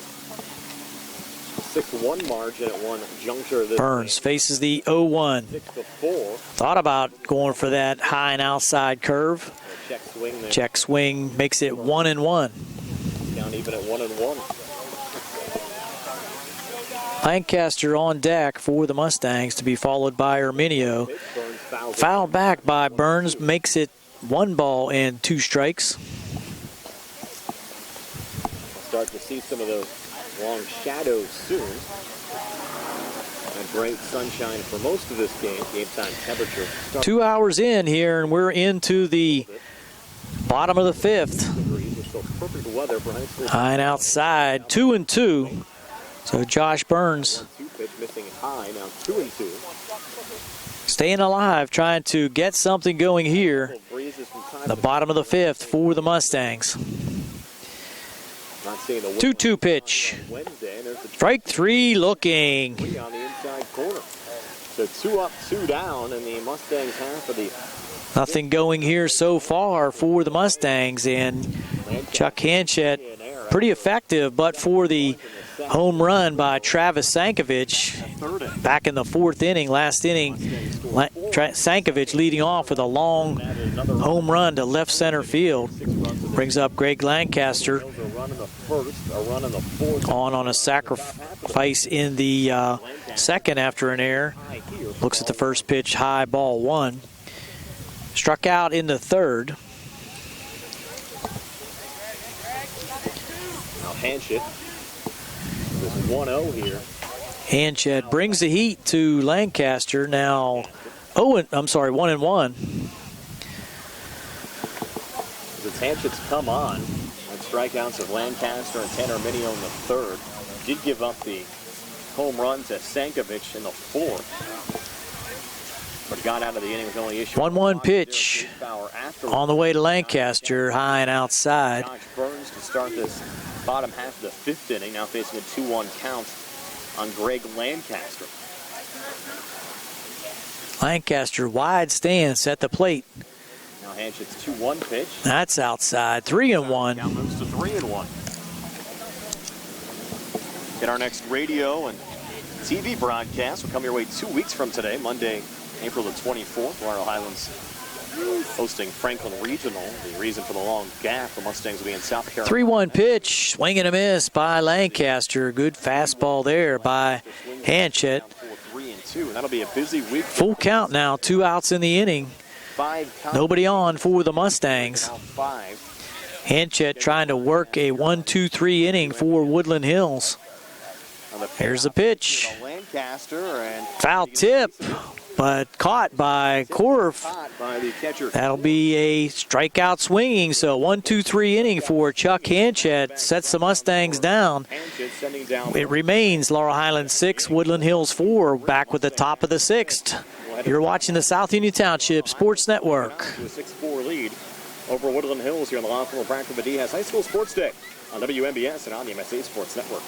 6-1 margin at one juncture of this Burns game. faces the 0-1. 6-4. Thought about going for that high and outside curve. Check swing there. Check swing makes it 1-1. Down even at 1-1. Lancaster on deck for the Mustangs to be followed by Herminio. Fouled back by Burns makes it 1 ball and 2 strikes. Start to see some of those long shadows soon. And bright sunshine for most of this game. Game time temperature. 2 hours in here, and we're into the bottom of the fifth. Perfect weather for high school. High and outside, 2-2. So Josh Burns 1-2 pitch missing high, now 2-2. staying alive, trying to get something going here. The bottom of the fifth for the Mustangs. 2-2 pitch. Strike 3 looking. On the inside corner. So 2 up, 2 down, and the Mustangs half of the. Nothing going here so far for the Mustangs, and Chuck Hanchett pretty effective, but for the home run by Travis Sankovic back in the 4th inning, last inning. Sankovic leading off with a long home run to left center field. Brings up Greg Lancaster on a sacrifice in the second after an error. Looks at the first pitch, high, ball 1. Struck out in the third. Now Hanchett. This 1-0 here. Hanchett brings the heat to Lancaster. Now 1-1. As Hanchett's come on, and strikeouts of Lancaster and Tanner Herminio in the third. Did give up the home run to Sankovic in the 4th. But got out of the inning with only issue. 1-1 pitch on the way to Lancaster, high and outside. Josh Burns to start this bottom half of the 5th inning, now facing a 2-1 count on Greg Lancaster. Lancaster wide stance at the plate. Now Hanchett's 2-1 pitch. That's outside. 3-1. Count moves to 3-1. Get our next radio and TV broadcast will come your way 2 weeks from today, Monday, April the 24th. Laurel Highlands hosting Franklin Regional. The reason for the long gap, the Mustangs will be in South Carolina. 3-1 pitch, swing and a miss by Lancaster. Good fastball there by Hanchett. 3-2, and that'll be a busy week. Full count now, 2 outs in the inning. Nobody on for the Mustangs. Hanchett trying to work a 1-2-3 inning for Woodland Hills. Here's the pitch. Foul tip, but caught by Korf. That'll be a strikeout swinging. So 1-2-3 inning for Chuck Hanchett. Sets the Mustangs down. It remains Laurel Highlands 6, Woodland Hills 4. Back with the top of the 6th. You're watching the South Union Township Sports Network. To a 6-4 lead over Woodland Hills here on the Lawful Practical Diaz High School Sports Day on WMBS and on the MSA Sports Network.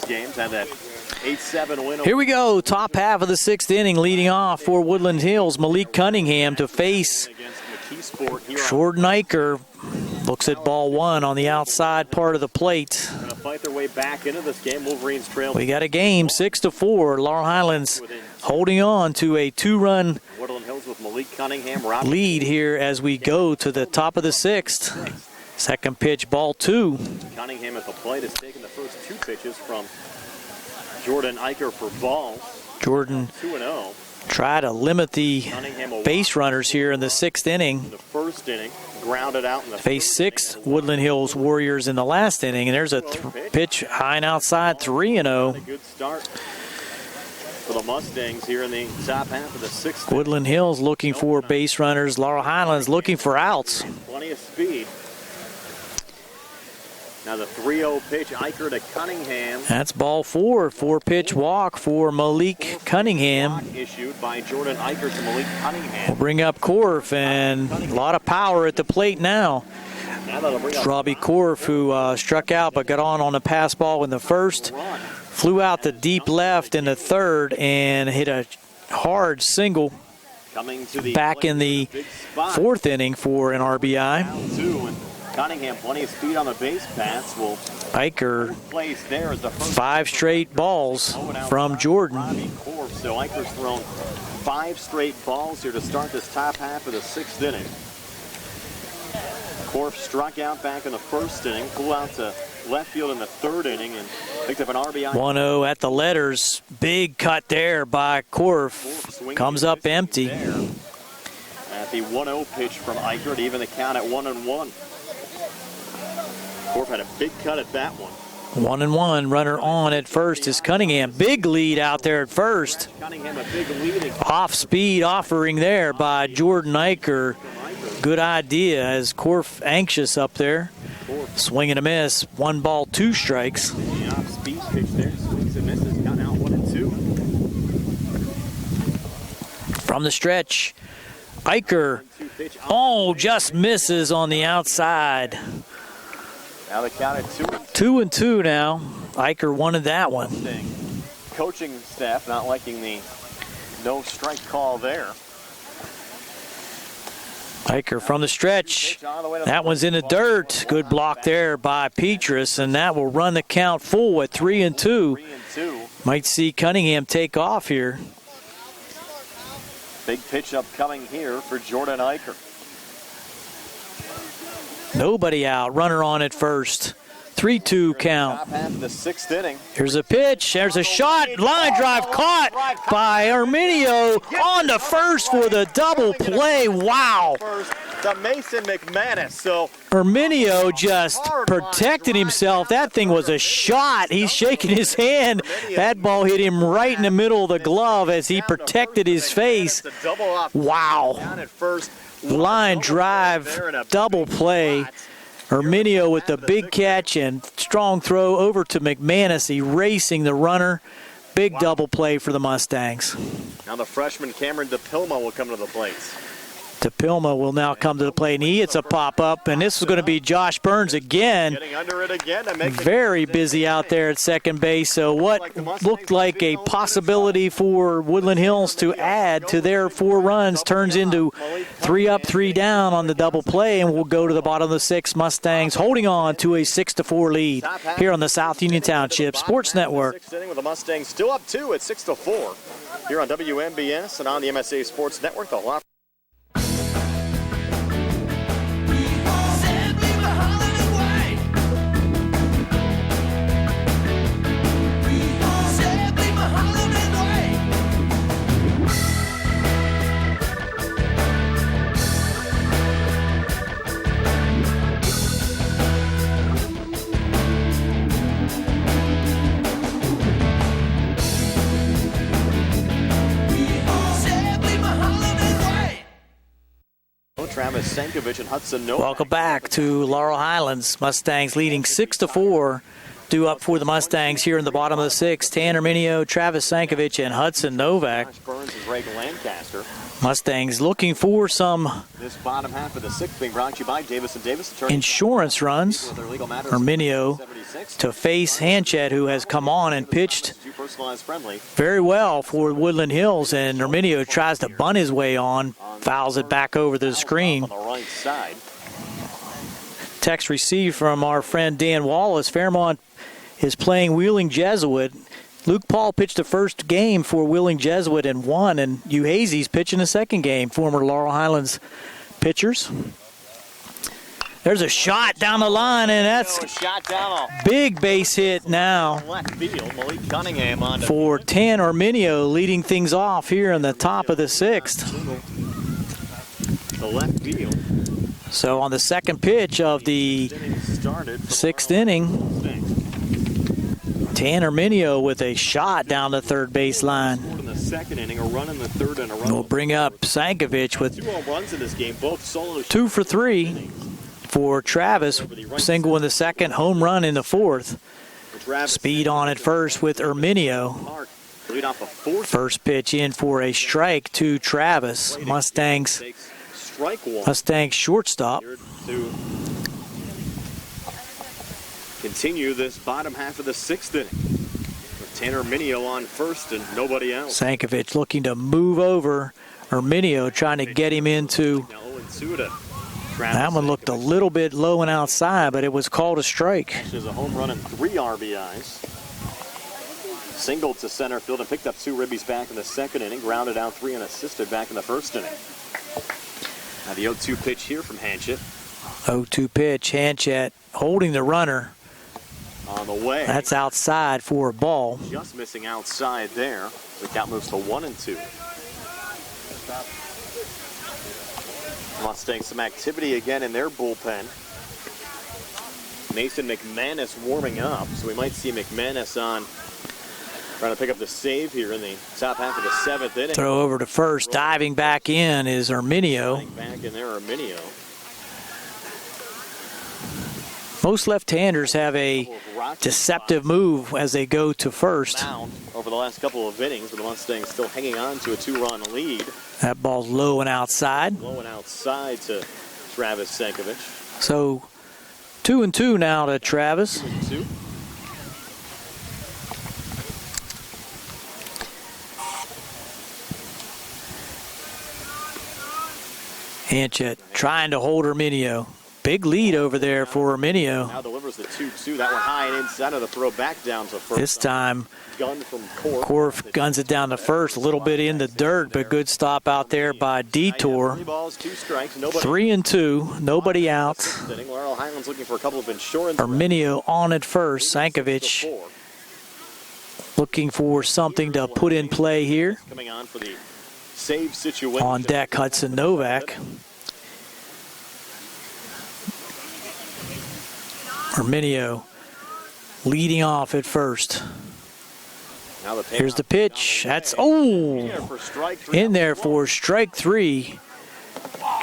Games had that 8-7 win. Here we go, top half of the 6th inning, leading off for Woodland Hills. Malik Cunningham to face Jordan Eicher. Looks at ball 1 on the outside part of the plate. Going to fight their way back into this game. Wolverines trail. We got a game, 6-4. Laurel Highlands holding on to a 2-run Woodland Hills with Malik Cunningham lead here as we go to the top of the 6th. Second pitch, ball 2. Cunningham at the plate has taken the first 2 pitches from Jordan Eicher for balls. Jordan 2-0. Try to limit the base runners here in the 6th inning. In the first inning, grounded out in the Face 6 Woodland Hills Warriors in the last inning, and there's a pitch high and outside, 3-0. A good start for the Mustangs here in the top half of the 6th. Woodland Hills looking for base runners. Laurel Highlands looking for outs. Plenty of speed. Now the 3-0 pitch, Eicher to Cunningham. That's ball 4. 4-pitch walk for Malik Cunningham. Issued by Jordan Eicher to Malik Cunningham. We'll bring up Korf, and a lot of power at the plate now. It's Robbie Korf, who struck out but got on the pass ball in the first. Flew out the deep left in the third and hit a hard single back in the 4th inning for an RBI. Cunningham, plenty of speed on the base paths. Eicher, 5 straight balls from Jordan. So Eicher's thrown 5 straight balls here to start this top half of the 6th inning. Korf struck out back in the 1st inning, flew out to left field in the 3rd inning, and picked up an RBI. 1-0 at the letters. Big cut there by Korf. Comes up empty. At the 1-0 pitch from Eicher to even the count at 1-1. Korf had a big cut at that one. 1-1, runner on at first is Cunningham. Big lead out there at first. Cunningham a big lead. Off speed offering there by Jordan Eicher. Good idea as Korf anxious up there. Swing and a miss. 1 ball, 2 strikes. The off speed pitch there. Swings and misses. Got out 1-2. From the stretch, Eicher. Oh, just misses on the outside. Now the count at 2-2 now. Eicher wanted that one. Coaching staff not liking the no strike call there. Eicher from the stretch. That one's in the dirt. Good block there by Petrus, and that will run the count full at 3-2. Might see Cunningham take off here. Big pitch upcoming here for Jordan Eicher. Nobody out. Runner on at first. 3-2 count. Top half of the 6th inning. Here's a pitch. There's a shot. Line drive caught by Arminio on the first for the double play. Wow. To Mason McManus. So Arminio just protected himself. That thing was a shot. He's shaking his hand. That ball hit him right in the middle of the glove as he protected his face. Wow. Line drive, double play. Arminio with the big catch and strong throw over to McManus, erasing the runner. Big double play for the Mustangs. Now the freshman Cameron DePilma will come to the plate. DePilma will now come to the plate, and he hits a pop-up, and this is going to be Josh Burns again. Getting under it again to make very busy out there at second base. So what looked like a possibility for Woodland Hills to add to their 4 runs turns into 3 up, 3 down on the double play, and we'll go to the bottom of the 6th. Mustangs holding on to a 6-4 lead here on the South Union Township Sports Network. With the Mustangs still up 2 at 6-4 here on WMBS and on the MSA Sports Network. The Travis Sankovic and Hudson Novak. Welcome back to Laurel Highlands. Mustangs leading 6-4. Due up for the Mustangs here in the bottom of the 6th. Tanner Minio, Travis Sankovic, and Hudson Novak. Burns and Greg Lancaster. Mustangs looking for some this bottom half of the 6th being brought to you by Davis & Davis. Insurance runs. Arminio to face Hanchet, who has come on and pitched very well for Woodland Hills, and Arminio tries to bunt his way on, fouls it back over the screen. On the right side. Text received from our friend Dan Wallace. Fairmont is playing Wheeling Jesuit. Luke Paul pitched the first game for Wheeling Jesuit and won, and Hugh Hazy's pitching the second game, former Laurel Highlands pitchers. There's a shot down the line, and that's big base hit now for Tan Arminio, leading things off here in the top of the 6th. The left field. So on the second pitch of the 6th inning, Tanner Minio with a shot down the third base line. In the second inning, a run in the third, and a run. We'll bring up Sankovic with 2 home runs in this game, both solo. 2 for 3 for Travis. Single in the second, home run in the 4th. Speed on at first with Arminio. First pitch in for a strike to Travis. Mustangs shortstop. Continue this bottom half of the 6th inning with Tanner Minio on first and nobody else. Sankovic looking to move over Arminio, trying to get him into. That one looked a little bit low and outside, but it was called a strike. There's a home run and 3 RBIs. Singled to center field and picked up 2 ribbies back in the second inning, grounded out 3 and assisted back in the first inning. Now the 0-2 pitch here from Hanchet. 0-2 pitch, Hanchet holding the runner. On the way. That's outside for a ball. Just missing outside there. The count moves to 1-2. Mustangs some activity again in their bullpen. Nathan McManus warming up, so we might see McManus on trying to pick up the save here in the top half of the 7th inning. Throw over to first, diving back in is Arminio. Back in there, Arminio. Most left-handers have a deceptive move as they go to first. Over the last couple of innings, but the Mustangs still hanging on to a 2-run lead. That ball's low and outside. Low and outside to Travis Sankovic. So 2-2 now to Travis. 2-2. Hanchet trying to hold Arminio. Big lead over there for Arminio. Now delivers the 2-2. That one high and inside of the throw back down to first. This time, gun from Korf. Korf guns it down to first, a little bit in the dirt, but good stop out there by Detour. 3 balls, 2 strikes. 3-2, nobody out. Laurel Highlands looking for a couple of insurance. Arminio on at first. Sankovic looking for something to put in play here. Coming on for the save situation. On deck, Hudson Novak. Arminio leading off at first. Here's the pitch. That's, in there for strike 3.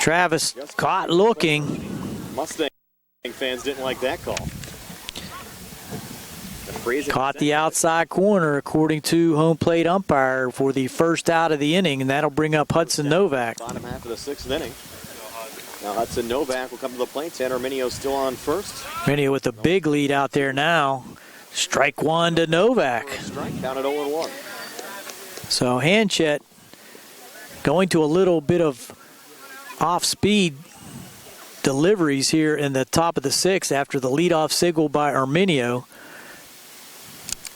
Travis caught looking. Mustang fans didn't like that call. Caught the outside corner, according to home plate umpire, for the first out of the inning, and that'll bring up Hudson Novak. Bottom half of the 6th inning. Now Hudson Novak will come to the plate. Tanner Arminio still on first. Arminio with a big lead out there now. Strike 1 to Novak. Strike count at 0-1. So Hanchett going to a little bit of off-speed deliveries here in the top of the 6th after the leadoff single by Arminio.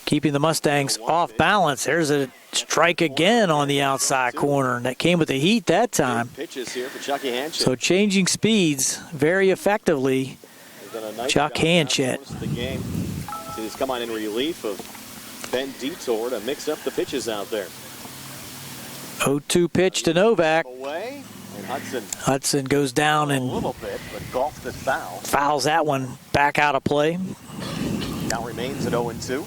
Keeping the Mustangs off balance. There's a strike again on the outside corner, and that came with the heat that time. Pitches here for Chucky Hanchett. So changing speeds very effectively. Chuck Hanchett. He's come on in relief of Ben Detour to mix up the pitches out there. 0-2 pitch to Novak. Away, and Hudson goes down and a little bit, but golfed it foul. Fouls that one back out of play. Now remains at 0-2.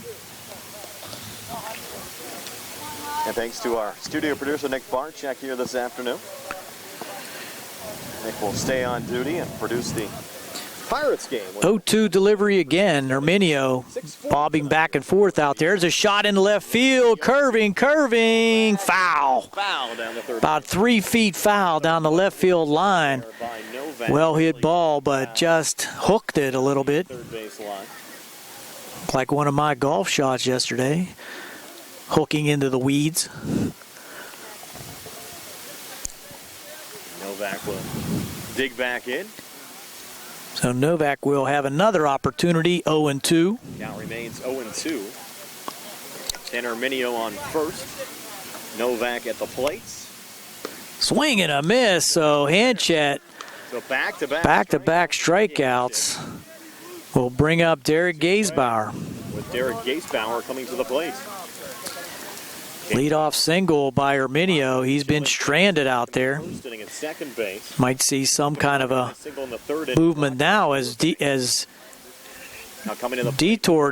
And thanks to our studio producer, Nick Barczyk, here this afternoon. Nick will stay on duty and produce the Pirates game. 0-2 delivery again. Arminio bobbing back and forth out there. There's a shot in left field. Curving. Foul. Foul down the third. About 3 feet foul down the left field line. Well hit ball, but just hooked it a little bit. Third base line. Like one of my golf shots yesterday. Hooking into the weeds. Novak will dig back in. So Novak will have another opportunity, 0-2. Count remains 0-2. Tanner Arminio on first. Novak at the plates. Swing and a miss, so Hanchett. So back-to-back strikeouts will bring up Derek Gaisbauer. With Derek Gaisbauer coming to the plate. Leadoff single by Arminio. He's been stranded out there. At second base. Might see some kind of a movement now as Detour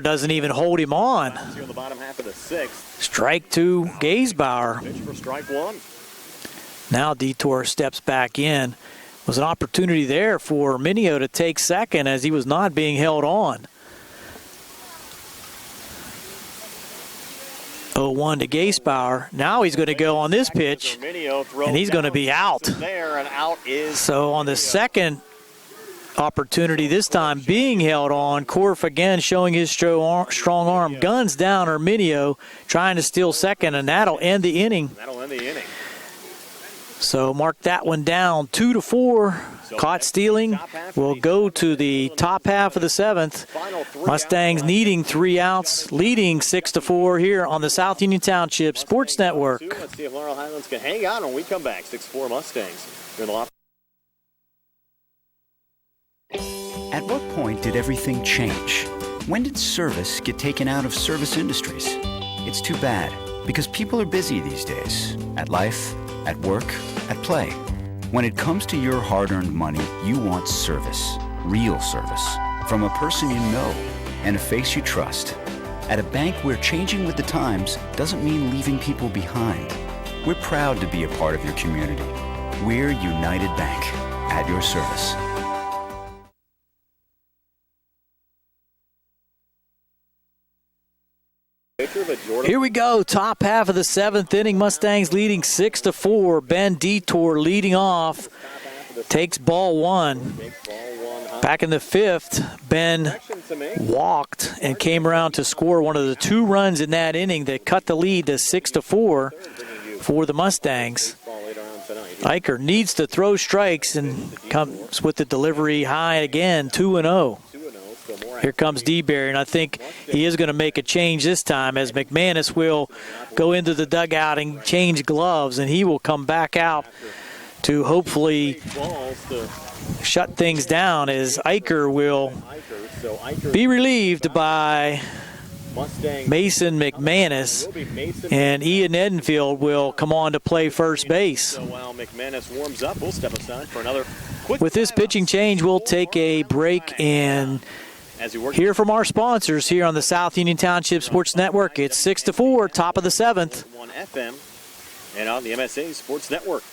doesn't even hold him on. Here in the bottom half of the 6th. Strike 2, Gaisbauer. Pitch for strike 1. Now Detour steps back in. Was an opportunity there for Arminio to take second as he was not being held on. 0-1 to Gaisbauer. Now he's going to go on this pitch, and he's going to be out. So on the second opportunity, this time being held on, Korf again showing his strong arm. Guns down Arminio, trying to steal second, and that'll end the inning. So mark that one down, 2-4. Caught stealing. Will go to the top half of the 7th. Mustangs needing 3 outs, leading 6-4 here on the South Union Township Sports Network. Let's see if Laurel Highlands can hang on when we come back. 6-4 Mustangs. At what point did everything change? When did service get taken out of service industries? It's too bad, because people are busy these days. At life, at work, at play. When it comes to your hard-earned money, you want service, real service, from a person you know and a face you trust. At a bank where changing with the times doesn't mean leaving people behind. We're proud to be a part of your community. We're United Bank, at your service. Here we go, top half of the 7th inning. Mustangs leading 6-4. Ben Detour leading off, takes ball 1. Back in the 5th, Ben walked and came around to score one of the 2 runs in that inning that cut the lead to 6-4 for the Mustangs. Eicher needs to throw strikes and comes with the delivery high again, 2-0. Here comes DeBerry, and I think he is going to make a change this time as McManus will go into the dugout and change gloves, and he will come back out to hopefully shut things down as Eicher will be relieved by Mason McManus, and Ian Edenfield will come on to play first base. So while McManus warms up, we'll step aside for another quick. With this pitching change, we'll take a break and hear from our sponsors here on the South Union Township Sports Network. It's 6-4, top of the 7th. On FM and on the MSA Sports Network.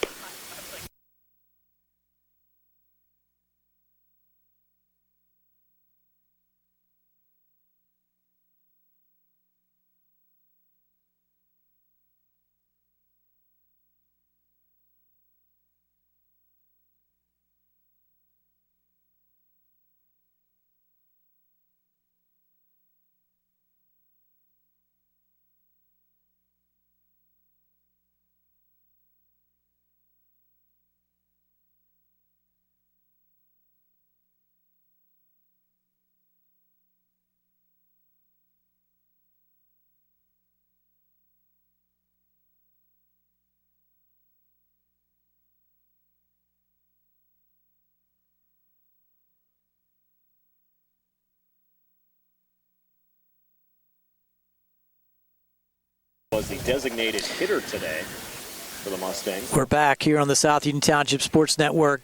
Was the designated hitter today for the Mustangs. We're back here on the South Union Township Sports Network,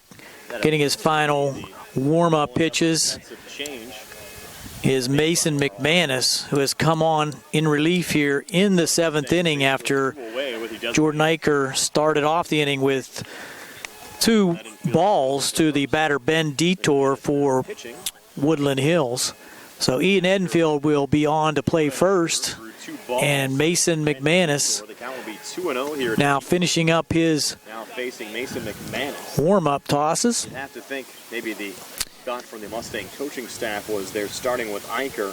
getting his final warm-up pitches is Mason McManus, who has come on in relief here in the 7th inning after Jordan Eicher started off the inning with 2 balls to the batter Ben Detour for Woodland Hills. So Ian Edenfield will be on to play first, and Mason McManus now finishing up his warm-up tosses. You have to think maybe the thought from the Mustang coaching staff was they're starting with Eicher.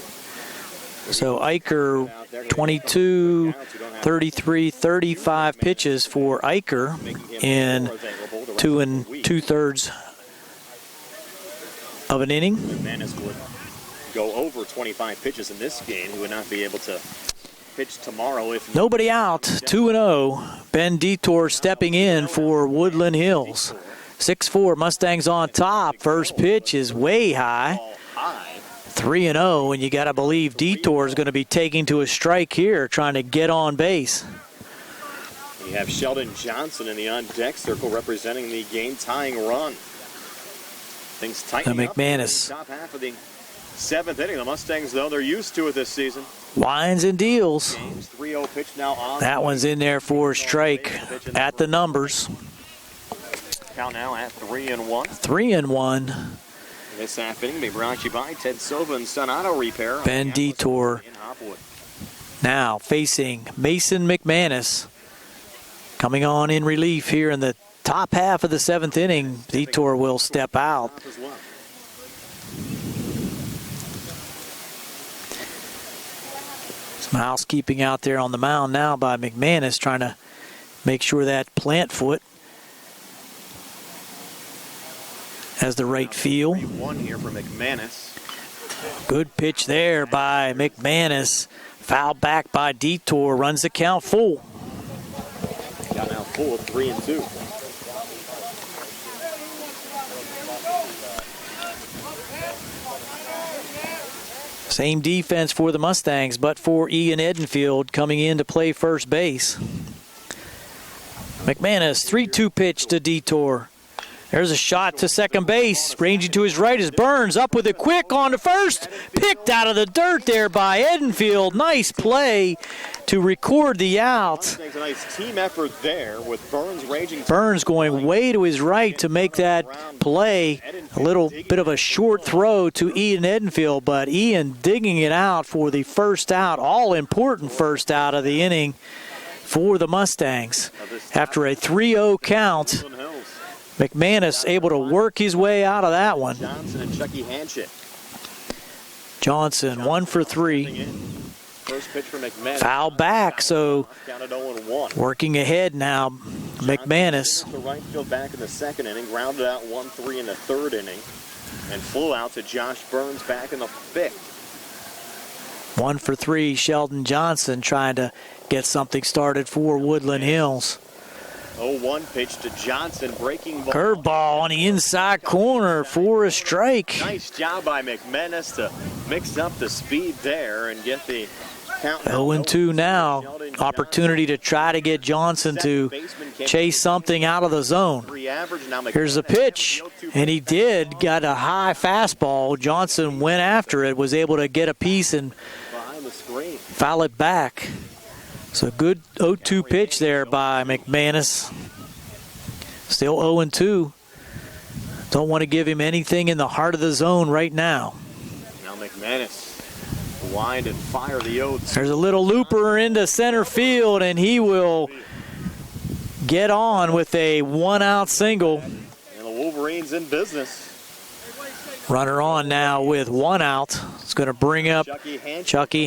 So Eicher, 22, 33, 35 pitches for Eicher in 2 2/3 of an inning. McManus would go over 25 pitches in this game. He would not be able to pitch tomorrow if nobody out. 2-0. Ben Detour stepping in for Woodland Hills. 6-4, Mustangs on top. First pitch is way high. 3-0, and you got to believe Detour is going to be taking to a strike here, trying to get on base. You have Sheldon Johnson in the on-deck circle representing the game-tying run. Things tightening up in the top half of the 7th inning. The Mustangs, though, they're used to it this season. Winds and deals. 3-0 pitch now on. That one's in there for a strike at the numbers. Count now at 3-1. 3-1. This half inning may be brought to you by Ted Silva and Sun Auto Repair. Ben Detour now facing Mason McManus. Coming on in relief here in the top half of the 7th inning. Detour will step out. Some housekeeping out there on the mound now by McManus, trying to make sure that plant foot has the right feel. 3-1 here for McManus. Good pitch there by McManus. Fouled back by Detour. Runs the count full. Got now full of 3-2. Same defense for the Mustangs, but for Ian Edenfield coming in to play first base. McManus, 3-2 pitch to Detour. There's a shot to second base. Ranging to his right is Burns. Up with it quick on to first. Picked out of the dirt there by Edenfield. Nice play to record the out. A nice team effort there with Burns ranging. Burns going way to his right to make that play. A little bit of a short throw to Ian Edenfield, but Ian digging it out for the first out. All important first out of the inning for the Mustangs. After a 3-0 count, McManus able to work his way out of that one. Johnson and Chucky Hanchett. Johnson 1 for 3. First pitch for McManus. Foul back, so Counted 0-1. working ahead now, McManus. The right field back in the second inning, grounded out 1-3 in the third inning, and flew out to Josh Burns back in the fifth. 1 for 3, Sheldon Johnson trying to get something started for Woodland Hills. 0-1 pitch to Johnson, breaking ball. Curveball on the inside corner for a strike. Nice job by McManus to mix up the speed there and get the count. 0-2 now. Opportunity to try to get Johnson to chase something out of the zone. Here's a pitch, and he did. Got a high fastball. Johnson went after it, was able to get a piece and foul it back. So good 0-2 pitch there by McManus. Still 0-2. Don't want to give him anything in the heart of the zone right now. Now McManus wind and fire the 0-2. There's a little looper into center field, and he will get on with a one-out single. And the Wolverines in business. Runner on now with 1 out. It's going to bring up Chucky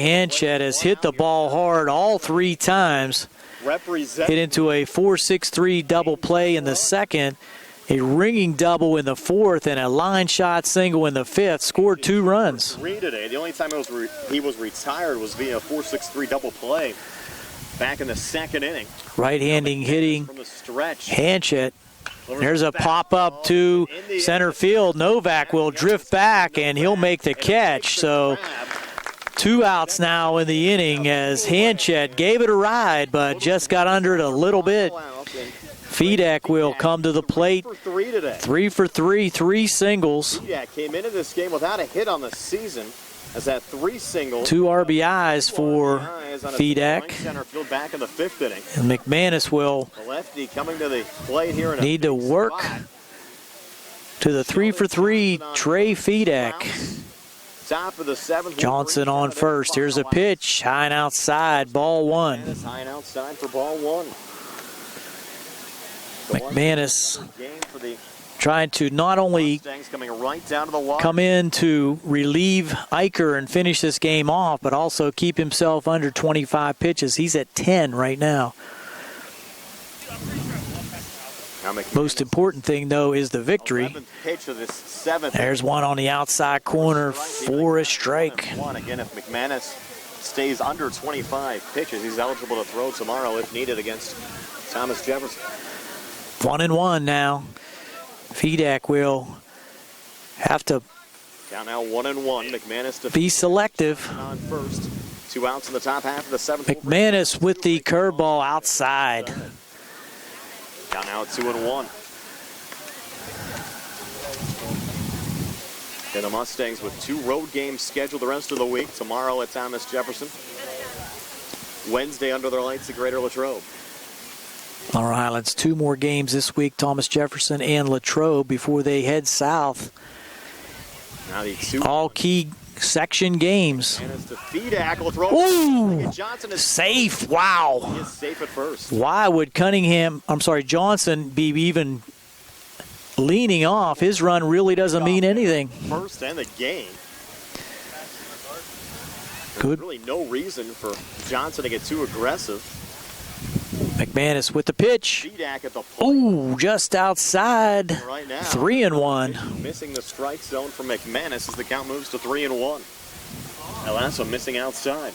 Hanchett. Has hit the ball hard all 3 times. Hit into a 4-6-3 double play in the second, a ringing double in the fourth, and a line shot single in the fifth. Scored 2 runs. Today. The only time he was retired was via a 4-6-3 double play back in the second inning. Right-handing hitting from the stretch. Hanchett. There's a pop-up to center field. Novak will drift back, and he'll make the catch. So 2 outs now in the inning as Hanchett gave it a ride, but just got under it a little bit. Fedek will come to the plate. 3 for 3, 3 singles. Fedek came into this game without a hit on the season. Has had 3 singles. 2 RBIs for Fedek. Center field back in the 5th inning. And McManus will the lefty coming to the plate here in need to work to the 3 for 3 Trey Fedek. Top of the 7th. Johnson on first. Here's a pitch. High and outside. Ball 1. High and outside for ball 1. McManus trying to not only come in to relieve Eicher and finish this game off, but also keep himself under 25 pitches. He's at 10 right now. Most important thing, though, is the victory. There's one on the outside corner for a strike. Again, if McManus stays under 25 pitches, he's eligible to throw tomorrow if needed against Thomas Jefferson. 1-1 now. Fedek will have to count now 1-1. McManus to be selective. On first. 2 outs in the top half of the 7th. McManus with the curveball outside. Count now 2-1. And the Mustangs with 2 road games scheduled the rest of the week. Tomorrow at Thomas Jefferson. Wednesday under their lights at Greater Latrobe. Laurel Highlands, 2 more games this week, Thomas Jefferson and Latrobe, before they head south. Now the 2 all key section games. Ooh, safe, wow. He is safe at first. Why would Johnson be even leaning off? His run really doesn't mean anything. First and the game. Good. There's really no reason for Johnson to get too aggressive. McManus with the pitch. Ooh, just outside. Right now, 3-1. Missing the strike zone for McManus as the count moves to 3-1. El Paso missing outside.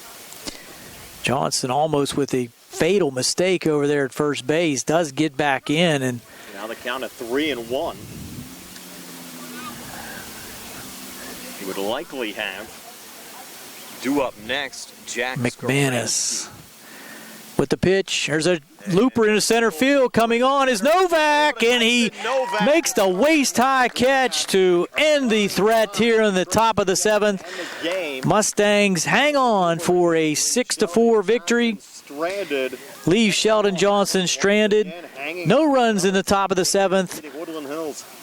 Johnson almost with a fatal mistake over there at first base. Does get back in, and now the count at 3-1. He would likely have due up next Jack McManus. With the pitch, there's a looper into center field. Coming on is Novak, and he makes the waist-high catch to end the threat here in the top of the 7th. Mustangs hang on for a 6-4 victory. Leave Sheldon Johnson stranded. No runs in the top of the 7th.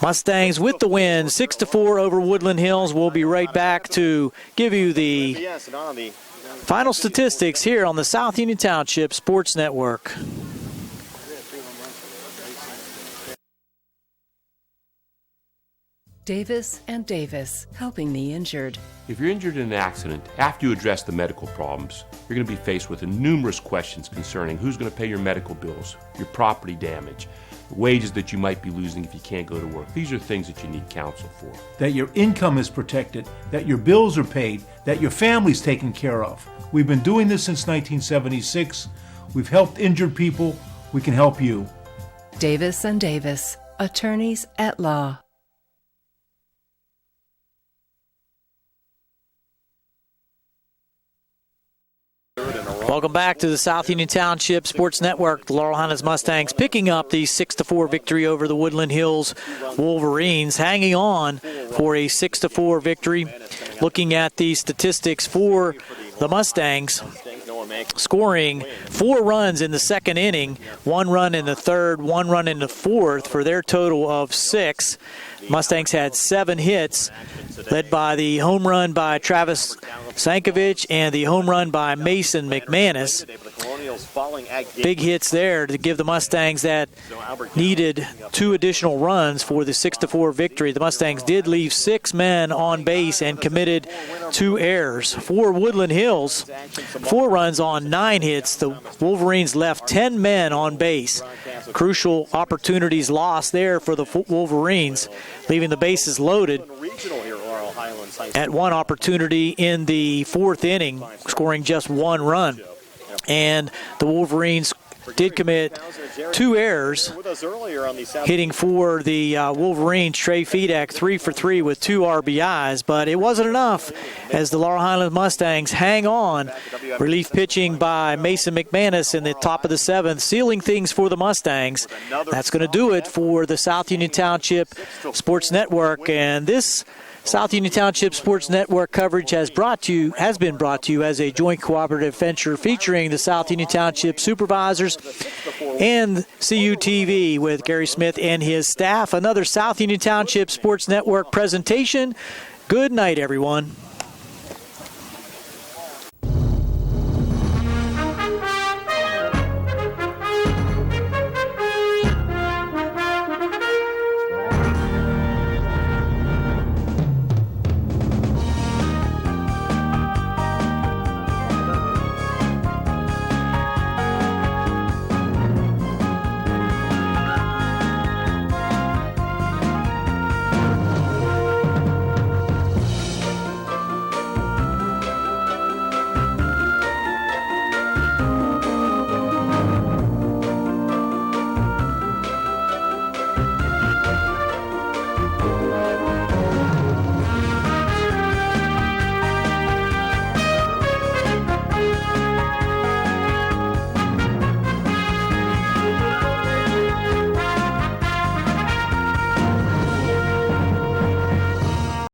Mustangs with the win, 6-4 over Woodland Hills. We'll be right back to give you the final statistics here on the South Union Township Sports Network. Davis and Davis, helping the injured. If you're injured in an accident, after you address the medical problems, you're going to be faced with numerous questions concerning who's going to pay your medical bills, your property damage, the wages that you might be losing if you can't go to work. These are things that you need counsel for. That your income is protected, that your bills are paid, that your family's taken care of. We've been doing this since 1976. We've helped injured people. We can help you. Davis and Davis, attorneys at law. Welcome back to the South Union Township Sports Network. The Laurel Highlands Mustangs picking up the 6-4 victory over the Woodland Hills Wolverines, hanging on for a 6-4 victory. Looking at the statistics for the Mustangs, scoring 4 runs in the second inning, 1 run in the third, 1 run in the fourth for their total of 6. Mustangs had 7 hits, led by the home run by Travis Sankovic and the home run by Mason McManus. Big hits there to give the Mustangs that needed 2 additional runs for the 6-4 victory. The Mustangs did leave 6 men on base and committed 2 errors. For Woodland Hills, 4 runs on 9 hits. The Wolverines left 10 men on base. Crucial opportunities lost there for the Wolverines, leaving the bases loaded at one opportunity in the 4th inning, scoring just 1 run. And the Wolverines did commit 2 errors. Hitting for the Wolverines, Trey Fedak 3 for 3 with 2 RBIs, but it wasn't enough as the Laurel Highlands Mustangs hang on. Relief pitching by Mason McManus in the top of the 7th, sealing things for the Mustangs. That's going to do it for the South Union Township Sports Network, and this South Union Township Sports Network coverage has been brought to you as a joint cooperative venture featuring the South Union Township supervisors and CUTV with Gary Smith and his staff. Another South Union Township Sports Network presentation. Good night, everyone.